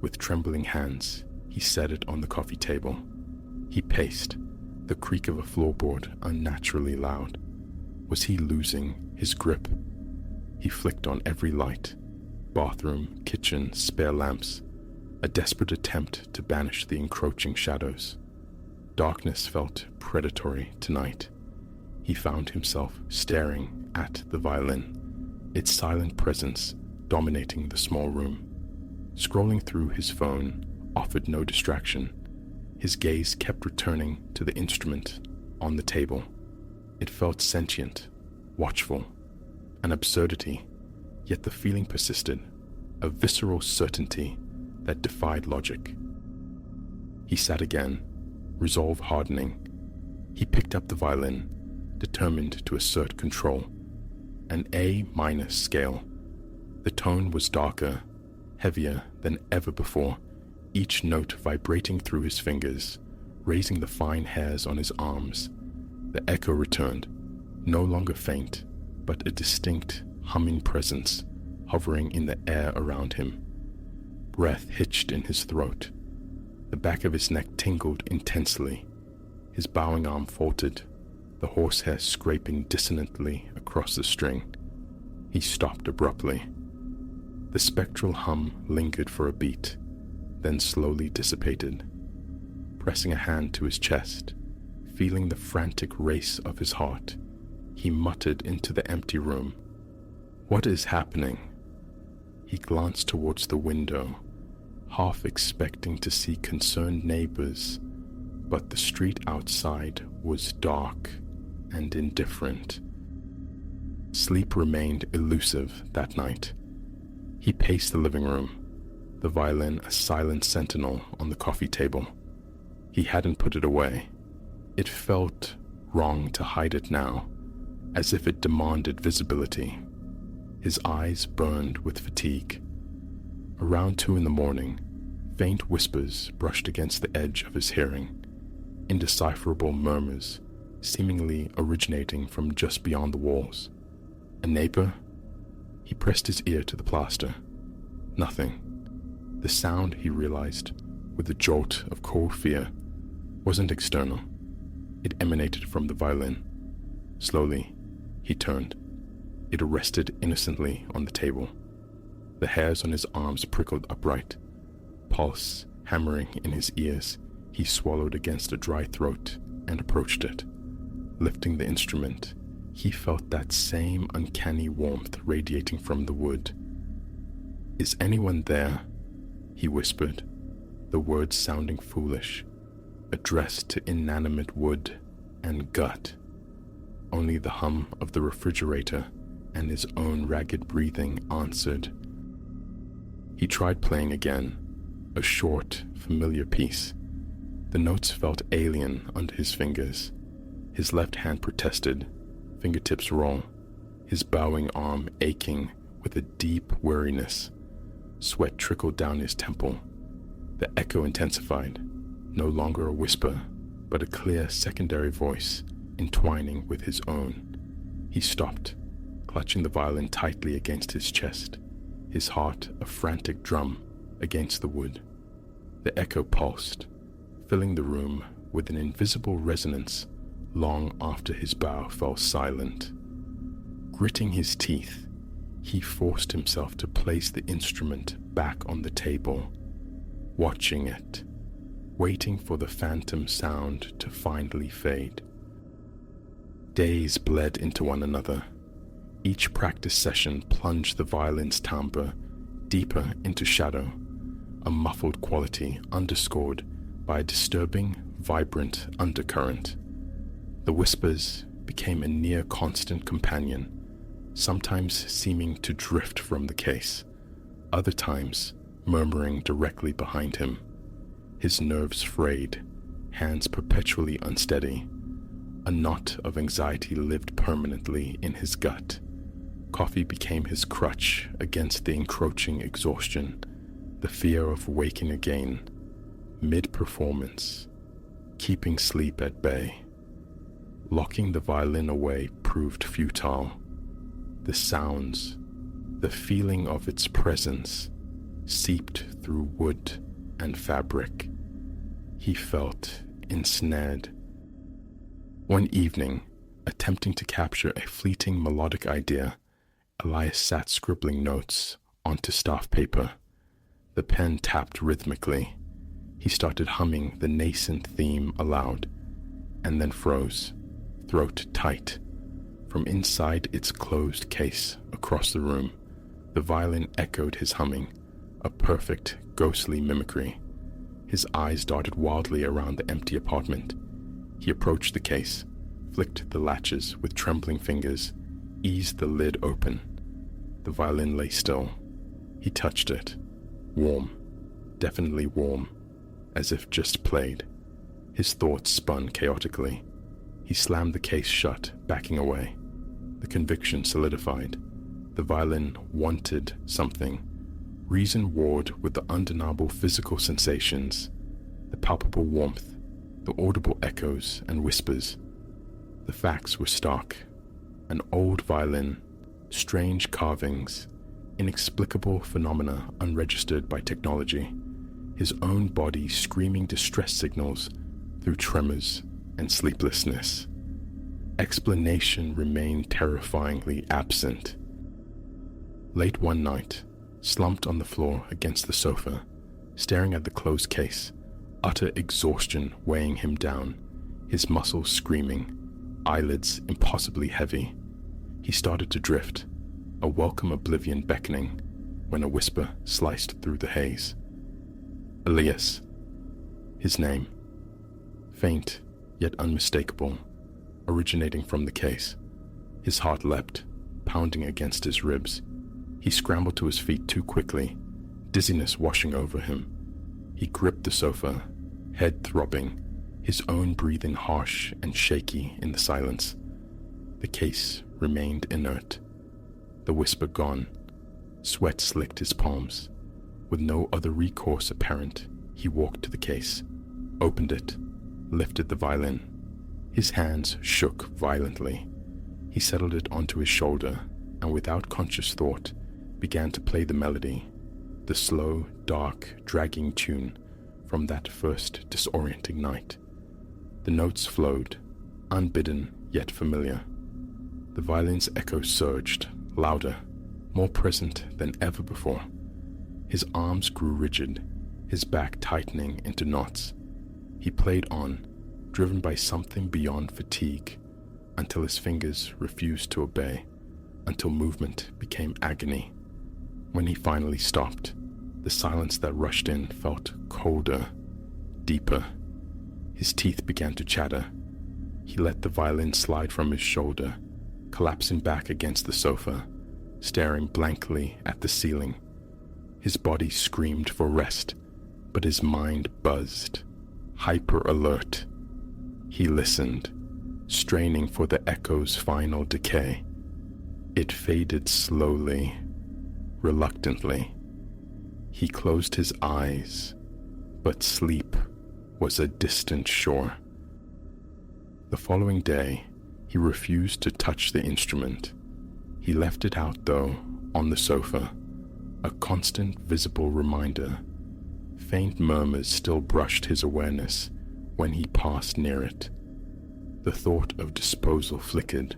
With trembling hands, he set it on the coffee table. He paced, the creak of a floorboard unnaturally loud. Was he losing his grip? He flicked on every light, bathroom, kitchen, spare lamps, a desperate attempt to banish the encroaching shadows. Darkness felt predatory tonight. He found himself staring at the violin, its silent presence dominating the small room. Scrolling through his phone offered no distraction. His gaze kept returning to the instrument on the table. It felt sentient, watchful, an absurdity, yet the feeling persisted, a visceral certainty that defied logic. He sat again, resolve hardening. He picked up the violin, determined to assert control. An A- scale. The tone was darker, heavier than ever before, each note vibrating through his fingers, raising the fine hairs on his arms. The echo returned, no longer faint, but a distinct, humming presence hovering in the air around him. Breath hitched in his throat. The back of his neck tingled intensely. His bowing arm faltered, the horsehair scraping dissonantly across the string. He stopped abruptly. The spectral hum lingered for a beat, then slowly dissipated. Pressing a hand to his chest, feeling the frantic race of his heart, he muttered into the empty room, "What is happening?" He glanced towards the window, half expecting to see concerned neighbors, but the street outside was dark and indifferent. Sleep remained elusive that night. He paced the living room, the violin a silent sentinel on the coffee table. He hadn't put it away. It felt wrong to hide it now, as if it demanded visibility. His eyes burned with fatigue. Around 2 a.m, faint whispers brushed against the edge of his hearing, indecipherable murmurs, seemingly originating from just beyond the walls. A neighbor? He pressed his ear to the plaster. Nothing. The sound, he realized, with a jolt of cold fear, wasn't external. It emanated from the violin. Slowly, he turned. It rested innocently on the table. The hairs on his arms prickled upright. Pulse hammering in his ears, he swallowed against a dry throat and approached it. Lifting the instrument, he felt that same uncanny warmth radiating from the wood. "Is anyone there?" he whispered, the words sounding foolish, addressed to inanimate wood and gut. Only the hum of the refrigerator and his own ragged breathing answered. He tried playing again, a short, familiar piece. The notes felt alien under his fingers. His left hand protested, fingertips raw, his bowing arm aching with a deep weariness. Sweat trickled down his temple. The echo intensified, no longer a whisper, but a clear secondary voice entwining with his own. He stopped, clutching the violin tightly against his chest, his heart a frantic drum against the wood. The echo pulsed, filling the room with an invisible resonance long after his bow fell silent. Gritting his teeth, he forced himself to place the instrument back on the table, watching it, waiting for the phantom sound to finally fade. Days bled into one another. Each practice session plunged the violin's timbre deeper into shadow, a muffled quality underscored by a disturbing, vibrant undercurrent. The whispers became a near constant companion, sometimes seeming to drift from the case, other times murmuring directly behind him. His nerves frayed, hands perpetually unsteady. A knot of anxiety lived permanently in his gut. Coffee became his crutch against the encroaching exhaustion, the fear of waking again. mid-performance, keeping sleep at bay. Locking the violin away proved futile. The sounds, the feeling of its presence, seeped through wood and fabric. He felt ensnared. One evening, attempting to capture a fleeting melodic idea, Elias sat scribbling notes onto staff paper. The pen tapped rhythmically. He started humming the nascent theme aloud, and then froze, throat tight. From inside its closed case across the room, the violin echoed his humming, a perfect, ghostly mimicry. His eyes darted wildly around the empty apartment. He approached the case, flicked the latches with trembling fingers, eased the lid open. The violin lay still. He touched it. Warm, definitely warm, as if just played. His thoughts spun chaotically. He slammed the case shut, backing away. The conviction solidified. The violin wanted something. Reason warred with the undeniable physical sensations, the palpable warmth, the audible echoes and whispers. The facts were stark. An old violin, strange carvings, inexplicable phenomena unregistered by technology, his own body screaming distress signals through tremors and sleeplessness. Explanation remained terrifyingly absent. Late one night, slumped on the floor against the sofa, staring at the closed case, utter exhaustion weighing him down, his muscles screaming, eyelids impossibly heavy, he started to drift, a welcome oblivion beckoning, when a whisper sliced through the haze. Elias. His name. Faint, yet unmistakable, originating from the case. His heart leapt, pounding against his ribs. He scrambled to his feet too quickly, dizziness washing over him. He gripped the sofa, head throbbing, his own breathing harsh and shaky in the silence. The case remained inert. The whisper gone. Sweat slicked his palms. With no other recourse apparent, he walked to the case, opened it, lifted the violin. His hands shook violently. He settled it onto his shoulder, and without conscious thought, began to play the melody, the slow, dark, dragging tune from that first disorienting night. The notes flowed, unbidden yet familiar. The violin's echo surged, louder, more present than ever before. His arms grew rigid, his back tightening into knots. He played on, driven by something beyond fatigue, until his fingers refused to obey, until movement became agony. When he finally stopped, the silence that rushed in felt colder, deeper. His teeth began to chatter. He let the violin slide from his shoulder, collapsing back against the sofa, staring blankly at the ceiling. His body screamed for rest, but his mind buzzed, hyper-alert. He listened, straining for the echo's final decay. It faded slowly, reluctantly. He closed his eyes, but sleep was a distant shore. The following day, he refused to touch the instrument. He left it out, though, on the sofa, a constant visible reminder. Faint murmurs still brushed his awareness when he passed near it. The thought of disposal flickered,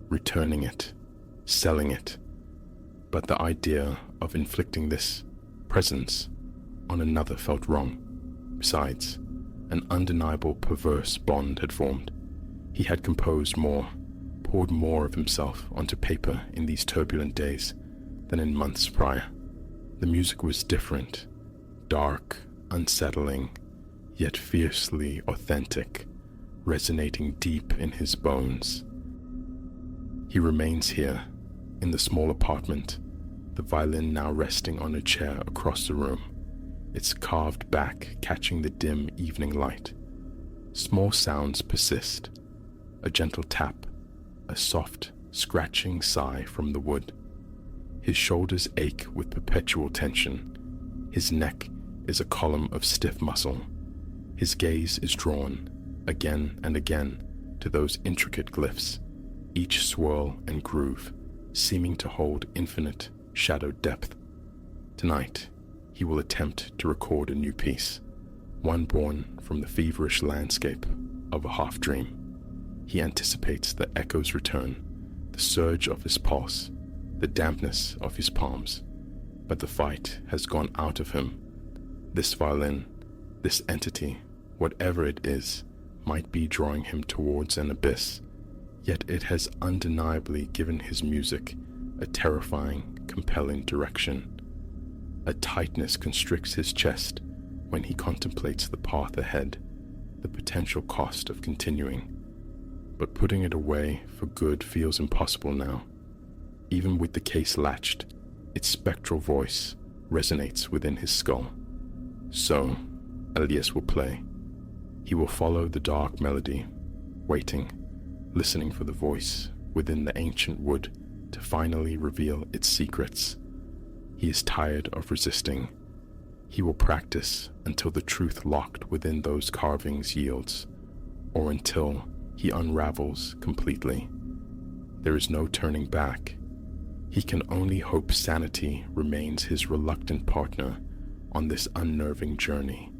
returning it, selling it. But the idea of inflicting this presence on another felt wrong. Besides, an undeniable perverse bond had formed. He had composed more, poured more of himself onto paper in these turbulent days than in months prior. The music was different, dark, unsettling, yet fiercely authentic, resonating deep in his bones. He remains here, in the small apartment, the violin now resting on a chair across the room, its carved back catching the dim evening light. Small sounds persist, a gentle tap, a soft, scratching sigh from the wood. His shoulders ache with perpetual tension. His neck is a column of stiff muscle, His gaze is drawn, again and again, to those intricate glyphs, each swirl and groove seeming to hold infinite shadowed depth. Tonight, he will attempt to record a new piece, one born from the feverish landscape of a half-dream. He anticipates the echo's return, the surge of his pulse, the dampness of his palms. But the fight has gone out of him. This violin, this entity, whatever it is, might be drawing him towards an abyss, yet it has undeniably given his music a terrifying, compelling direction. A tightness constricts his chest when he contemplates the path ahead, the potential cost of continuing. But putting it away for good feels impossible now. Even with the case latched, its spectral voice resonates within his skull. So, Elias will play. He will follow the dark melody, waiting, listening for the voice within the ancient wood to finally reveal its secrets. He is tired of resisting. He will practice until the truth locked within those carvings yields, or until he unravels completely. There is no turning back. He can only hope sanity remains his reluctant partner on this unnerving journey.